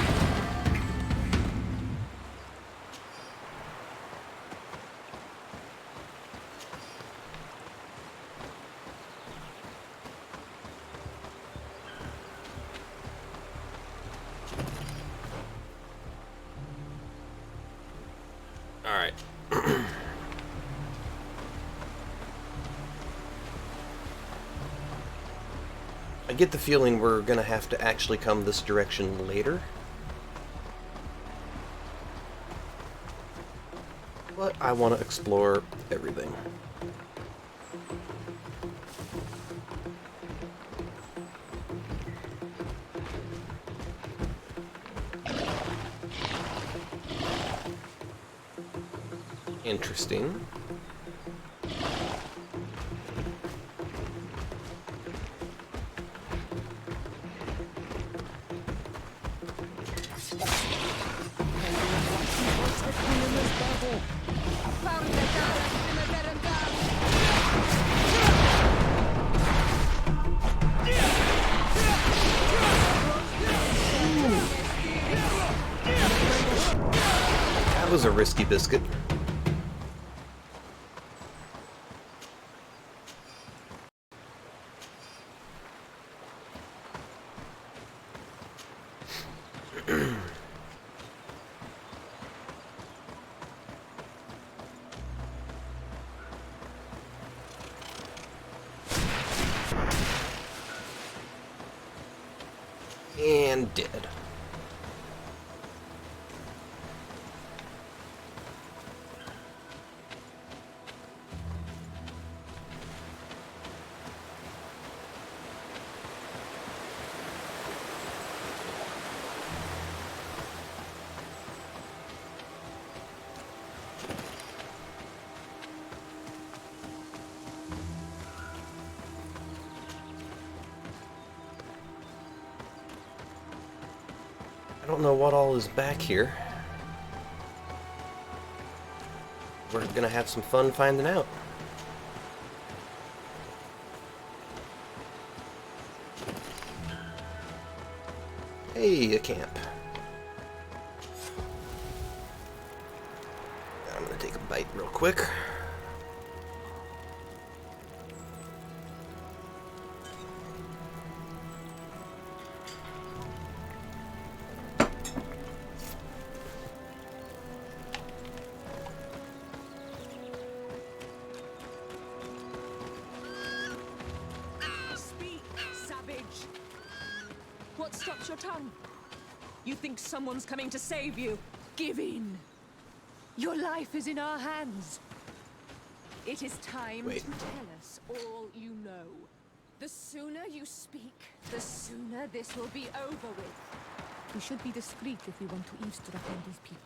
All right. I get the feeling we're gonna have to actually come this direction later. But I want to explore everything. Interesting. That was a risky biscuit. And dead. I don't know what all is back here. we're gonna have some fun finding out. Hey, a camp. I'm gonna take a bite real quick. Speak, savage! What stops your tongue? You think someone's coming to save you? Give in! Your life is in our hands. It is time to tell us all you know. The sooner you speak, the sooner this will be over with. We should be discreet if we want to eavesdrop on these people.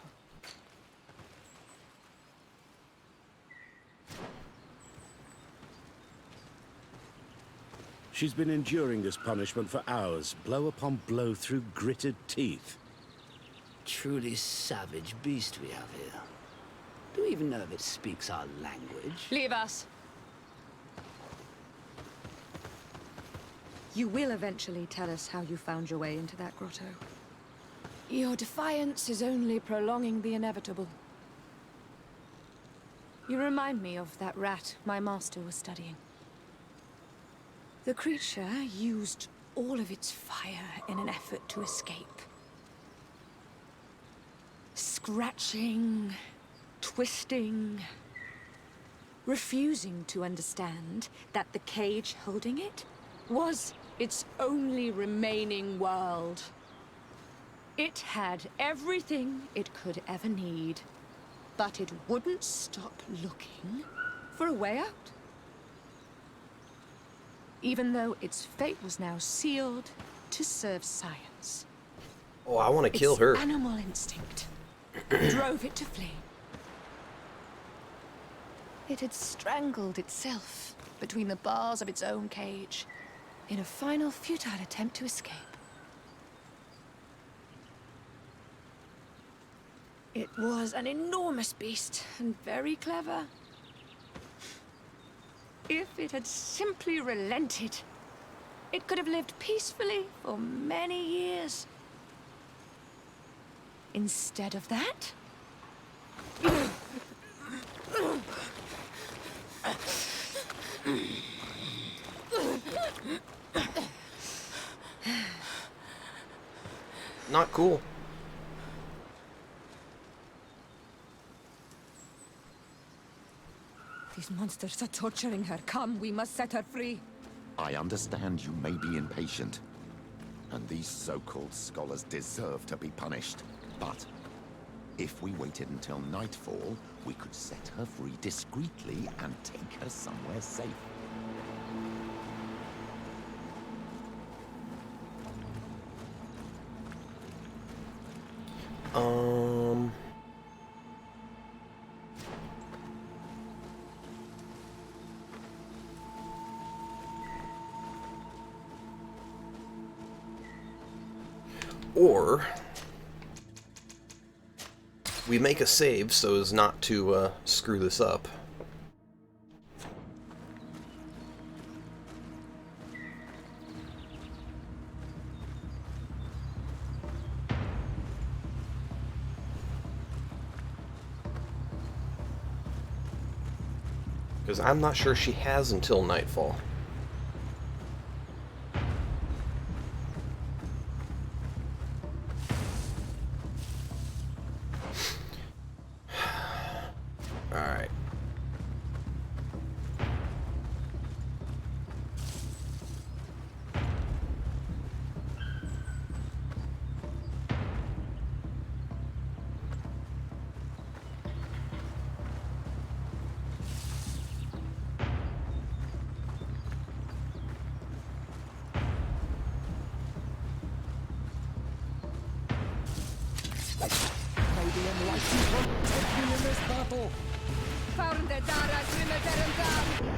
She's been enduring this punishment for hours, blow upon blow through gritted teeth. Truly savage beast we have here. Do we even know if it speaks our language? Leave us. You will eventually tell us how you found your way into that grotto. Your defiance is only prolonging the inevitable. You remind me of that rat my master was studying. The creature used all of its fire in an effort to escape. Scratching, twisting, refusing to understand that the cage holding it was its only remaining world. It had everything it could ever need, but it wouldn't stop looking for a way out. Even though its fate was now sealed to serve science. Oh, I want to kill her. Its animal instinct drove it to flee. It had strangled itself between the bars of its own cage in a final futile attempt to escape. It was an enormous beast and very clever. If it had simply relented, it could have lived peacefully for many years. Instead of that, not cool. These monsters are torturing her. Come, we must set her free. I understand you may be impatient, and these so-called scholars deserve to be punished. But if we waited until nightfall, we could set her free discreetly and take her somewhere safe. Or we make a save so as not to screw this up. Because I'm not sure she has until nightfall. Alright. Maybe enlightened will take me in this battle. Found the Dara's VeteranValor.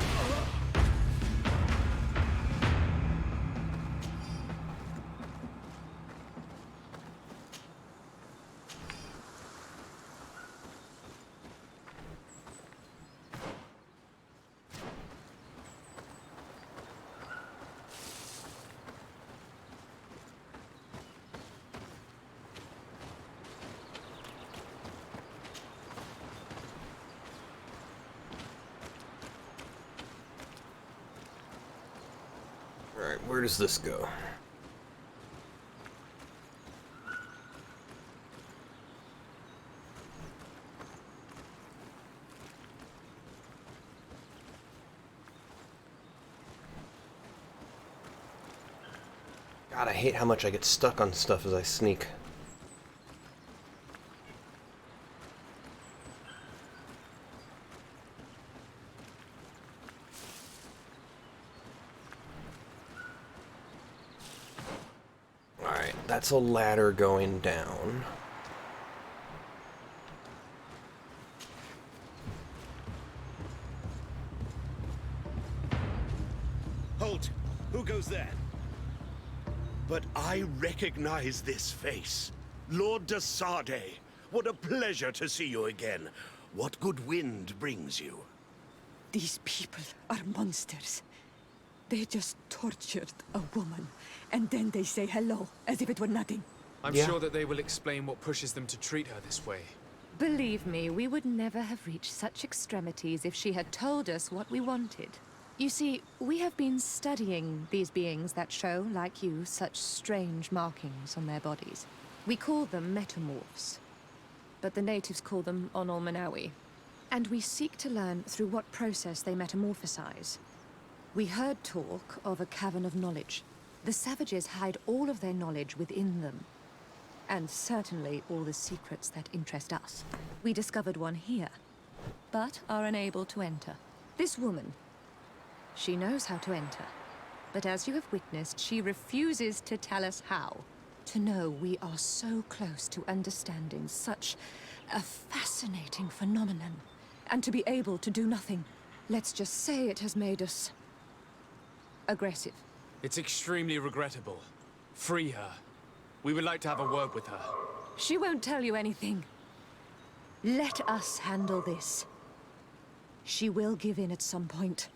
Alright, where does this go? God, I hate how much I get stuck on stuff as I sneak. Alright, that's a ladder going down. Halt! Who goes there? But I recognize this face. Lord de Sardet. What a pleasure to see you again. What good wind brings you? These people are monsters. They just tortured a woman, and then they say hello, as if it were nothing. I'm sure that they will explain what pushes them to treat her this way. Believe me, we would never have reached such extremities if she had told us what we wanted. You see, we have been studying these beings that show, like you, such strange markings on their bodies. We call them metamorphs, but the natives call them Onol-Manawi. And we seek to learn through what process they metamorphosize. We heard talk of a cavern of knowledge. The savages hide all of their knowledge within them. And certainly all the secrets that interest us. We discovered one here, but are unable to enter. This woman, she knows how to enter. But as you have witnessed, she refuses to tell us how. To know we are so close to understanding such a fascinating phenomenon. And to be able to do nothing. Let's just say it has made us aggressive. It's extremely regrettable. Free her. We would like to have a word with her. She won't tell you anything. Let us handle this. She will give in at some point.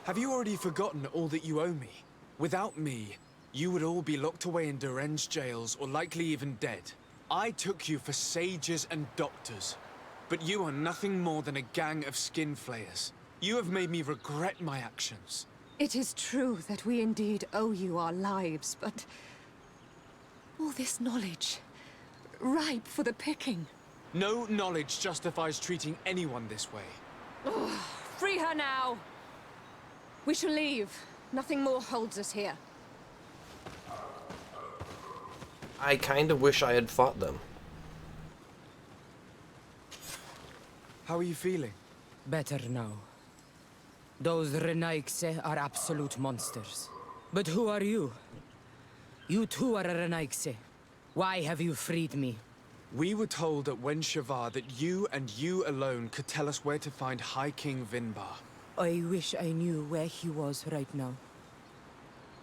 Have you already forgotten all that you owe me? Without me, you would all be locked away in deranged jails or likely even dead. I took you for sages and doctors, but you are nothing more than a gang of skin flayers. You have made me regret my actions. It is true that we indeed owe you our lives, but all this knowledge, ripe for the picking. No knowledge justifies treating anyone this way. Oh, free her now! We shall leave. Nothing more holds us here. I kind of wish I had fought them. How are you feeling? Better now. Those Renaigse are absolute monsters. But who are you? You too are a Renaigse. Why have you freed me? We were told at Wen Shavar that you and you alone could tell us where to find High King Vinbar. I wish I knew where he was right now.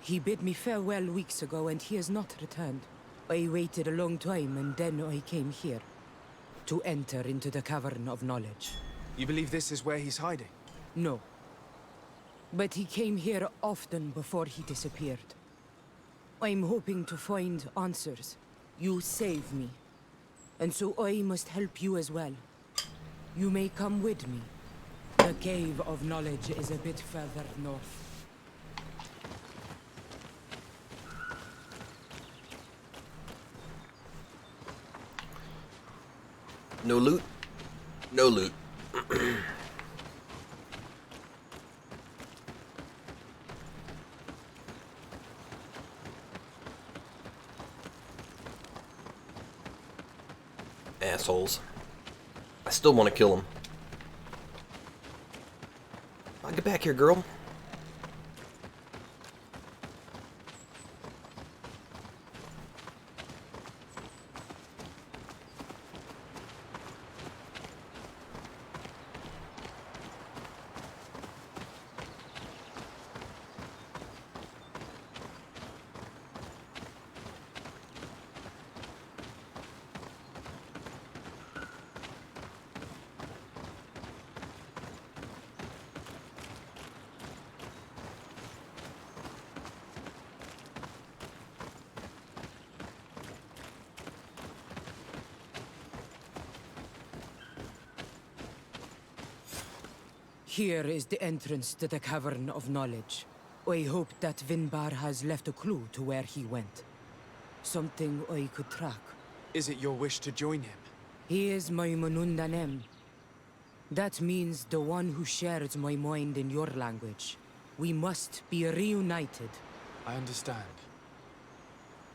He bid me farewell weeks ago and he has not returned. I waited a long time and then I came here. To enter into the Cavern of Knowledge. You believe this is where he's hiding? No. But he came here often before he disappeared. I'm hoping to find answers. You saved me. And so I must help you as well. You may come with me. The Cave of Knowledge is a bit further north. No loot? No loot. Assholes. I still want to kill them. I'll get back here, girl. Here is the entrance to the Cavern of Knowledge. I hope that Vinbar has left a clue to where he went. Something I could track. Is it your wish to join him? He is my Manundanem. That means the one who shares my mind in your language. We must be reunited. I understand.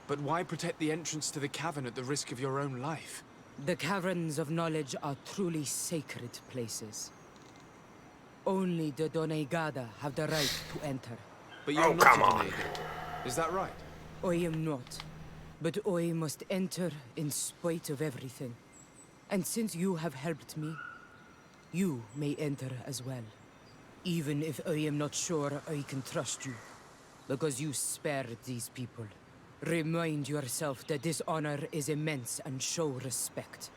But why protect the entrance to the cavern at the risk of your own life? The Caverns of Knowledge are truly sacred places. Only the Donegada have the right to enter. But you're not a Donega. Is that right? I am not. But I must enter in spite of everything. And since you have helped me, you may enter as well. Even if I am not sure I can trust you. Because you spared these people. Remind yourself that this honor is immense and show respect.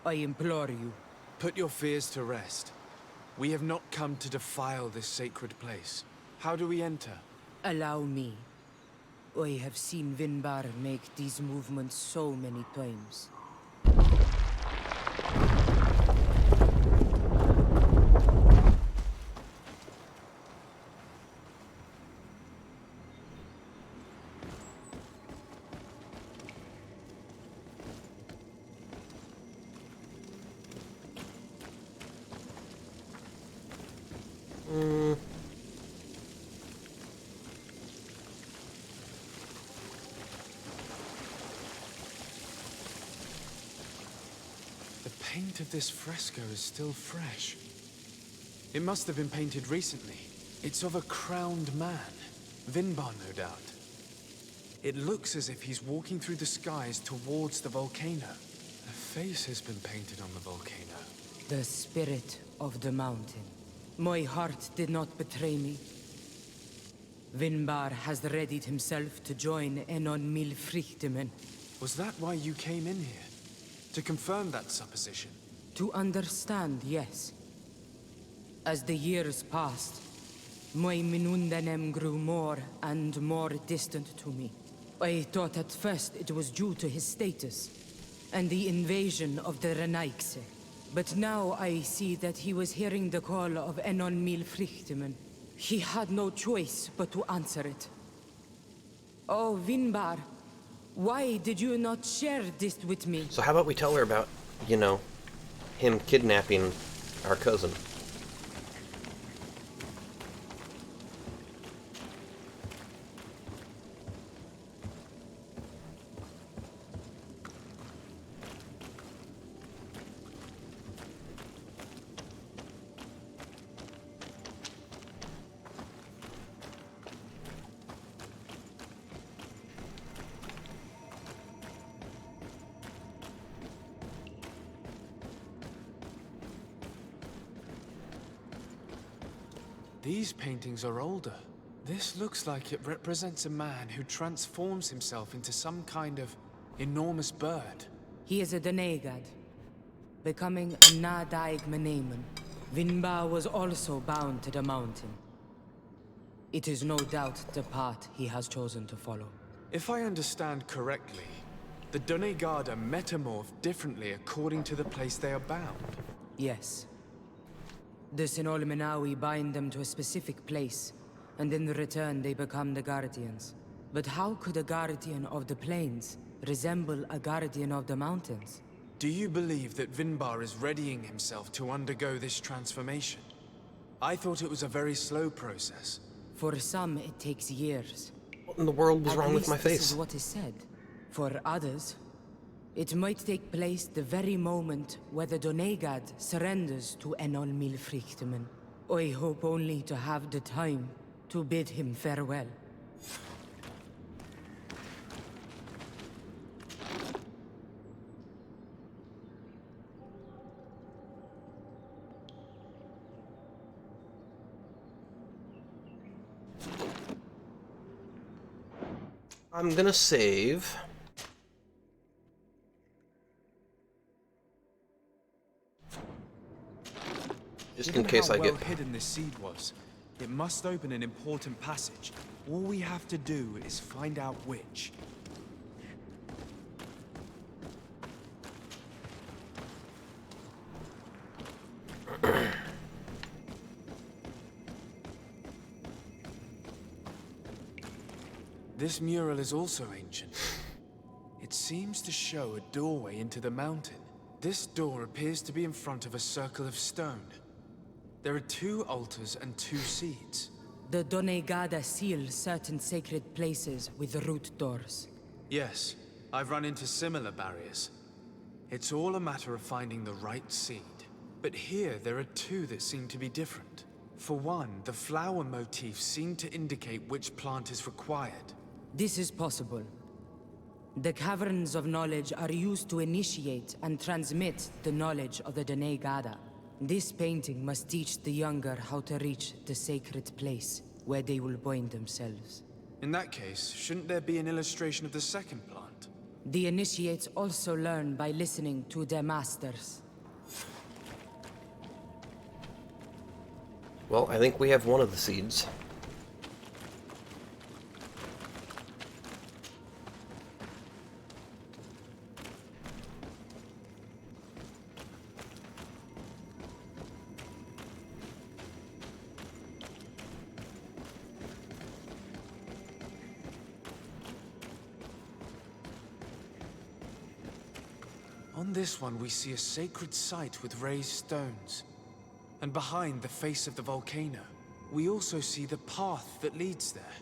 I implore you. Put your fears to rest. We have not come to defile this sacred place. How do we enter? Allow me. I have seen Vinbar make these movements so many times. The paint of this fresco is still fresh. It must have been painted recently. It's of a crowned man. Vinbar, no doubt. It looks as if he's walking through the skies towards the volcano. A face has been painted on the volcano. The spirit of the mountain. My heart did not betray me. Vinbar has readied himself to join Enon Milfrichtemen. Was that why you came in here? To confirm that supposition? To understand, yes. As the years passed, my Minundanem grew more and more distant to me. I thought at first it was due to his status and the invasion of the Renaigse. But now I see that he was hearing the call of Enon Milfrichtemen. He had no choice but to answer it. Oh, Vinbar, why did you not share this with me? So how about we tell her about, you know, him kidnapping our cousin? These paintings are older. This looks like it represents a man who transforms himself into some kind of enormous bird. He is a Donegad, becoming a Nadaig Menemen. Vinbar was also bound to the mountain. It is no doubt the path he has chosen to follow. If I understand correctly, the Donegada metamorph differently according to the place they are bound. Yes. The Sinolmenawi bind them to a specific place, and in return they become the Guardians. But how could a Guardian of the Plains resemble a Guardian of the Mountains? Do you believe that Vinbar is readying himself to undergo this transformation? I thought it was a very slow process. For some, it takes years. What in the world was wrong with my face? This is what is said. For others, it might take place the very moment where the Donegad surrenders to Enol Milfrichtemen. I hope only to have the time to bid him farewell. I'm gonna save. Just in case I get... Given how well hidden this seed was, it must open an important passage. All we have to do is find out which. This mural is also ancient. It seems to show a doorway into the mountain. This door appears to be in front of a circle of stone. There are 2 altars and 2 seeds. The Donegada seal certain sacred places with root doors. Yes, I've run into similar barriers. It's all a matter of finding the right seed. But here there are 2 that seem to be different. For one, the flower motifs seem to indicate which plant is required. This is possible. The caverns of knowledge are used to initiate and transmit the knowledge of the Donegada. This painting must teach the younger how to reach the sacred place where they will bind themselves. In that case, shouldn't there be an illustration of the second plant? The initiates also learn by listening to their masters. Well, I think we have one of the seeds. On this one, we see a sacred site with raised stones. And behind the face of the volcano, we also see the path that leads there.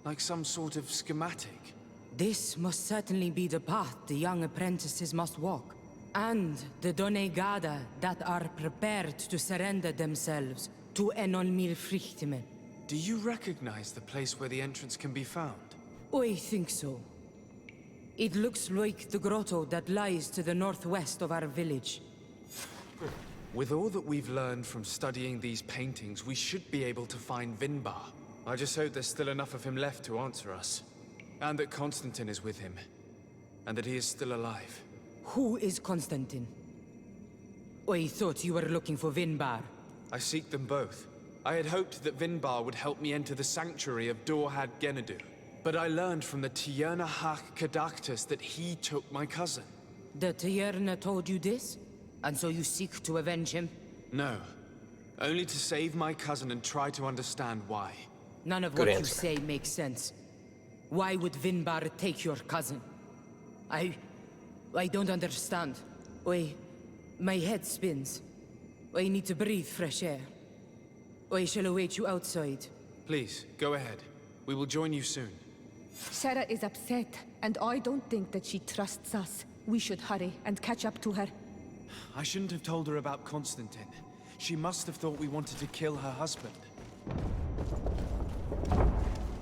Like some sort of schematic. This must certainly be the path the young apprentices must walk. And the Donegada that are prepared to surrender themselves to Enolmir Frichtime. Do you recognize the place where the entrance can be found? I think so. It looks like the grotto that lies to the northwest of our village. With all that we've learned from studying these paintings, we should be able to find Vinbar. I just hope there's still enough of him left to answer us. And that Constantine is with him. And that he is still alive. Who is Constantine? I thought you were looking for Vinbar. I seek them both. I had hoped that Vinbar would help me enter the sanctuary of Dorhad Genadu. But I learned from the Tierna Hak Kadaktus that he took my cousin. The Tierna told you this? And so you seek to avenge him? No. Only to save my cousin and try to understand why. None of what you say makes sense. Why would Vinbar take your cousin? I don't understand. My head spins. I need to breathe fresh air. I shall await you outside. Please, go ahead. We will join you soon. Sarah is upset, and I don't think that she trusts us. We should hurry and catch up to her. I shouldn't have told her about Constantine. She must have thought we wanted to kill her husband.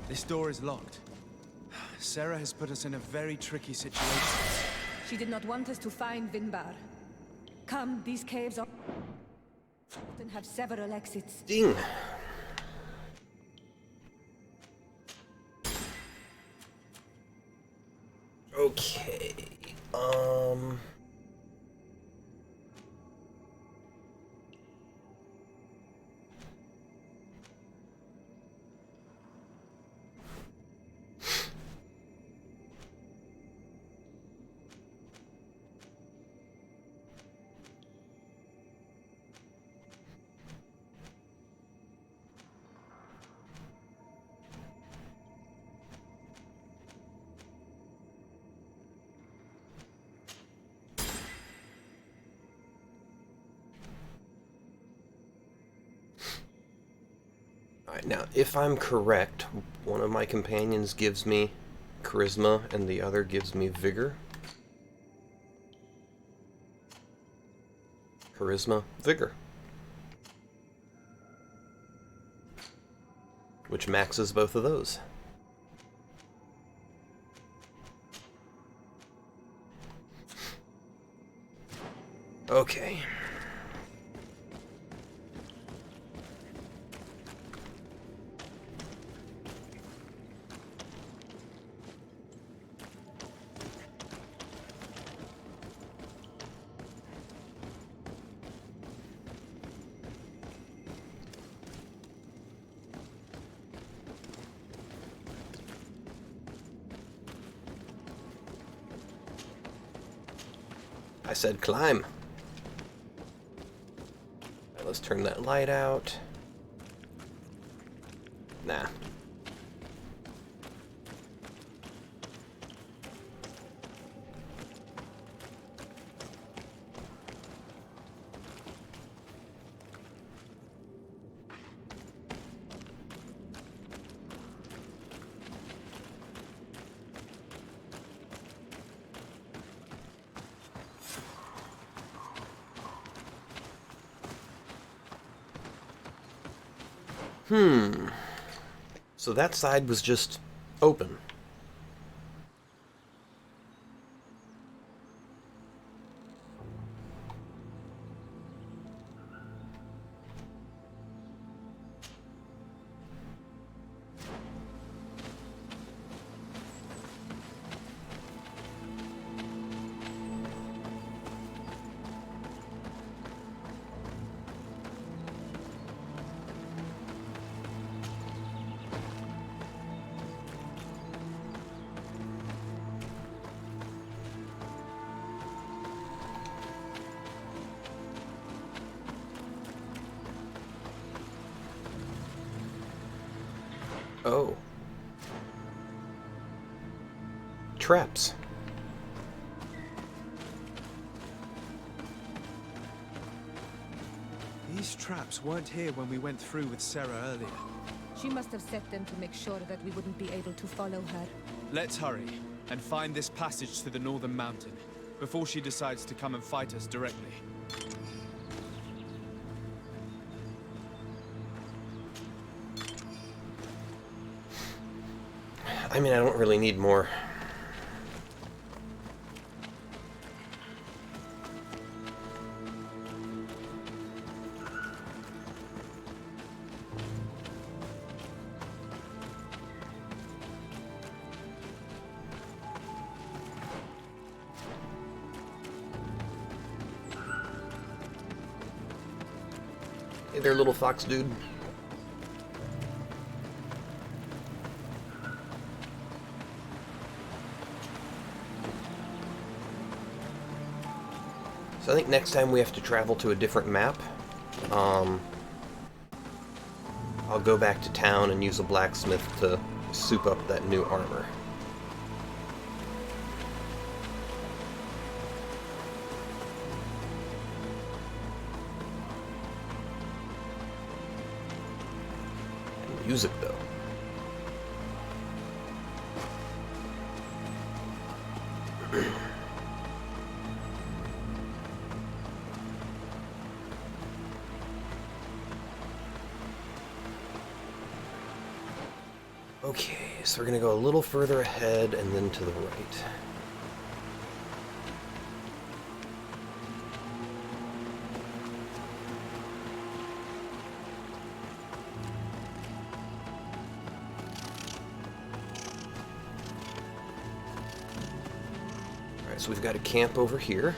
This door is locked. Sarah has put us in a very tricky situation. She did not want us to find Vinbar. Come, these caves often have several exits. Ding! Okay, Alright, now, if I'm correct, one of my companions gives me charisma and the other gives me vigor. Charisma, vigor. Which maxes both of those. Okay. I said climb. Right, let's turn that light out. Nah. So that side was just open. Oh. Traps. These traps weren't here when we went through with Sarah earlier. She must have set them to make sure that we wouldn't be able to follow her. Let's hurry and find this passage to the northern mountain before she decides to come and fight us directly. I mean, I don't really need more. Hey there, little fox dude. So I think next time we have to travel to a different map. I'll go back to town and use a blacksmith to soup up that new armor. And music, though. Okay, so we're gonna go a little further ahead and then to the right. Alright, so we've got a camp over here.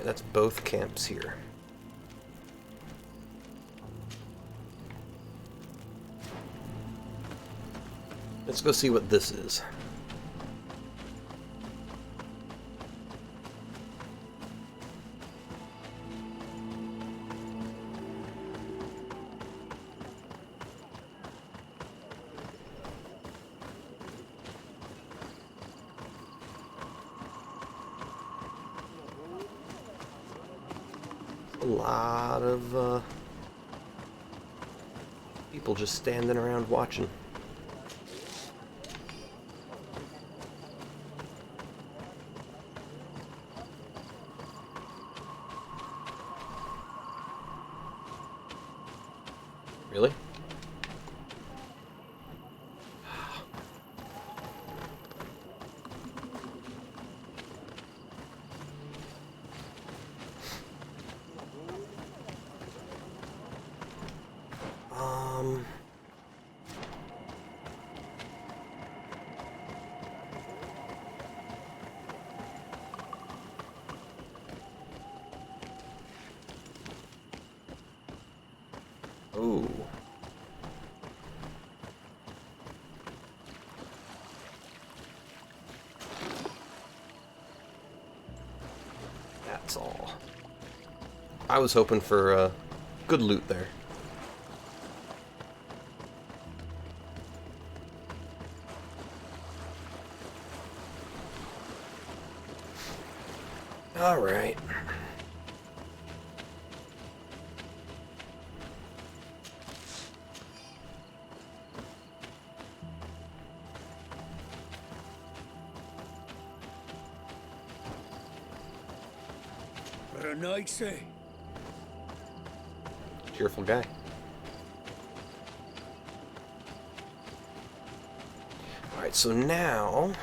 That's both camps here. Let's go see what this is. A lot of people just standing around watching. Really? Oh. That's all. I was hoping for good loot there. All right. Renaisse. Cheerful guy. Alright, so now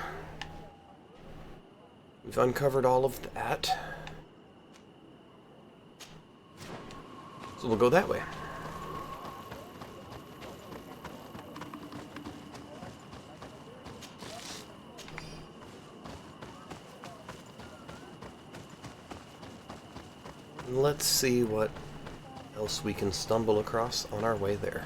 we've uncovered all of that. So we'll go that way. And let's see what else we can stumble across on our way there.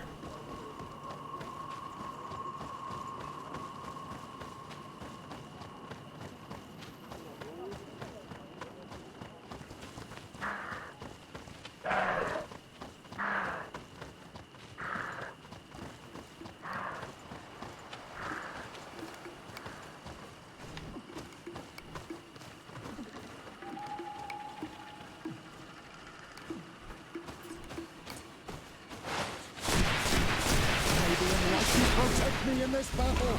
Protect me in this battle!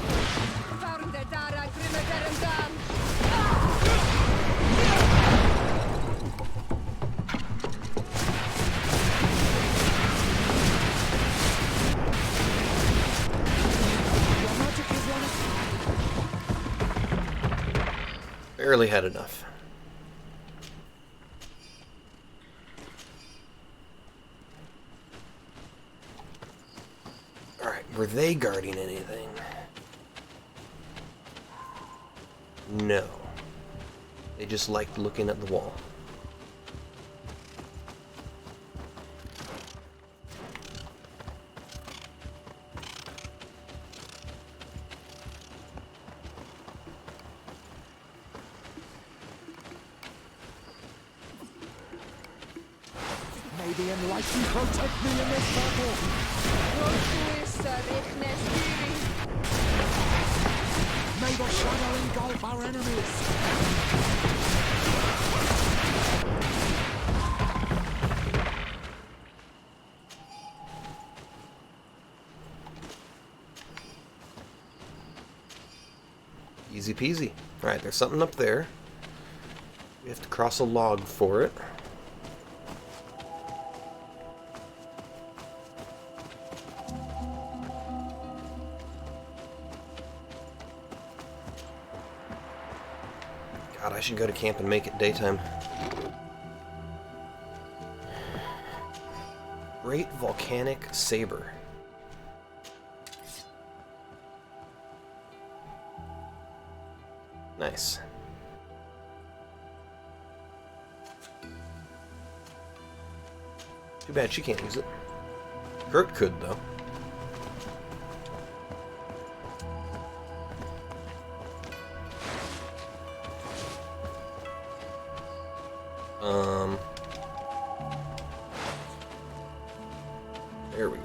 Barely had enough. Alright, were they guarding anything? No. They just liked looking at the wall. May the enlightened protect me in this battle! May the shadow engulf our enemies! Easy peasy. Alright, there's something up there. We have to cross a log for it. God, I should go to camp and make it daytime. Great volcanic saber. Nice. Too bad she can't use it. Kurt could, though. There we go.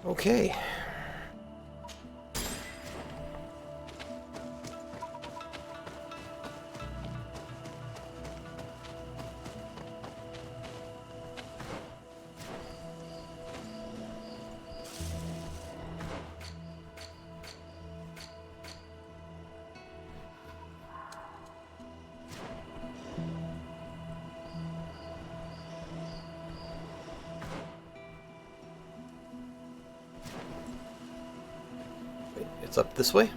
Okay. It's up this way.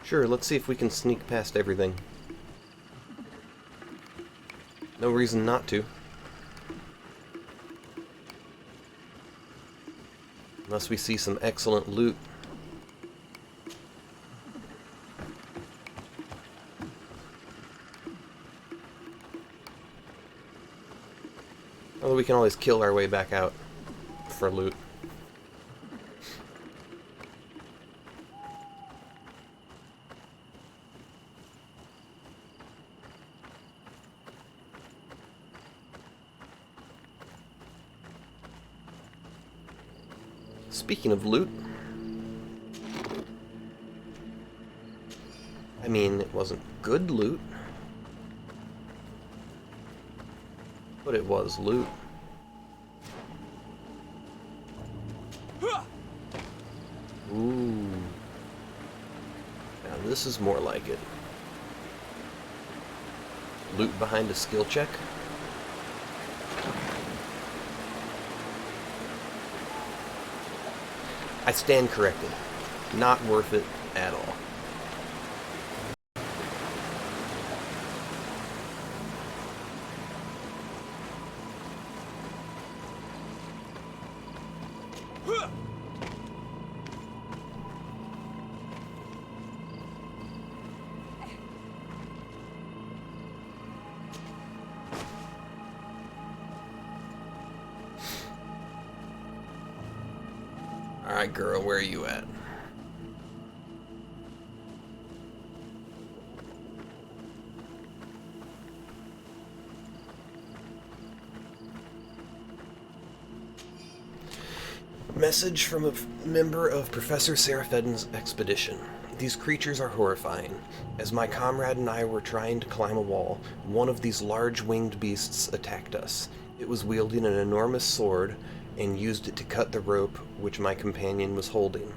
Sure, let's see if we can sneak past everything. No reason not to. Unless we see some excellent loot. Although we can always kill our way back out for loot. Speaking of loot, I mean, it wasn't good loot, but it was loot. Ooh. Now this is more like it. Loot behind a skill check. I stand corrected. Not worth it at all. Alright, girl, where are you at? Message from a member of Professor Seraphedin's expedition. These creatures are horrifying. As my comrade and I were trying to climb a wall, one of these large winged beasts attacked us. It was wielding an enormous sword and used it to cut the rope which my companion was holding.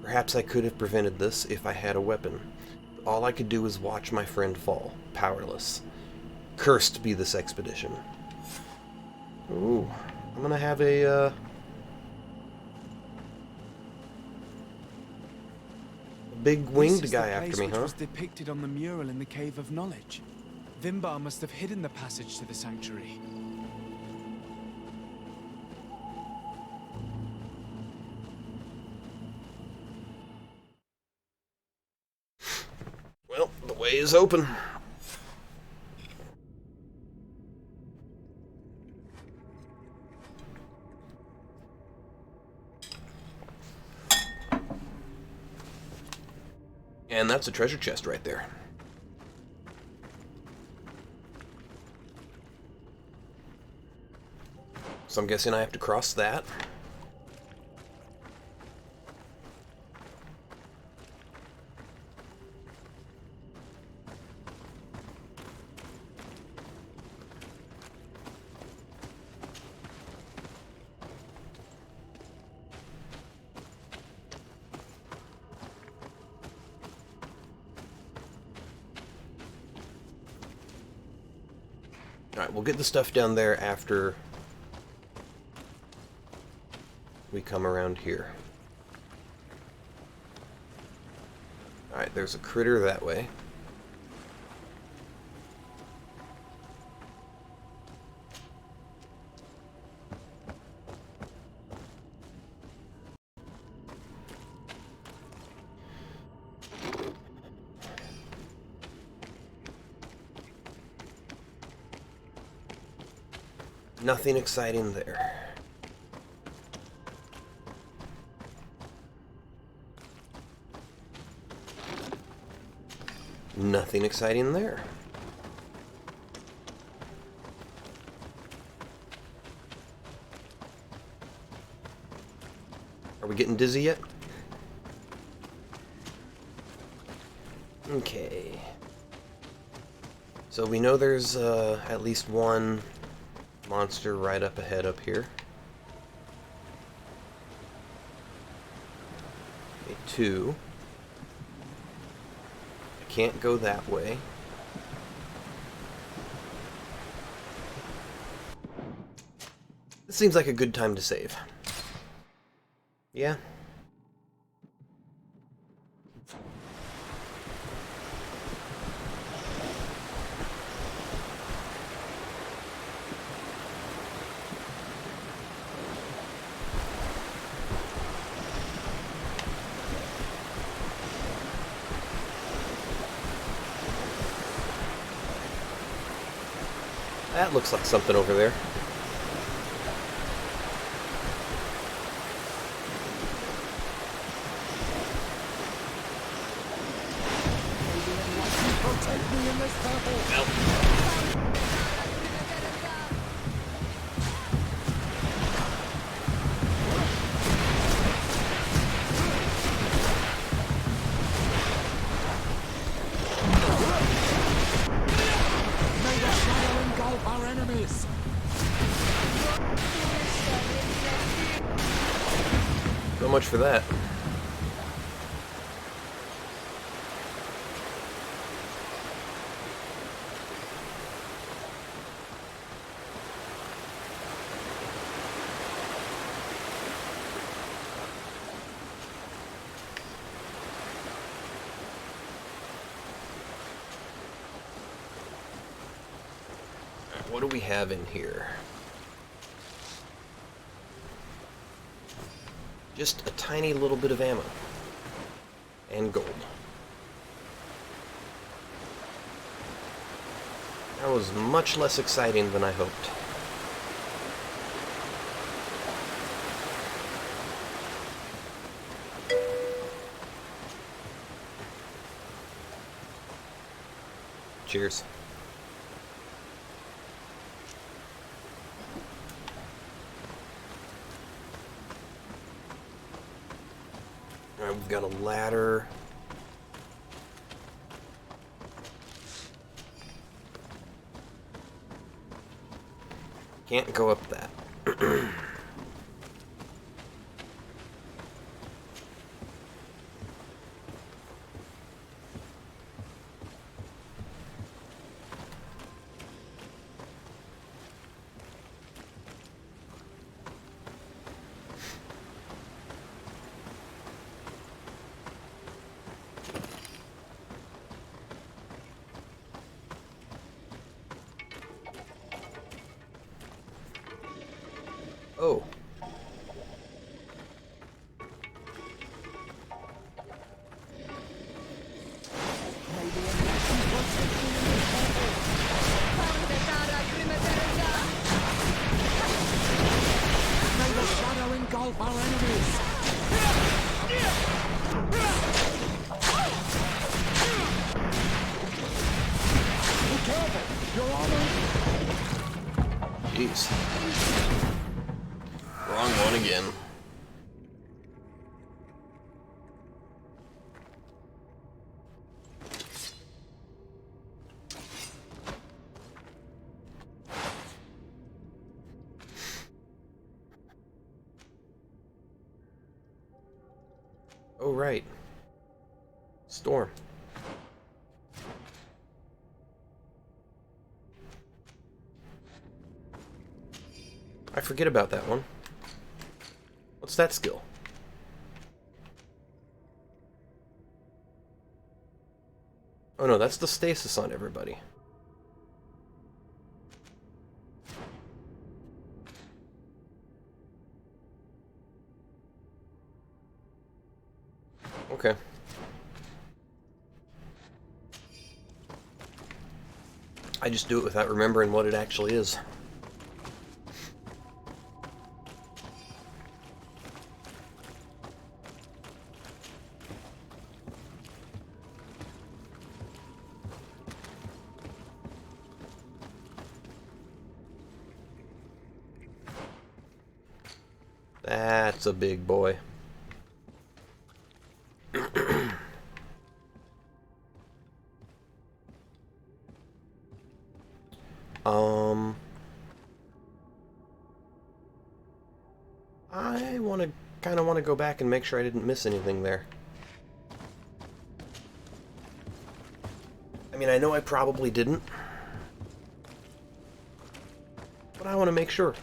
Perhaps I could have prevented this if I had a weapon. All I could do was watch my friend fall, powerless. Cursed be this expedition. Ooh, I'm gonna have a big winged guy after me, huh? This was depicted on the mural in the Cave of Knowledge. Vimbar must have hidden the passage to the sanctuary. Well, the way is open. And that's a treasure chest right there. So I'm guessing I have to cross that. Alright, we'll get the stuff down there after we come around here. Alright, there's a critter that way. Nothing exciting there. Nothing exciting there. Are we getting dizzy yet? Okay. So we know there's at least one monster right up ahead up here. Okay, two. I can't go that way. This seems like a good time to save. Yeah. That looks like something over there. Protect me in this battle. May the shadow engulf our enemies. So much for that. What do we have in here? Just a tiny little bit of ammo. And gold. That was much less exciting than I hoped. Cheers. Alright, we've got a ladder. Can't go up that. Oh. May the shadow engulf our enemies. Be careful! Your armor! Jeez. Wrong one again. Oh, right. Storm. I forget about that one. What's that skill? Oh no, that's the stasis on everybody. Okay. I just do it without remembering what it actually is. That's a big boy. I kind of want to go back and make sure I didn't miss anything there. I mean, I know I probably didn't, but I want to make sure.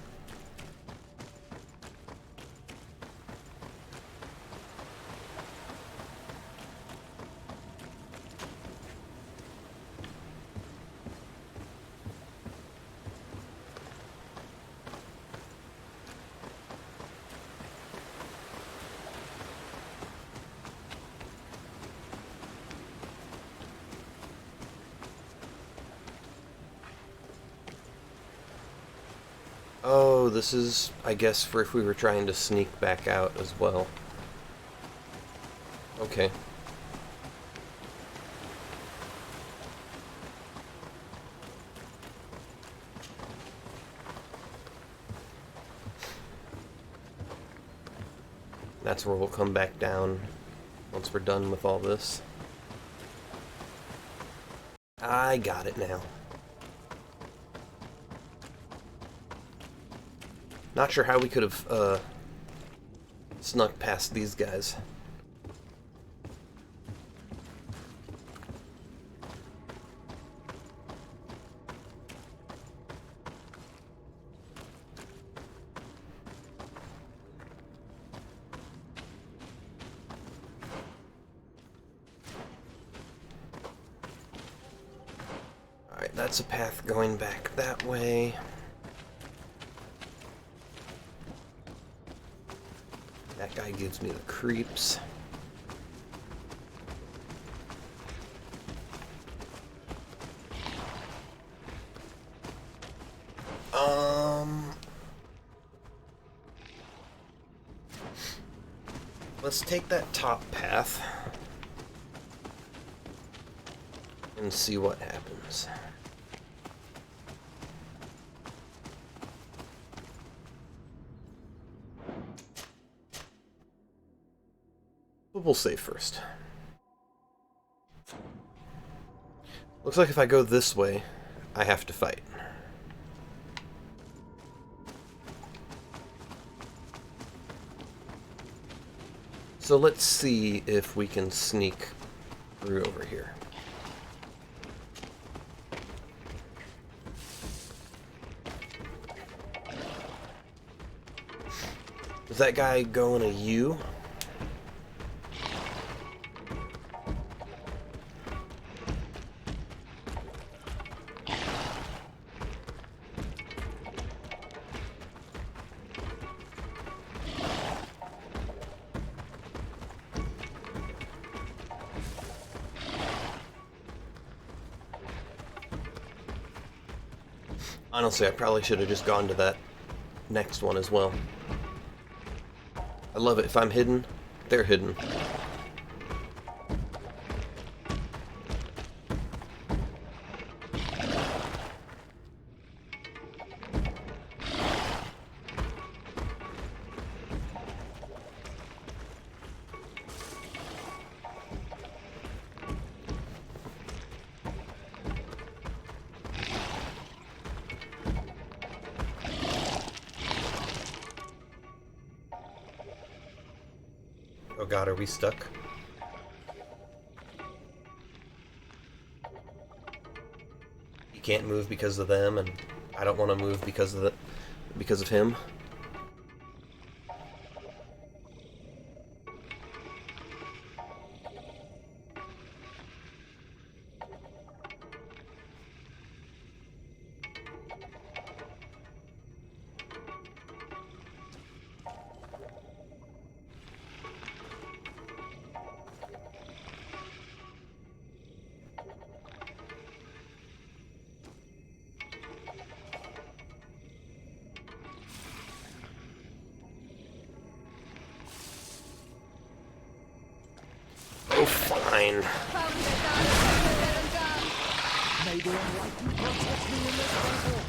Oh, this is, I guess, for if we were trying to sneak back out as well. Okay. That's where we'll come back down once we're done with all this. I got it now. Not sure how we could have snuck past these guys. Alright, that's a path going back that way. That guy gives me the creeps. Let's take that top path and see what happens. But we'll save first. Looks like if I go this way, I have to fight. So let's see if we can sneak through over here. Does that guy go in a U? Honestly, I probably should have just gone to that next one as well. I love it. If I'm hidden, they're hidden. Oh god, are we stuck? You can't move because of them, and I don't want to move because of him. Oh, fine. May the Enlightened protect me in this battle.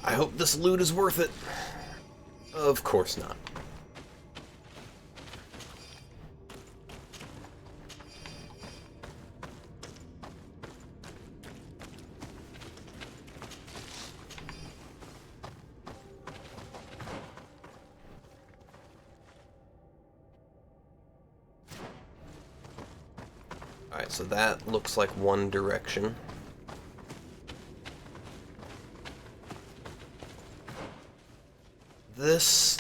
I hope this loot is worth it. Of course not. Alright, so that looks like one direction. This...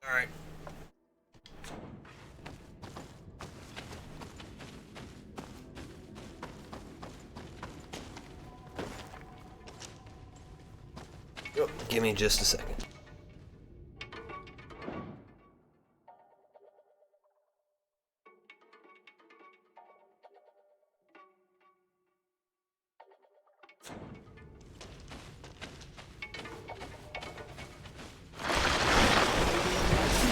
Alright. Oh, give me just a second.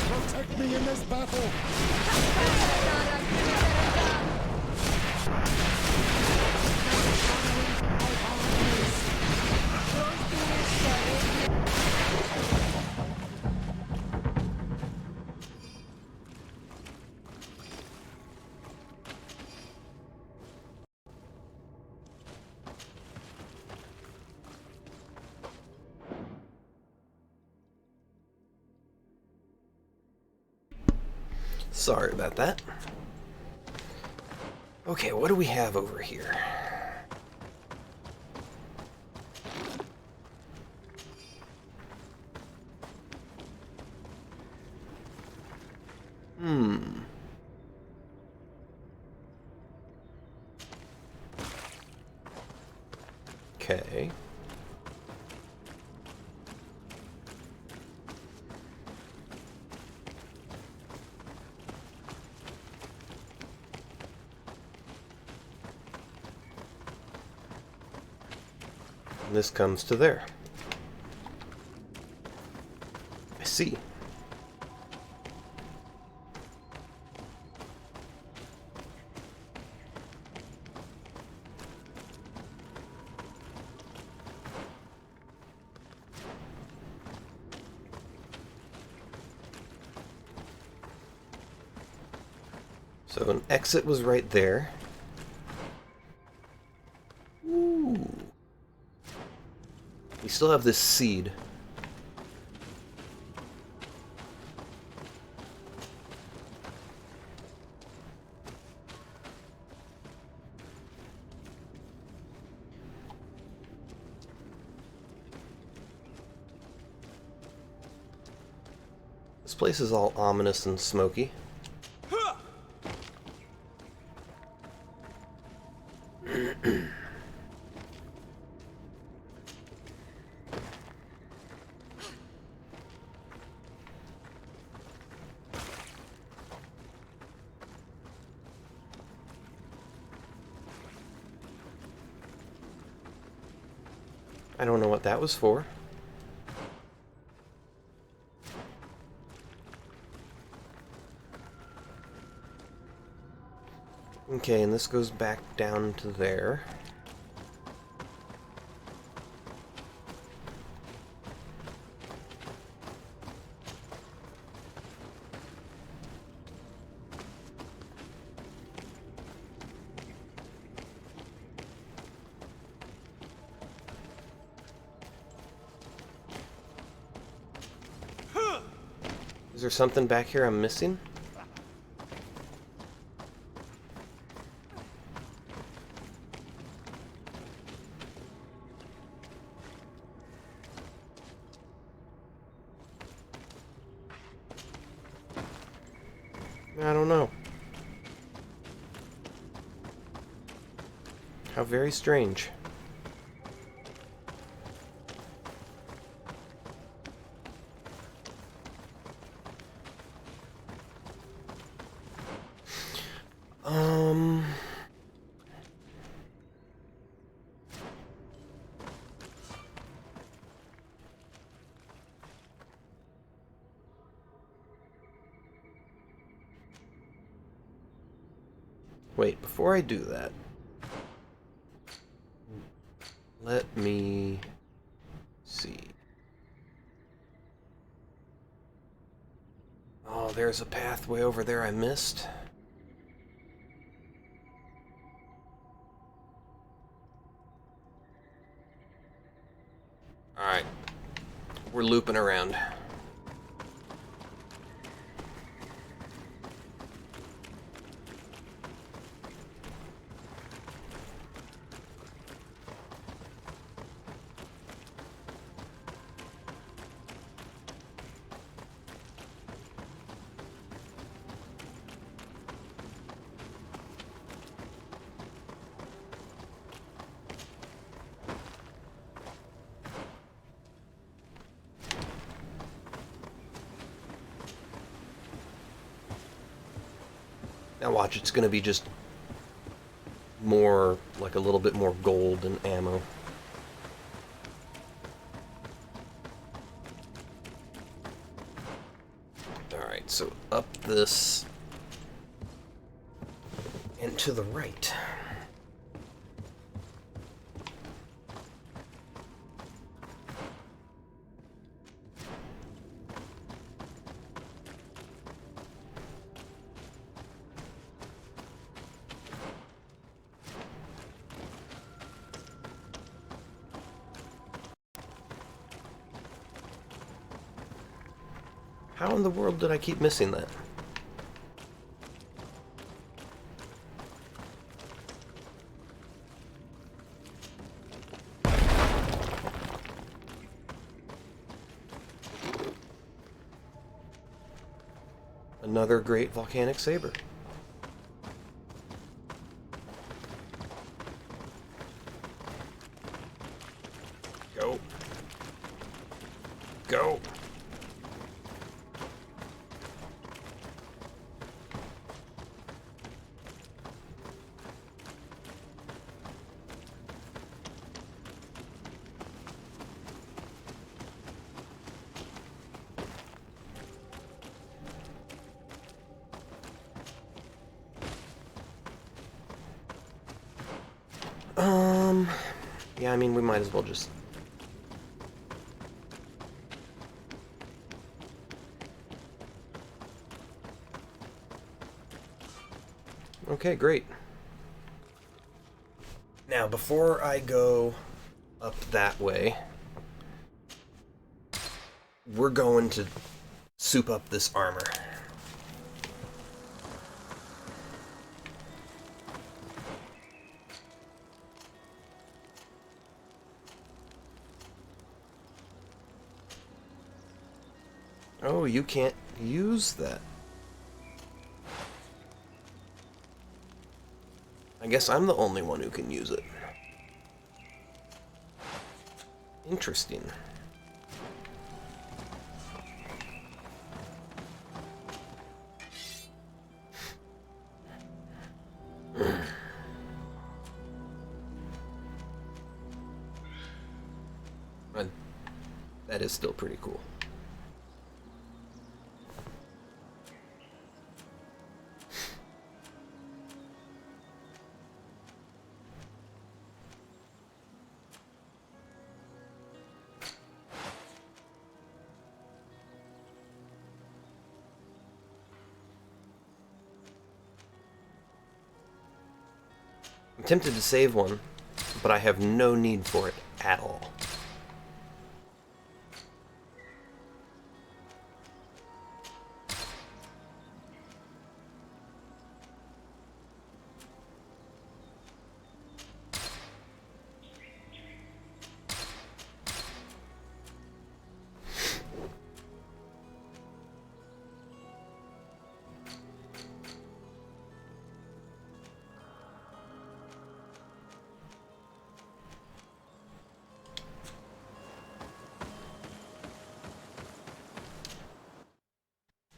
Protect me in this battle! Sorry about that. Okay, what do we have over here? Okay. This comes to there. I see. So an exit was right there. Ooh. We still have this seed. This place is all ominous and smoky. I don't know what that was for. Okay, and this goes back down to there. Is there something back here I'm missing? I don't know. How very strange. Wait, before I do that, let me see. Oh, there's a pathway over there I missed. Alright. We're looping around. Now watch, it's gonna be just more, like a little bit more gold and ammo. Alright, so up this and to the right. How in the world did I keep missing that? Another great volcanic saber. Go. Go. Yeah, I mean, we might as well just... Okay, great. Now, before I go up that way, we're going to soup up this armor. Oh, you can't use that. I guess I'm the only one who can use it. Interesting. But that is still pretty cool. I'm tempted to save one, but I have no need for it at all.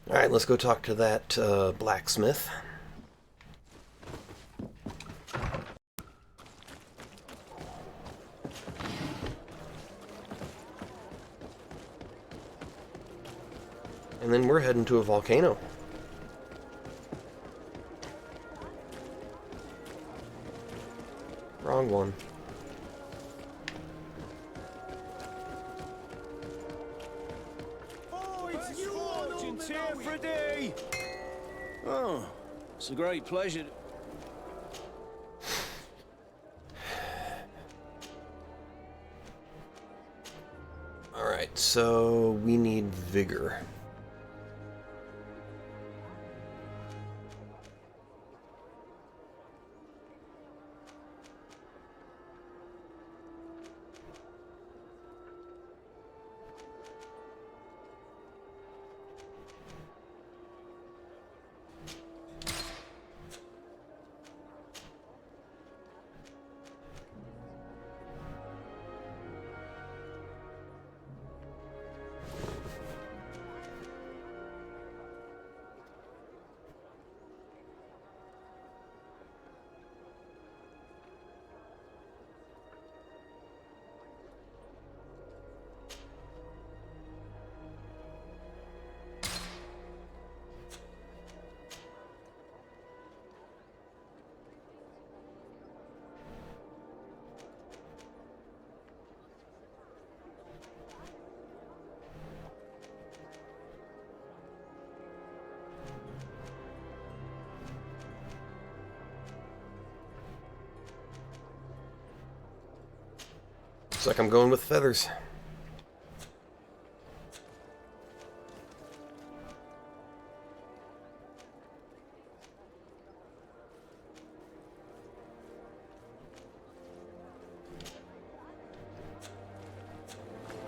Alright, let's go talk to that blacksmith. And then we're heading to a volcano. one. Oh, it's you Fortune's here for a day! Oh, it's a great pleasure. Alright, so we need vigor. Looks like I'm going with feathers.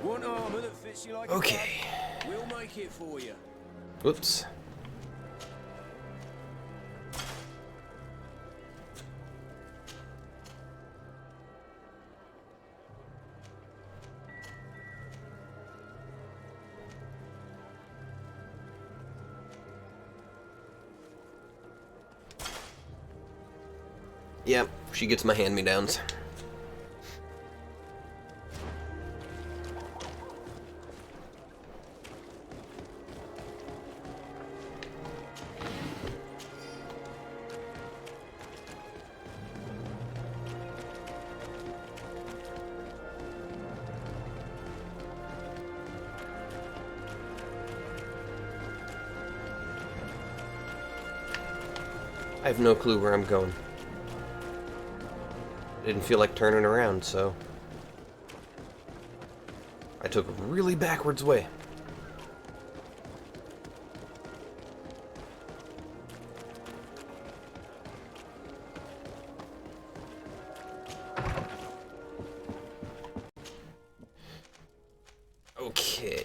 Want armor that fits you like Okay. a glove? We'll make it for you. Whoops. Yep, she gets my hand-me-downs. I have no clue where I'm going. I didn't feel like turning around, so I took a really backwards way. Okay.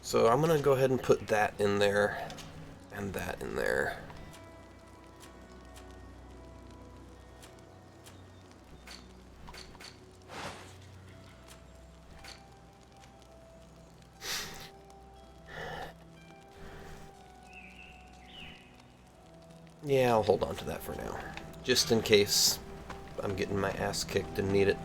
So I'm gonna go ahead and put that in there, and that in there. Yeah, I'll hold on to that for now, just in case I'm getting my ass kicked and need it.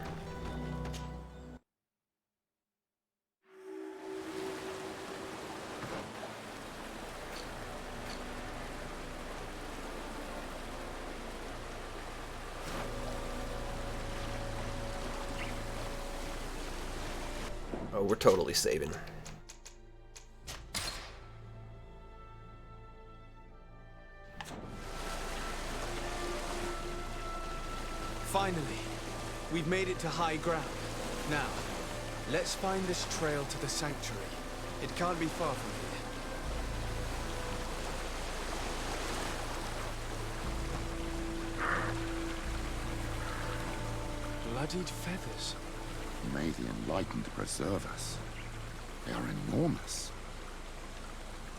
Oh, we're totally saving. Finally, we've made it to high ground. Now, let's find this trail to the sanctuary. It can't be far from here. Bloodied feathers. May the Enlightened preserve us. They are enormous.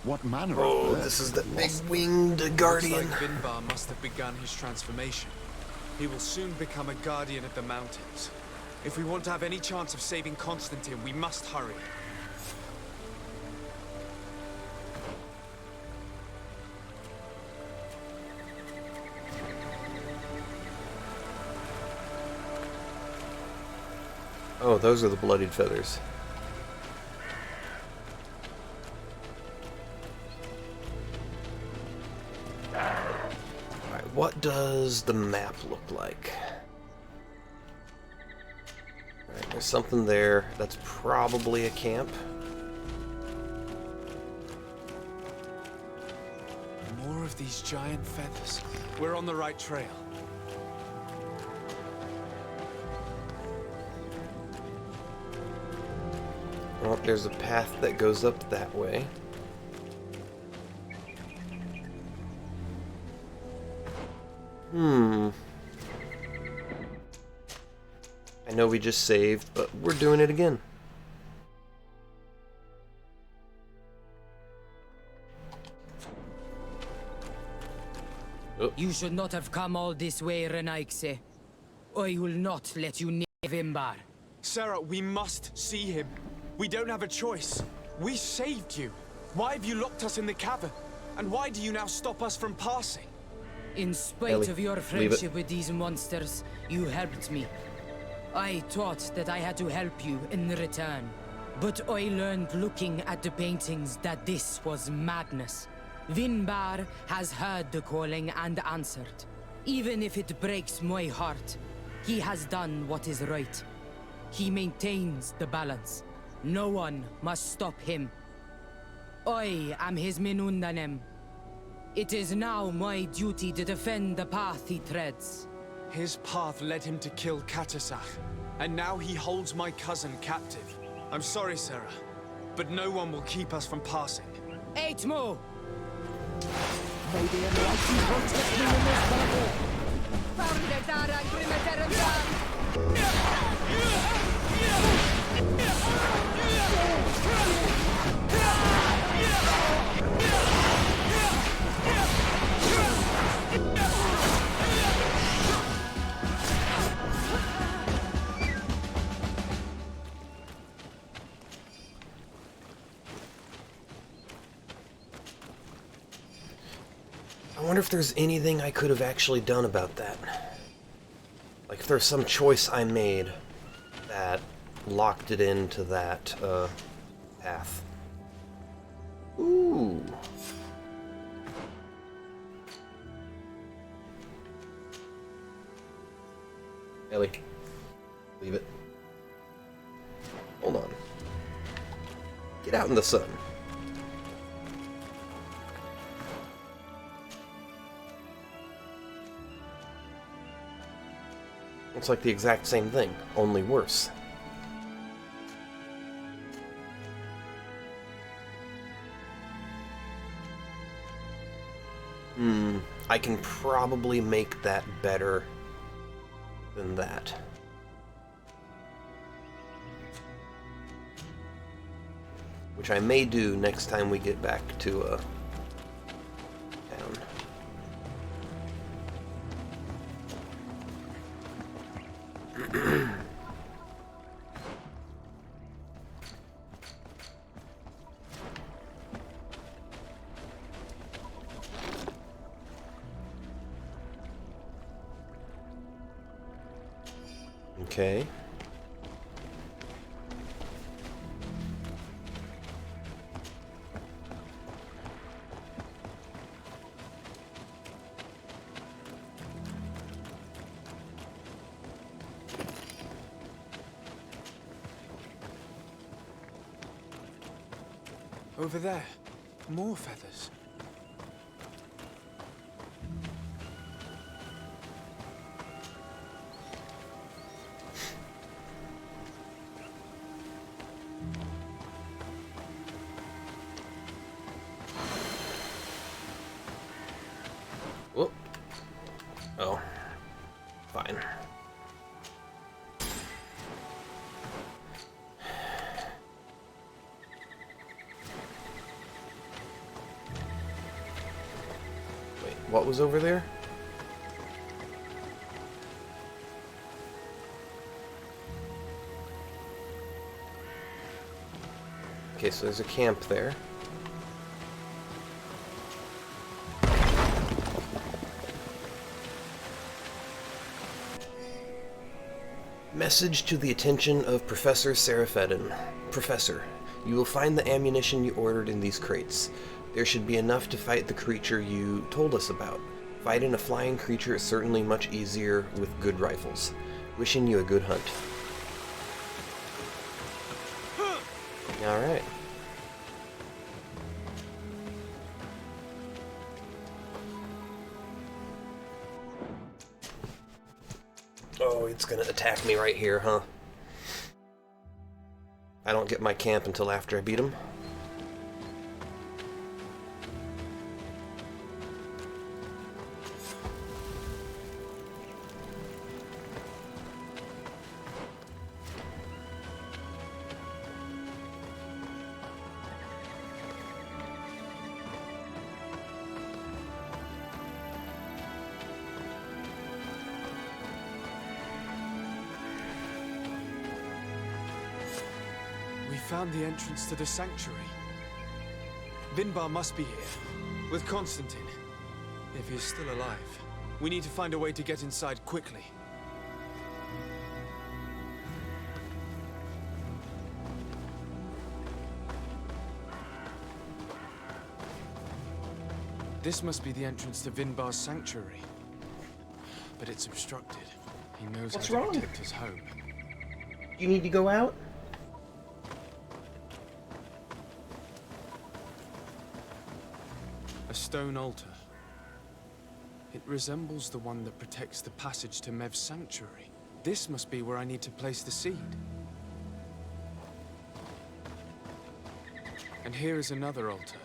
What manner of bird this is the big lost winged guardian. Looks like Vinbar must have begun his transformation. He will soon become a guardian of the mountains. If we want to have any chance of saving Constantine, we must hurry. Oh, those are the bloodied feathers. Alright, what does the map look like? Alright, there's something there. That's probably a camp. More of these giant feathers. We're on the right trail. Well, there's a path that goes up that way. I know we just saved, but we're doing it again. Oh. You should not have come all this way, Renaigse. I will not let you near Vimbar. Sarah, we must see him. We don't have a choice. We saved you. Why have you locked us in the cavern? And why do you now stop us from passing? In spite of your friendship with these monsters, you helped me. I thought that I had to help you in return. But I learned looking at the paintings that this was madness. Vinbar has heard the calling and answered. Even if it breaks my heart, he has done what is right. He maintains the balance. No one must stop him. I am his Menundanem. It is now my duty to defend the path he treads. His path led him to kill Katasach, and now he holds my cousin captive. I'm sorry, Sarah, but no one will keep us from passing. Aitmo! May the Almighty protect me in this battle! I wonder if there's anything I could have actually done about that. Like if there's some choice I made that locked it into that path. Ooh. Ellie, leave it. Hold on. Get out in the sun. It's like the exact same thing, only worse. I can probably make that better than that. Which I may do next time we get back to town. Okay. Over there, more feathers. Whoop. Oh. Fine. Wait, what was over there? Okay, so there's a camp there. Message to the attention of Professor Serapheddin. Professor, you will find the ammunition you ordered in these crates. There should be enough to fight the creature you told us about. Fighting a flying creature is certainly much easier with good rifles. Wishing you a good hunt. Alright. Oh, it's gonna attack me right here, huh? I don't get my camp until after I beat him. We found the entrance to the sanctuary. Vinbar must be here, with Constantine. If he's still alive, we need to find a way to get inside quickly. This must be the entrance to Vinbar's sanctuary. But it's obstructed. He knows What's how to wrong? protect his home. You need to go out? A stone altar. It resembles the one that protects the passage to Mev's sanctuary. This must be where I need to place the seed. And here is another altar.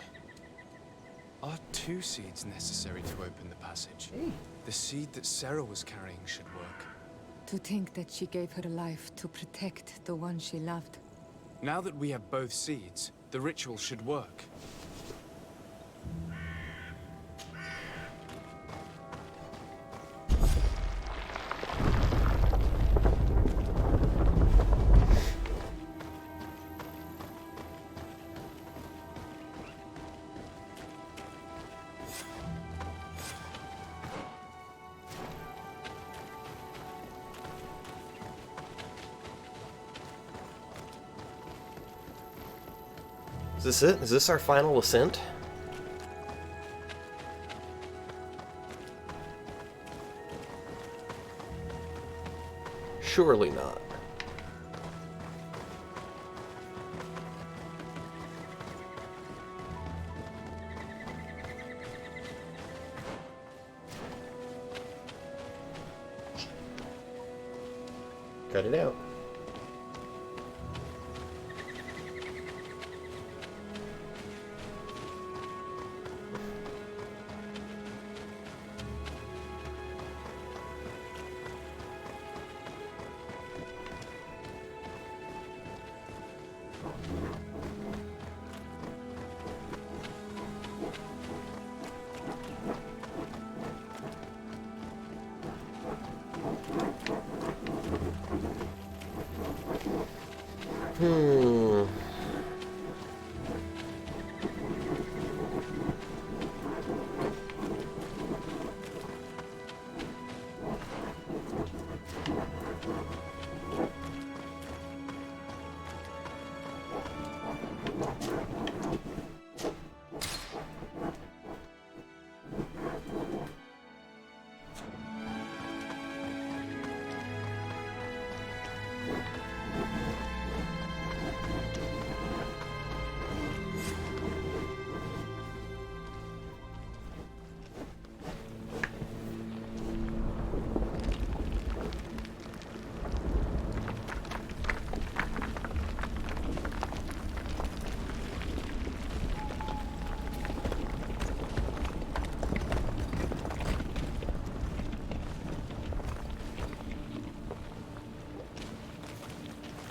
Are 2 seeds necessary to open the passage? The seed that Sarah was carrying should work. To think that she gave her life to protect the one she loved. Now that we have both seeds, the ritual should work. Is this it? Is this our final ascent? Surely not. Cut it out.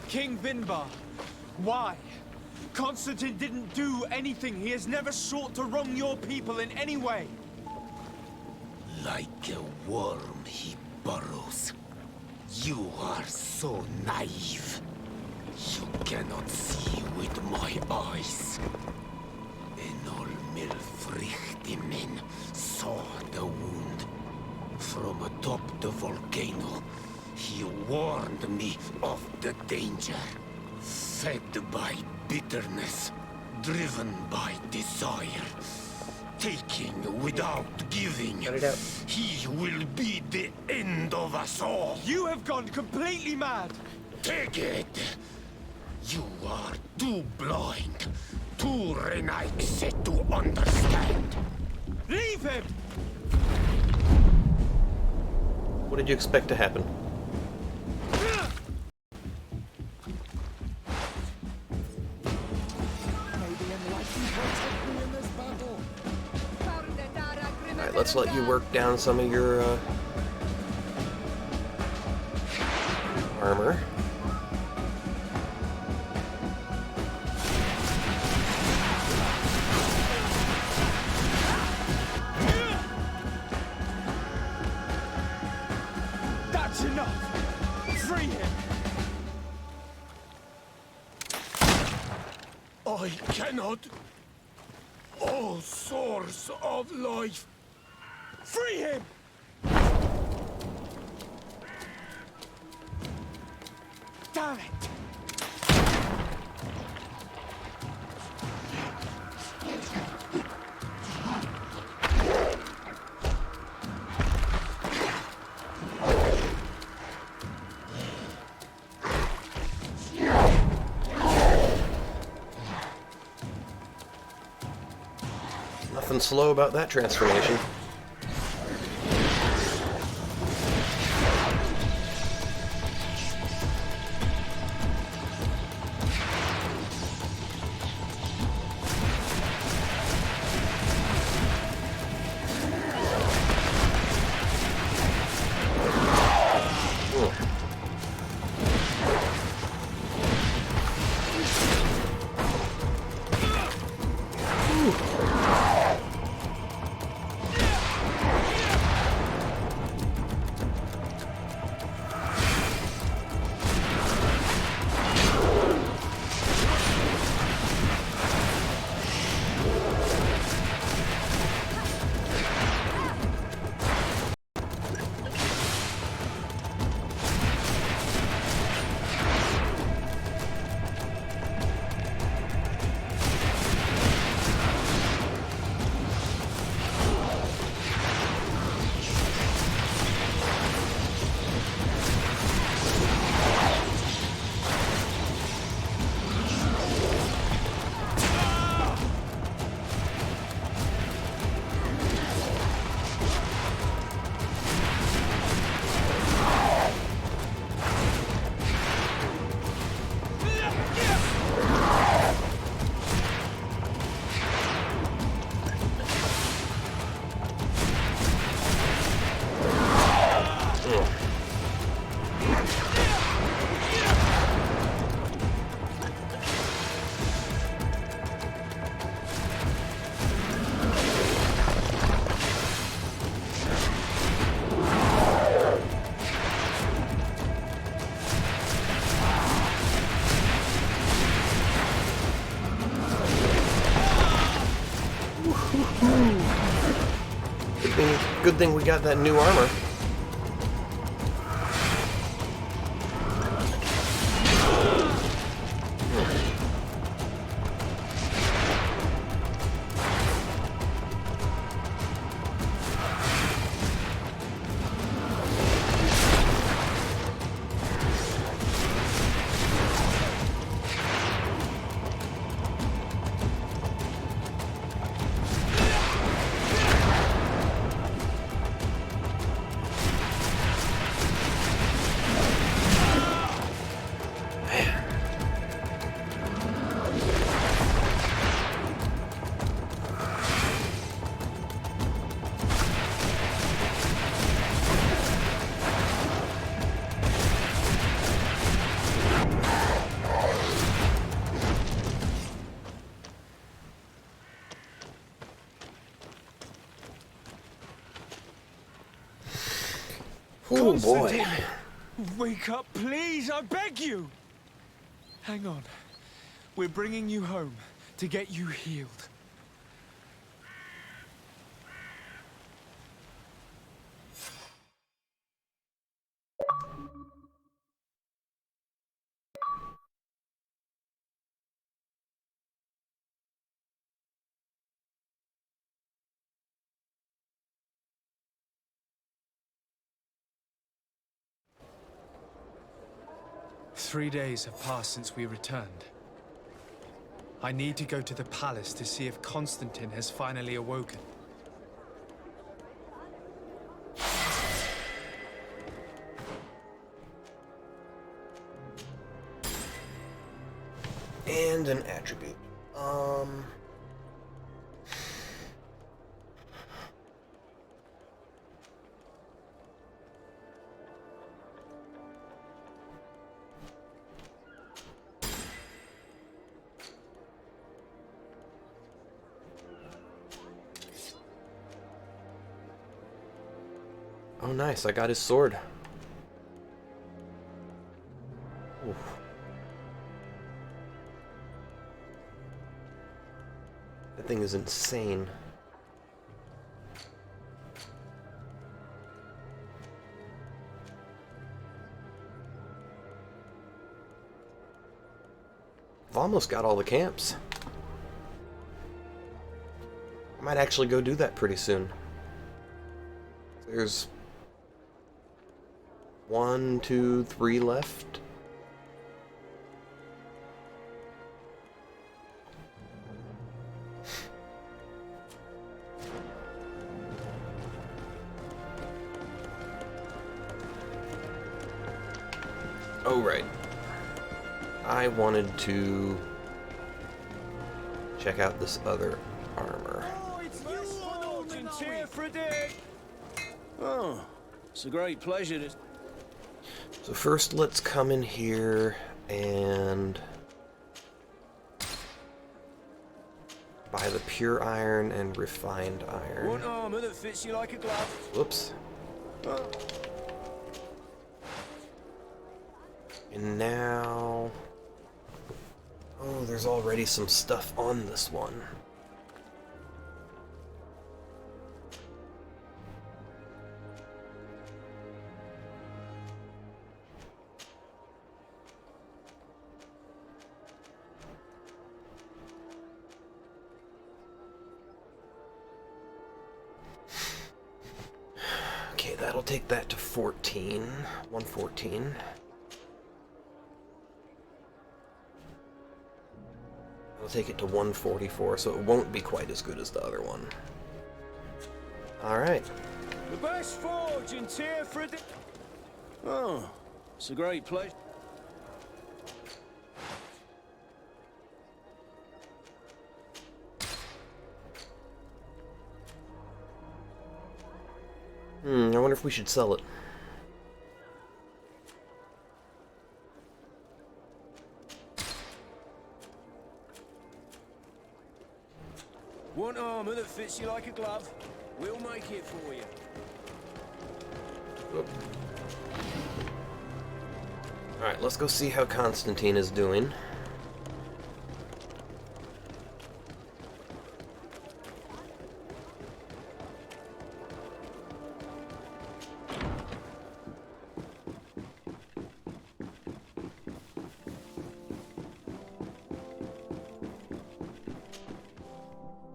King Vinbar, why? Constantine didn't do anything. He has never sought to wrong your people in any way. Like a worm he burrows. You are so naive. You cannot see with my eyes. Enol Milfrichtemen saw the wound. From atop the volcano, He warned me of the danger. Fed by bitterness, driven by desire, taking without giving. He will be the end of us all. You have gone completely mad! Take it! You are too blind, too Renaix to understand. Leave him! What did you expect to happen? Alright, let's let you work down some of your armor. That's enough! Free him! I cannot. O source of life. Free him! Damn it! Nothing slow about that transformation. Good thing we got that new armor. Oh boy. Wake up, please, I beg you! Hang on. We're bringing you home to get you healed. 3 days have passed since we returned. I need to go to the palace to see if Constantine has finally awoken. And an attribute. Oh, nice. I got his sword. Oof. That thing is insane. I've almost got all the camps. I might actually go do that pretty soon. There's 1, 2, 3 left. Oh, right. I wanted to check out this other armor. Oh, it's a great pleasure to... So first, let's come in here and buy the pure iron and refined iron. One armor that fits you like a glove. Whoops. Oh. And now... Oh, there's already some stuff on this one. Okay, that'll take that to 14. 114. I'll take it to 144, so it won't be quite as good as the other one. Alright. The best forge in Tearford. Oh, it's a great pleasure. I wonder if we should sell it. One armor that fits you like a glove. We'll make it for you. Alright, let's go see how Constantine is doing.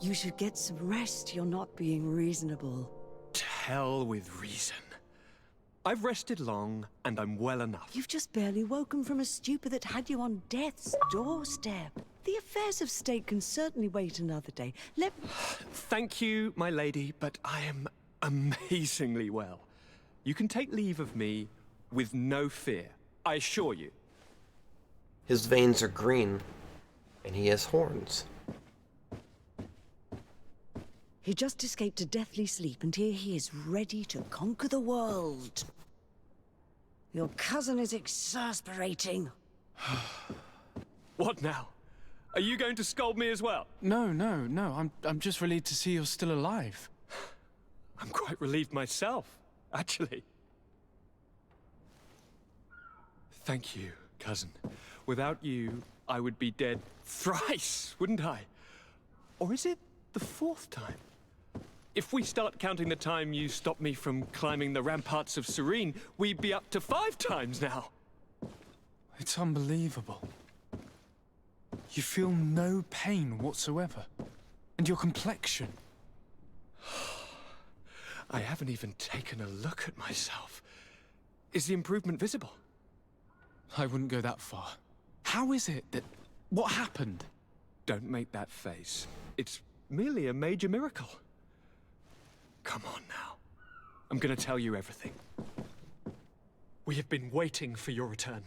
You should get some rest. You're not being reasonable. To hell with reason. I've rested long, and I'm well enough. You've just barely woken from a stupor that had you on death's doorstep. The affairs of state can certainly wait another day. Thank you, my lady, but I am amazingly well. You can take leave of me with no fear, I assure you. His veins are green, and he has horns. He just escaped a deathly sleep, and here he is, ready to conquer the world. Your cousin is exasperating. What now? Are you going to scold me as well? No. I'm just relieved to see you're still alive. I'm quite relieved myself, actually. Thank you, cousin. Without you, I would be dead thrice, wouldn't I? Or is it the 4th time? If we start counting the time you stopped me from climbing the ramparts of Serene, we'd be up to 5 times now. It's unbelievable. You feel no pain whatsoever. And your complexion. I haven't even taken a look at myself. Is the improvement visible? I wouldn't go that far. How is it that... What happened? Don't make that face. It's merely a major miracle. Come on now. I'm gonna tell you everything. We have been waiting for your return.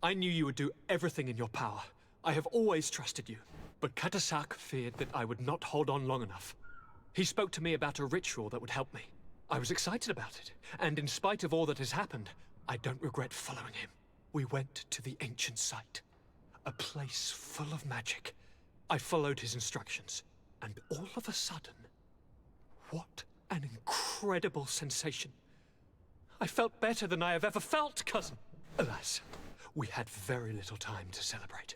I knew you would do everything in your power. I have always trusted you. But Katasak feared that I would not hold on long enough. He spoke to me about a ritual that would help me. I was excited about it, and in spite of all that has happened, I don't regret following him. We went to the ancient site, a place full of magic. I followed his instructions, and all of a sudden, what an incredible sensation. I felt better than I have ever felt, cousin. Alas, we had very little time to celebrate.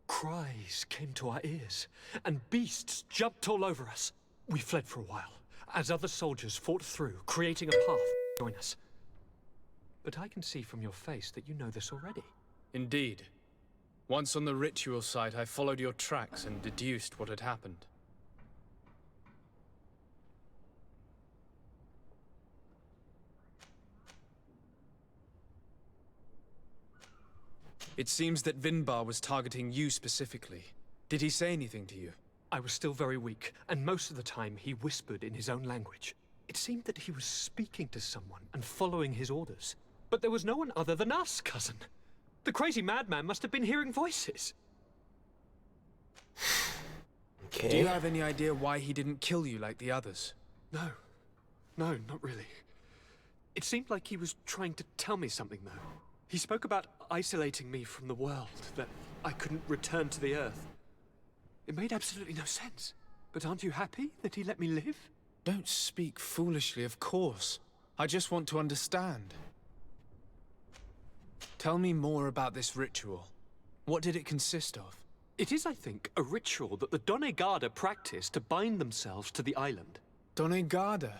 Cries came to our ears, and beasts jumped all over us. We fled for a while, as other soldiers fought through, creating a path to join us. But I can see from your face that you know this already. Indeed. Once on the ritual site, I followed your tracks and deduced what had happened. It seems that Vinbar was targeting you specifically. Did he say anything to you? I was still very weak, and most of the time he whispered in his own language. It seemed that he was speaking to someone and following his orders. But there was no one other than us, cousin. The crazy madman must have been hearing voices. Okay. Do you have any idea why he didn't kill you like the others? No, not really. It seemed like he was trying to tell me something, though. He spoke about isolating me from the world, that I couldn't return to the Earth. It made absolutely no sense. But aren't you happy that he let me live? Don't speak foolishly, of course. I just want to understand. Tell me more about this ritual. What did it consist of? It is, I think, a ritual that the Donegada practice to bind themselves to the island. Donegada?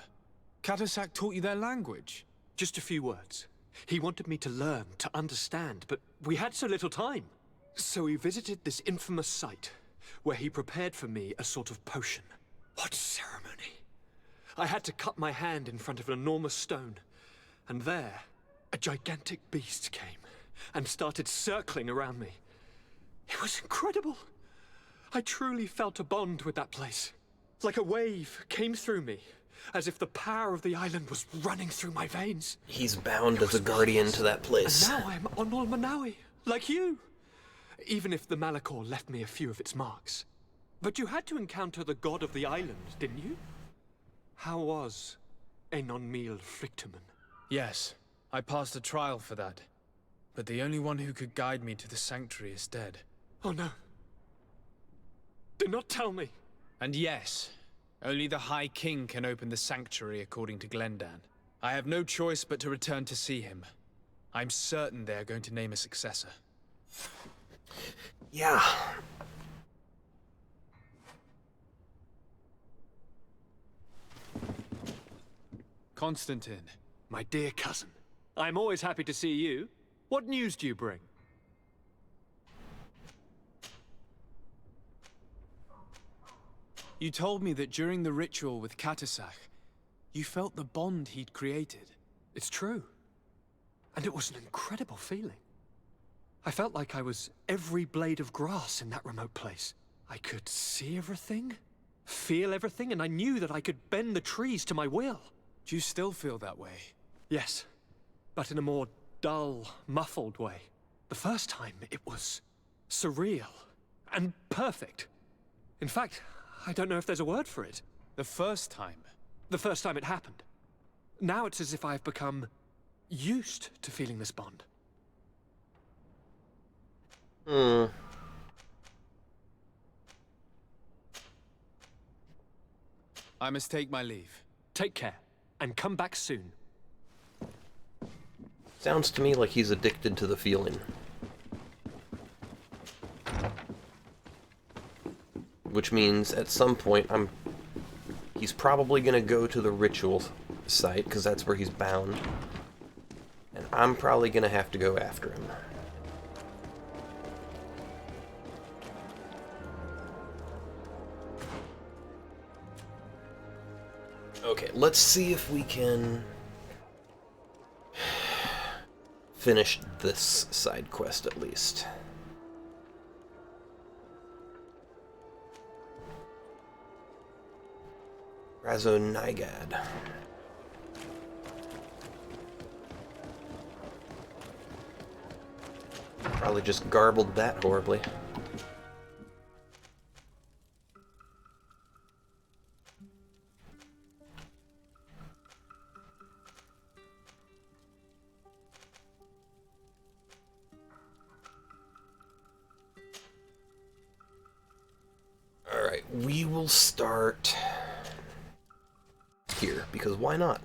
Katasak taught you their language? Just a few words. He wanted me to learn, to understand, but we had so little time. So we visited this infamous site, where he prepared for me a sort of potion. What ceremony! I had to cut my hand in front of an enormous stone, and there, a gigantic beast came and started circling around me. It was incredible. I truly felt a bond with that place. Like a wave came through me, as if the power of the island was running through my veins. He's bound as a guardian to that place. And now I'm Onol Manawi, like you. Even if the Malachor left me a few of its marks. But you had to encounter the god of the island, didn't you? How was Enon Mil Frictumen? Yes, I passed a trial for that. But the only one who could guide me to the sanctuary is dead. Oh no. Do not tell me. And yes, only the High King can open the sanctuary according to Glendan. I have no choice but to return to see him. I'm certain they're going to name a successor. Yeah. Constantine. My dear cousin. I'm always happy to see you. What news do you bring? You told me that during the ritual with Katasak, you felt the bond he'd created. It's true. And it was an incredible feeling. I felt like I was every blade of grass in that remote place. I could see everything, feel everything, and I knew that I could bend the trees to my will. Do you still feel that way? Yes, but in a more dull, muffled way. The first time, it was surreal and perfect. In fact, I don't know if there's a word for it. The first time? The first time it happened. Now it's as if I've become used to feeling this bond. I must take my leave. Take care, and come back soon. Sounds to me like he's addicted to the feeling. Which means at some point he's probably gonna go to the ritual site, because that's where he's bound. And I'm probably gonna have to go after him. Okay, let's see if we can finish this side quest at least. Razonigad. Probably just garbled that horribly. Alright, we will start here, because why not?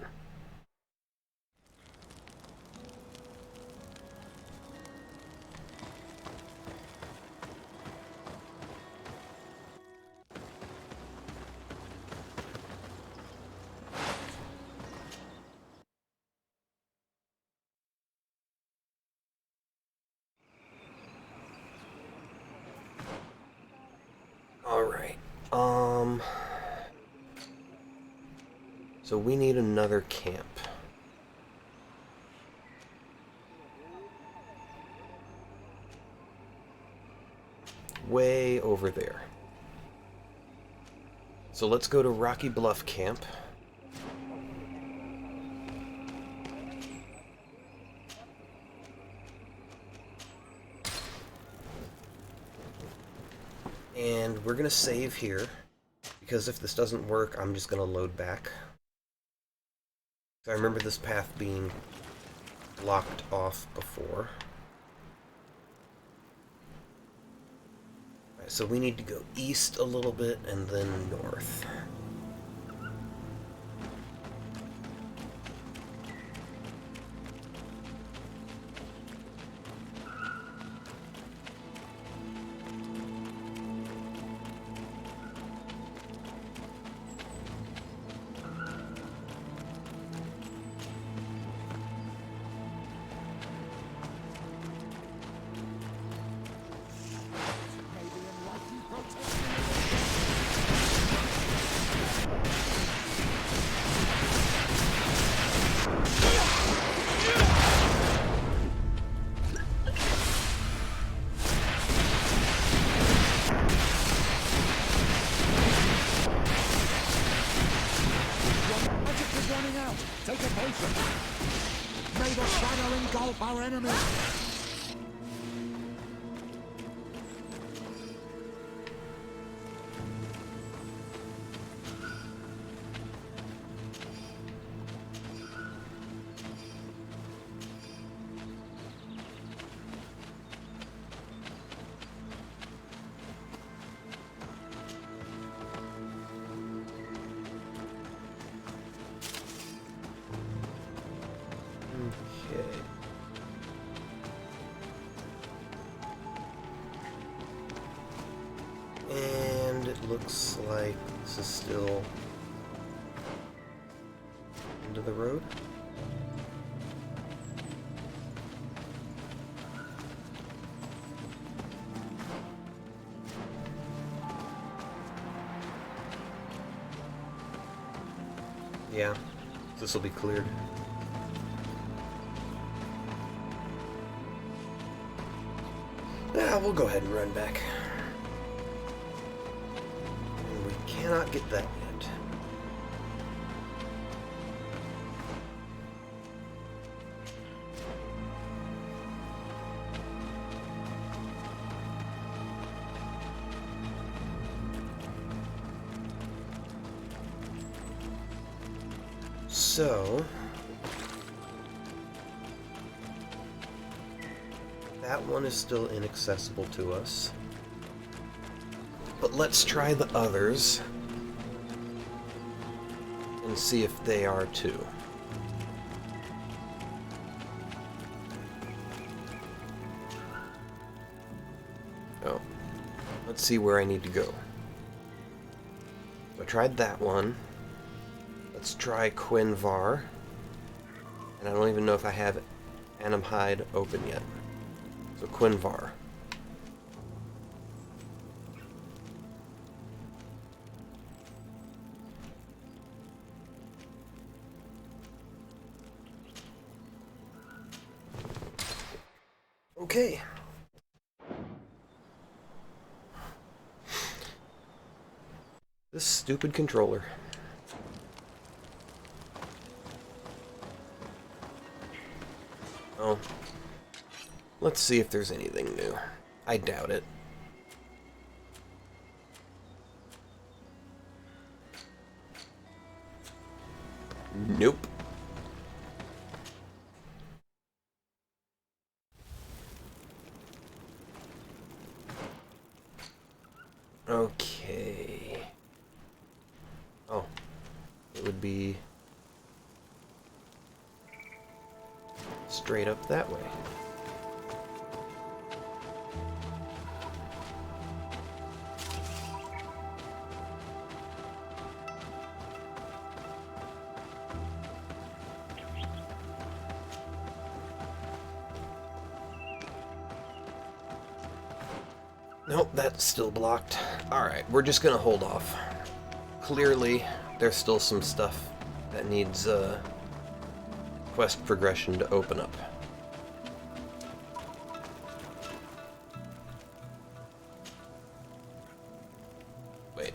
Alright, so we need another camp. Way over there. So let's go to Rocky Bluff Camp. And we're gonna save here, because if this doesn't work, I'm just gonna load back. So I remember this path being blocked off before. Alright, so we need to go east a little bit and then north. Take a potion. May the shadow engulf our enemies. And it looks like this is still into the road. Yeah, this will be cleared. Yeah, we'll go ahead and run back. And we cannot get that yet. So that one is still inaccessible to us. But let's try the others and see if they are too. Oh, let's see where I need to go. So I tried that one. Let's try Quinvar. And I don't even know if I have Animhide open yet. So Quinvar. Okay. This stupid controller. Oh. Let's see if there's anything new. I doubt it. Nope. Okay. Oh. It would be straight up that way. Nope, that's still blocked. Alright, we're just gonna hold off. Clearly, there's still some stuff that needs quest progression to open up. Wait.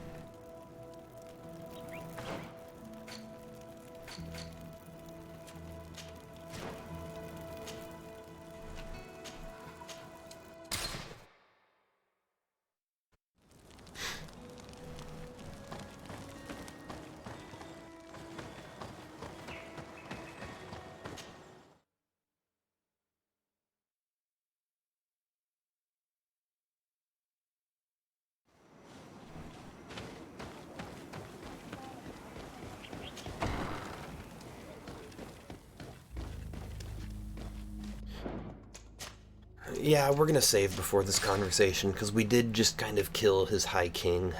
Yeah, we're gonna save before this conversation, because we did just kind of kill his High King.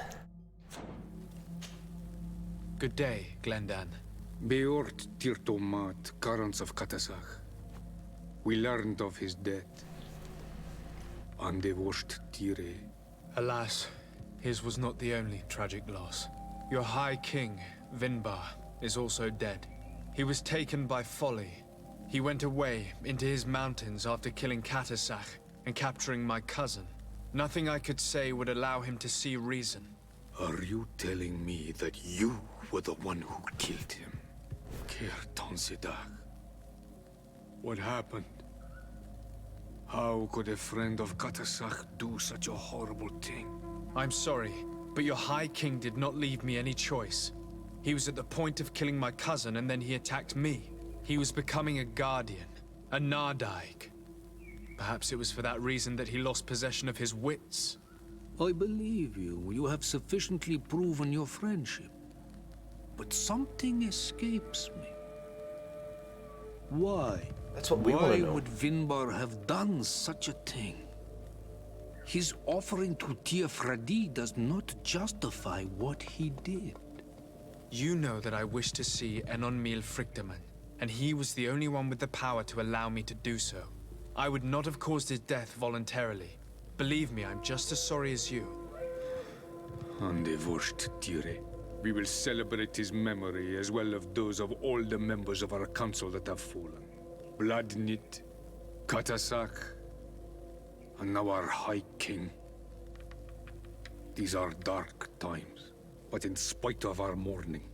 Good day, Glendan. Beort Tirtomat, currents of Katasach. We learned of his death. Andevosht Tire. Alas, his was not the only tragic loss. Your High King, Vinbar, is also dead. He was taken by folly. He went away into his mountains after killing Katasach and capturing my cousin. Nothing I could say would allow him to see reason. Are you telling me that you were the one who killed him? Kirtan Sidak. What happened? How could a friend of Katasach do such a horrible thing? I'm sorry, but your High King did not leave me any choice. He was at the point of killing my cousin and then he attacked me. He was becoming a guardian, a Nardaig. Perhaps it was for that reason that he lost possession of his wits. I believe you. You have sufficiently proven your friendship. But something escapes me. Why? That's what we want to know. Why would Vinbar have done such a thing? His offering to Tiafradi does not justify what he did. You know that I wish to see Enonmil Frichtemann, and he was the only one with the power to allow me to do so. I would not have caused his death voluntarily. Believe me, I'm just as sorry as you. Andevosht Tire. We will celebrate his memory as well as those of all the members of our council that have fallen. Bladnit, Katasach, and now our High King. These are dark times, but in spite of our mourning,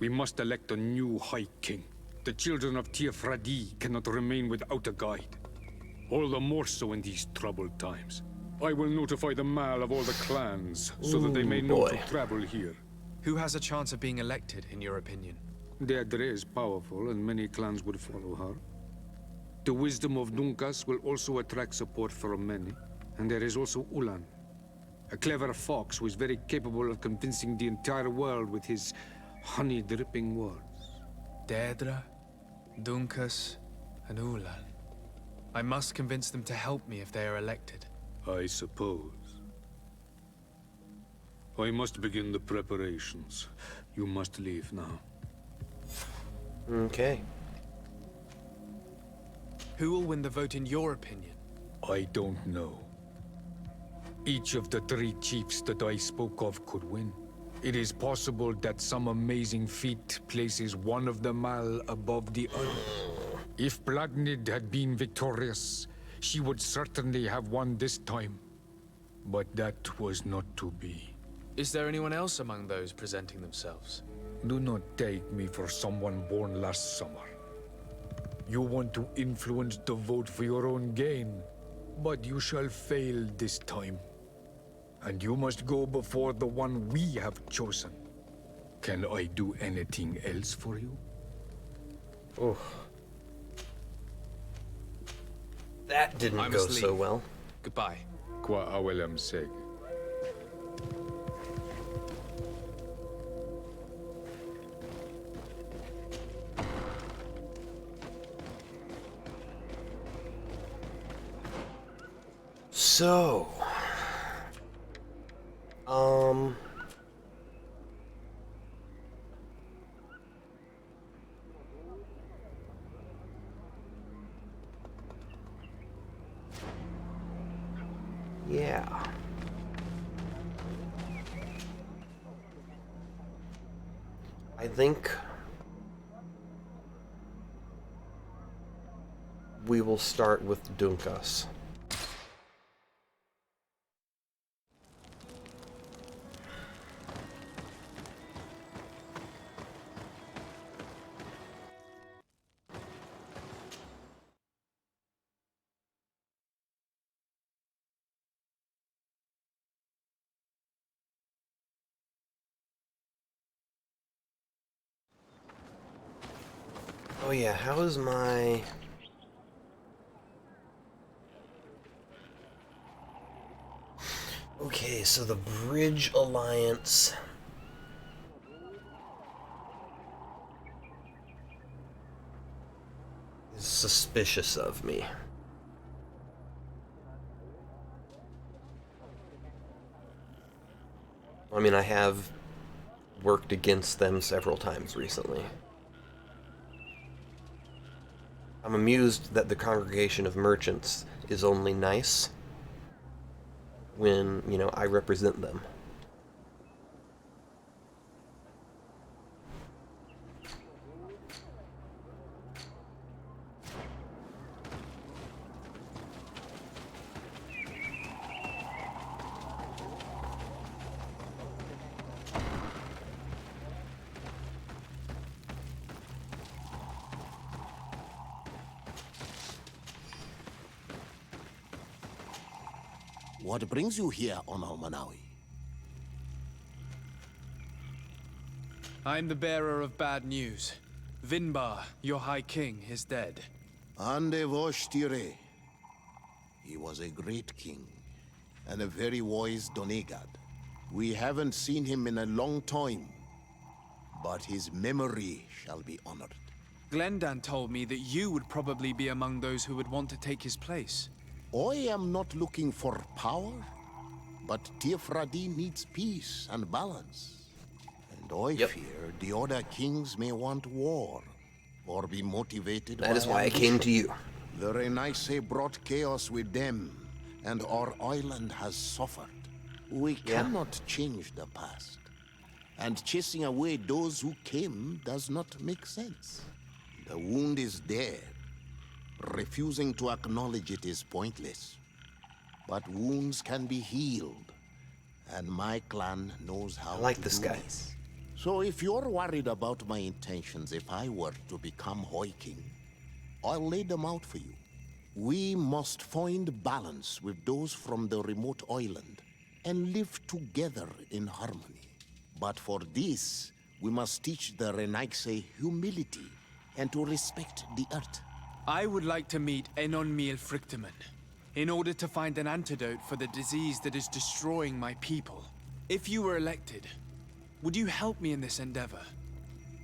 we must elect a new High King. The children of Tiafradi cannot remain without a guide. All the more so in these troubled times. I will notify the Mal of all the clans, so that they may know to travel here. Who has a chance of being elected, in your opinion? Deirdre is powerful, and many clans would follow her. The wisdom of Dunkas will also attract support from many. And there is also Ulan, a clever fox who is very capable of convincing the entire world with his honey-dripping words. Deirdre, Dunkas, and Ulan. I must convince them to help me if they are elected. I suppose. I must begin the preparations. You must leave now. Okay. Who will win the vote in your opinion? I don't know. Each of the three chiefs that I spoke of could win. It is possible that some amazing feat places one of the Mal above the other. If Bladnid had been victorious, she would certainly have won this time. But that was not to be. Is there anyone else among those presenting themselves? Do not take me for someone born last summer. You want to influence the vote for your own gain, but you shall fail this time. And you must go before the one we have chosen. Can I do anything else for you? Oh. That didn't go so well. Goodbye. Qua awelam seg. So, yeah. I think we will start with Dunkas. Oh yeah, how is my... Okay, so the Bridge Alliance... is suspicious of me. I mean, I have worked against them several times recently. I'm amused that the Congregation of Merchants is only nice when, you know, I represent them. What brings you here on Almanawi? I'm the bearer of bad news. Vinbar, your High King, is dead. Ande Voshtire. He was a great king, and a very wise Donegad. We haven't seen him in a long time, but his memory shall be honored. Glendan told me that you would probably be among those who would want to take his place. I am not looking for power, but Tifradi needs peace and balance. And I fear the other kings may want war, or be motivated by That is why I came to you. The Renaise brought chaos with them, and our island has suffered. We cannot change the past, and chasing away those who came does not make sense. The wound is there. Refusing to acknowledge it is pointless. But wounds can be healed, and my clan knows how to this do guy. this. So if you're worried about my intentions if I were to become High King, I'll lay them out for you. We must find balance with those from the remote island and live together in harmony. But for this, we must teach the Renaise humility and to respect the earth. I would like to meet Enon Miel Frichtemann in order to find an antidote for the disease that is destroying my people. If you were elected, would you help me in this endeavor?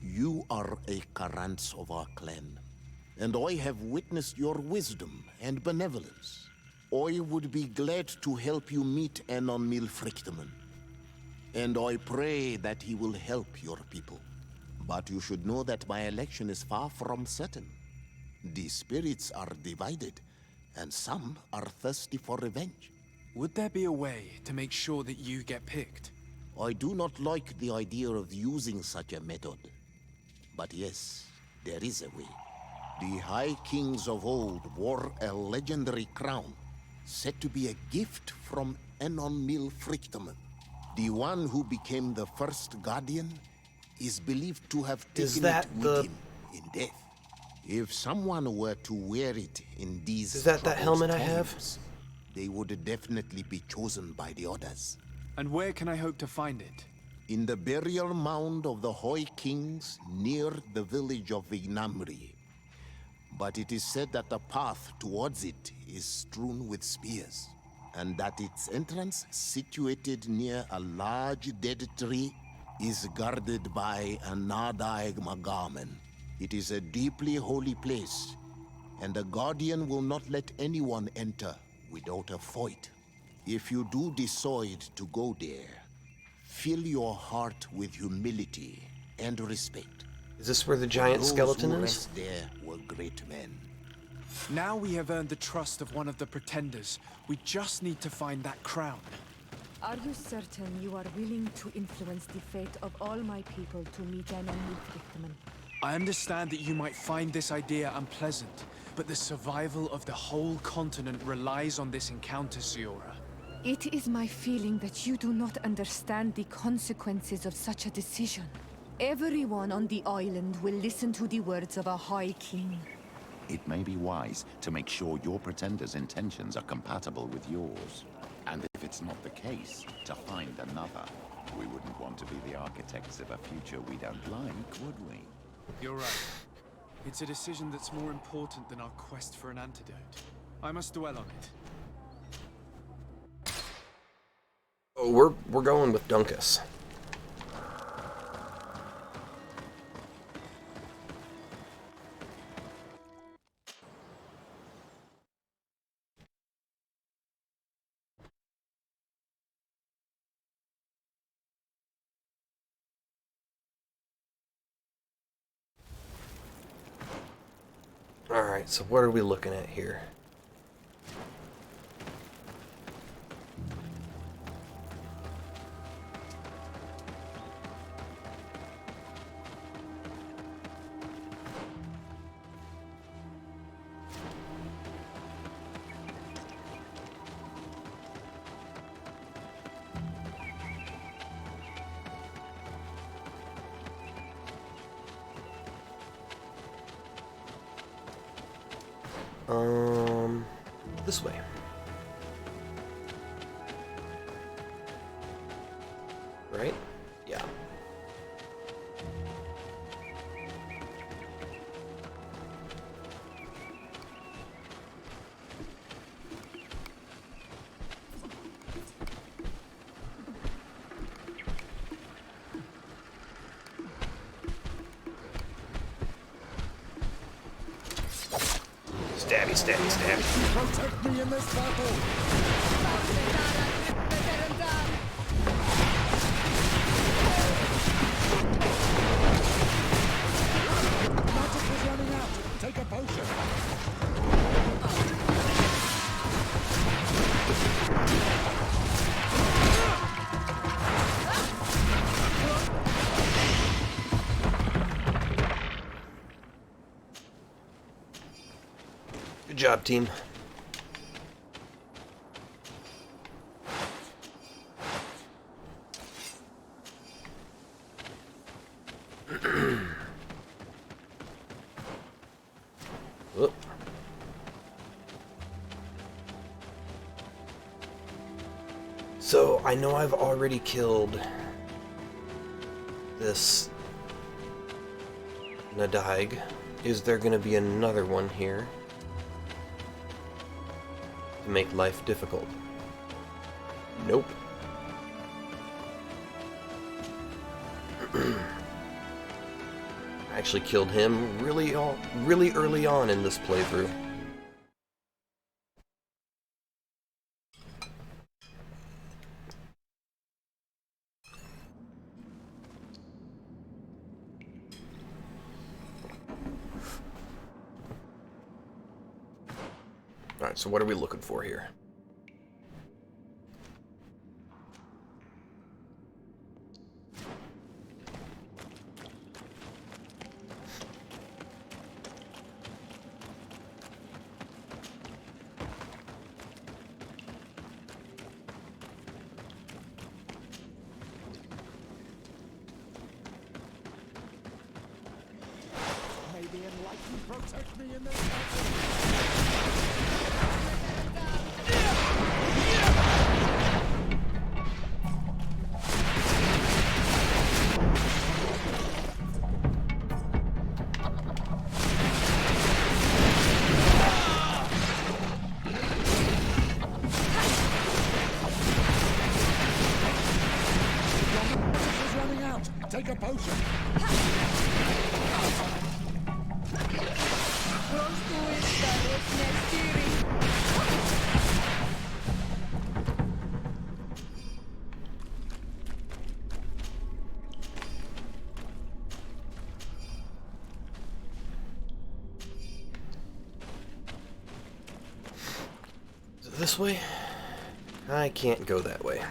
You are a Karants of our clan, and I have witnessed your wisdom and benevolence. I would be glad to help you meet Enon Miel Frichtemann, and I pray that he will help your people. But you should know that my election is far from certain. The spirits are divided, and some are thirsty for revenge. Would there be a way to make sure that you get picked? I do not like the idea of using such a method. But yes, there is a way. The High Kings of old wore a legendary crown, said to be a gift from Enon Mil Frictamen. The one who became the first Guardian is believed to have taken it with him in death. If someone were to wear it in these Is that helmet I have? times, they would definitely be chosen by the others. And where can I hope to find it? In the burial mound of the Hoi Kings near the village of Vignamri. But it is said that the path towards it is strewn with spears, and that its entrance, situated near a large dead tree, is guarded by a Nadaig Magamen. It is a deeply holy place, and the Guardian will not let anyone enter without a fight. If you do decide to go there, fill your heart with humility and respect. Is this where the giant skeleton Those who is? rest there were great men. Now we have earned the trust of one of the pretenders. We just need to find that crown. Are you certain you are willing to influence the fate of all my people to meet an victim? I understand that you might find this idea unpleasant, but the survival of the whole continent relies on this encounter, Siora. It is my feeling that you do not understand the consequences of such a decision. Everyone on the island will listen to the words of a High King. It may be wise to make sure your pretender's intentions are compatible with yours. And if it's not the case, to find another. We wouldn't want to be the architects of a future we don't like, would we? You're right. It's a decision that's more important than our quest for an antidote. I must dwell on it. Oh, we're going with Dunkus. Alright, so what are we looking at here? This way. Right? Yeah. Stabby, stabby, stabby. Protect me in this battle! Magic is running out. Take a potion. Good job, team. Whoop. So, I know I've already killed this Nadaig. Is there going to be another one here to make life difficult? Nope. I actually killed him really early on in this playthrough. Alright, so what are we looking for here? Protect me in this battle. Is running out. Take a potion. Is it this way? I can't go that way.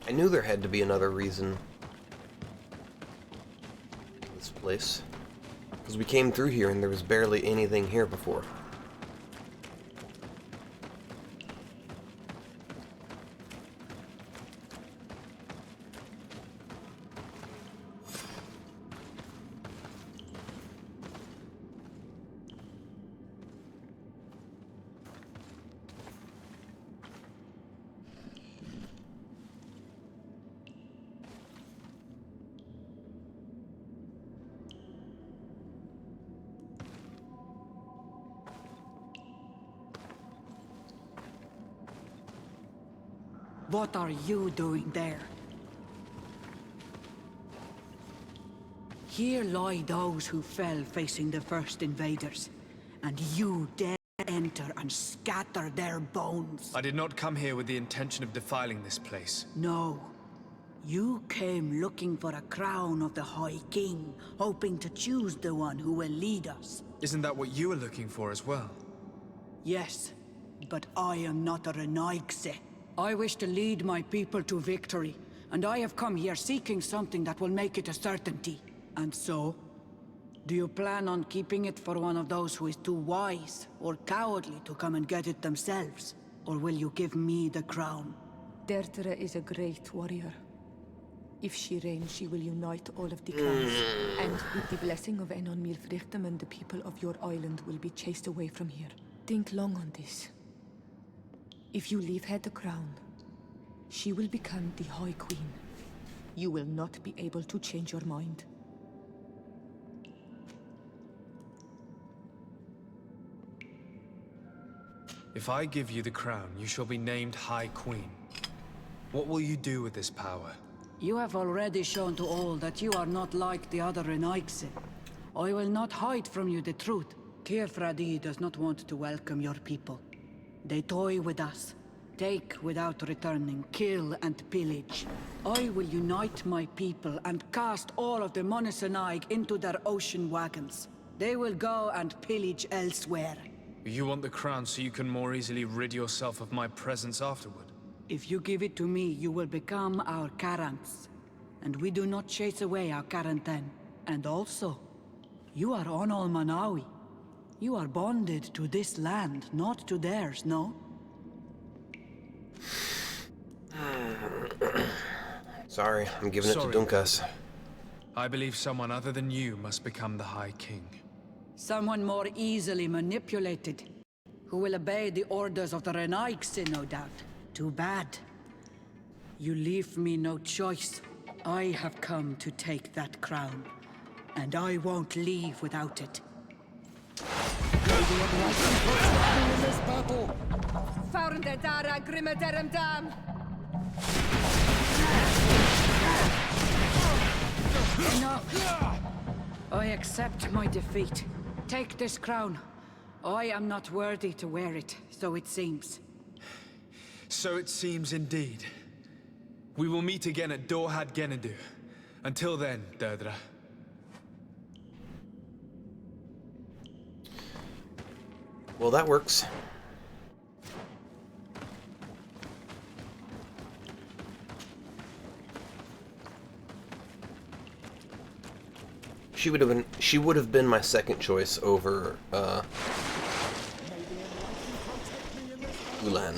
I knew there had to be another reason for this place, because we came through here and there was barely anything here before. What are you doing there? Here lie those who fell facing the first invaders, and you dare enter and scatter their bones. I did not come here with the intention of defiling this place. No. You came looking for a crown of the High King, hoping to choose the one who will lead us. Isn't that what you were looking for as well? Yes, but I am not a Renaigse. I wish to lead my people to victory, and I have come here seeking something that will make it a certainty. And so, do you plan on keeping it for one of those who is too wise or cowardly to come and get it themselves? Or will you give me the crown? Deirdre is a great warrior. If she reigns, she will unite all of the clans. And with the blessing of Enon Milfrichtem, the people of your island will be chased away from here. Think long on this. If you leave her the crown, she will become the High Queen. You will not be able to change your mind. If I give you the crown, you shall be named High Queen. What will you do with this power? You have already shown to all that you are not like the other Renaigse. I will not hide from you the truth. Kyrfradi does not want to welcome your people. They toy with us, take without returning, kill and pillage. I will unite my people and cast all of the Monesenaig into their ocean wagons. They will go and pillage elsewhere. You want the crown so you can more easily rid yourself of my presence afterward? If you give it to me, you will become our Karants. And we do not chase away our Karanten. And also, you are Onol Manawi. You are bonded to this land, not to theirs, no? Sorry, I'm giving it to Dunkas. I believe someone other than you must become the High King. Someone more easily manipulated, who will obey the orders of the Renaigse, no doubt. Too bad. You leave me no choice. I have come to take that crown, and I won't leave without it. In this battle. Founde dara grimme derem dam. Enough. I accept my defeat. Take this crown. I am not worthy to wear it, so it seems. So it seems indeed. We will meet again at Dorhad Genadu. Until then, Deirdre. Well, that works. She would have been my second choice over Ulan.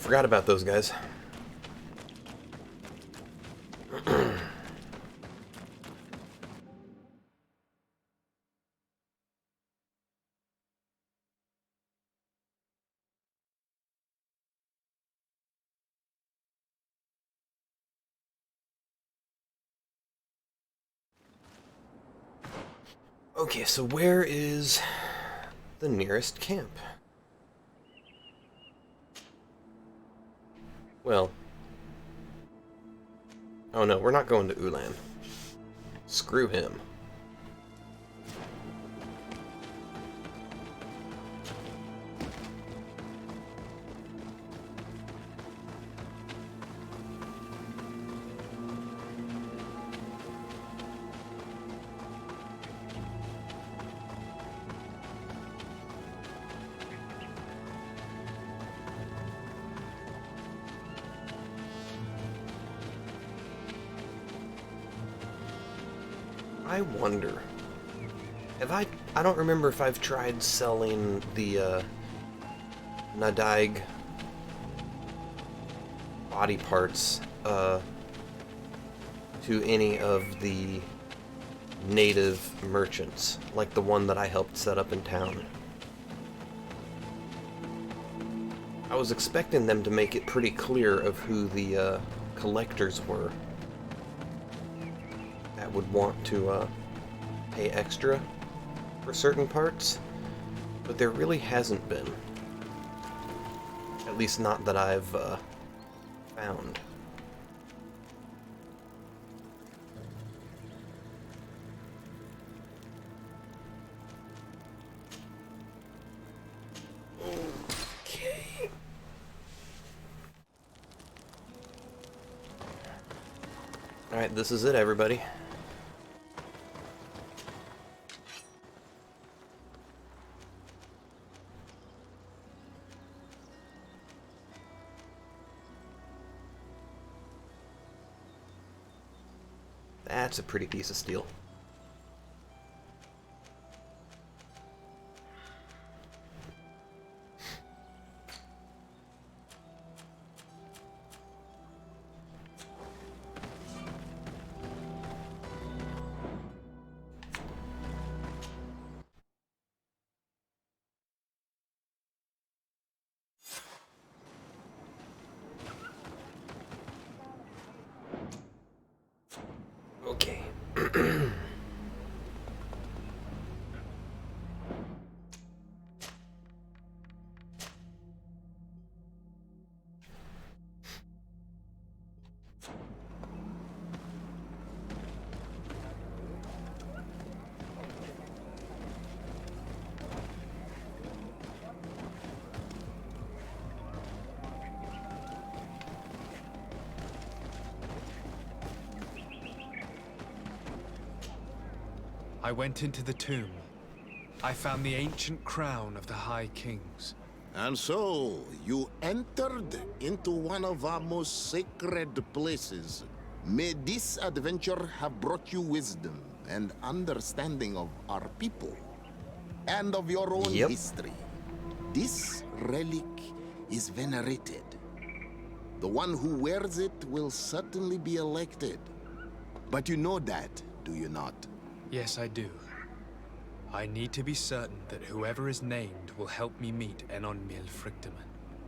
Forgot about those guys. Okay, so where is the nearest camp? Well... Oh no, we're not going to Ulan. Screw him. I wonder, I don't remember if I've tried selling the Nadaig body parts to any of the native merchants, like the one that I helped set up in town. I was expecting them to make it pretty clear of who the collectors were that would want to pay extra for certain parts, but there really hasn't been. At least not that I've found. Okay. Alright, this is it, everybody. That's a pretty piece of steel. Okay. I went into the tomb. I found the ancient crown of the High Kings. And so, you entered into one of our most sacred places. May this adventure have brought you wisdom and understanding of our people, and of your own history. This relic is venerated. The one who wears it will certainly be elected. But you know that, do you not? Yes, I do. I need to be certain that whoever is named will help me meet Enon Mil Frictamen.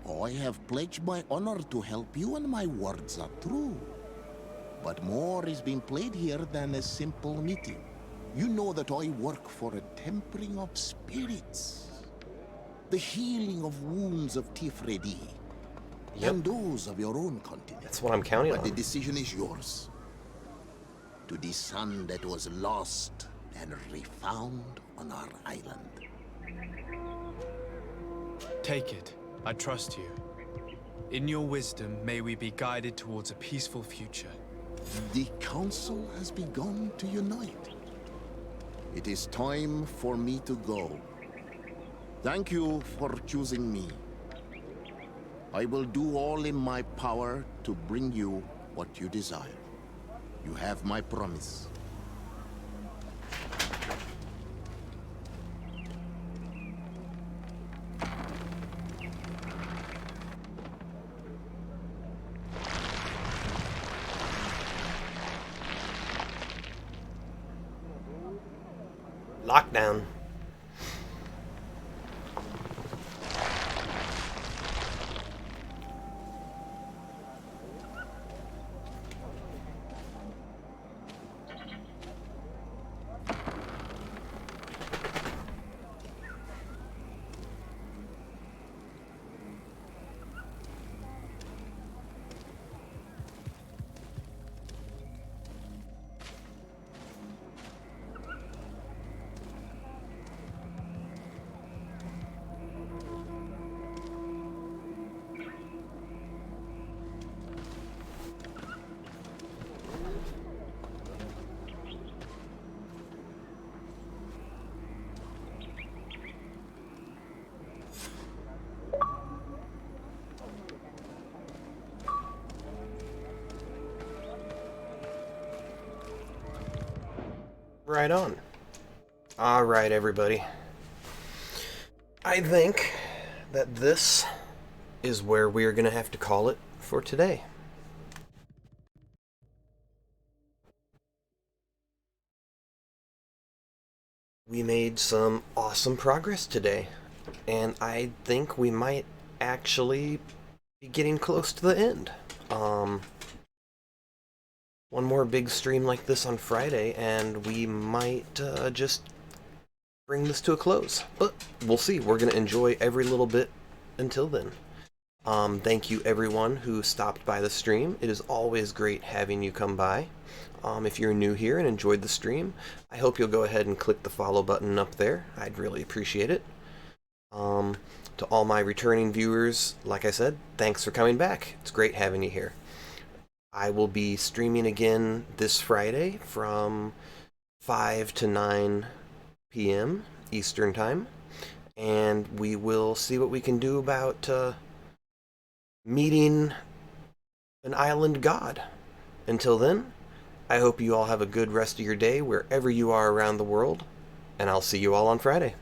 I have pledged my honor to help you, and my words are true. But more is being played here than a simple meeting. You know that I work for a tempering of spirits. The healing of wounds of Tifredi. And those of your own continent. That's what I'm counting on. But the decision is yours. To the son that was lost and refound on our island. Take it. I trust you. In your wisdom, may we be guided towards a peaceful future. The council has begun to unite. It is time for me to go. Thank you for choosing me. I will do all in my power to bring you what you desire. You have my promise. Lockdown. Right on. Alright, everybody. I think that this is where we are going to have to call it for today. We made some awesome progress today, and I think we might actually be getting close to the end. One more big stream like this on Friday, and we might just bring this to a close. But we'll see. We're going to enjoy every little bit until then. Thank you, everyone who stopped by the stream. It is always great having you come by. If you're new here and enjoyed the stream, I hope you'll go ahead and click the follow button up there. I'd really appreciate it. To all my returning viewers, like I said, thanks for coming back. It's great having you here. I will be streaming again this Friday from 5 to 9 p.m. Eastern Time, and we will see what we can do about meeting an island god. Until then, I hope you all have a good rest of your day wherever you are around the world, and I'll see you all on Friday.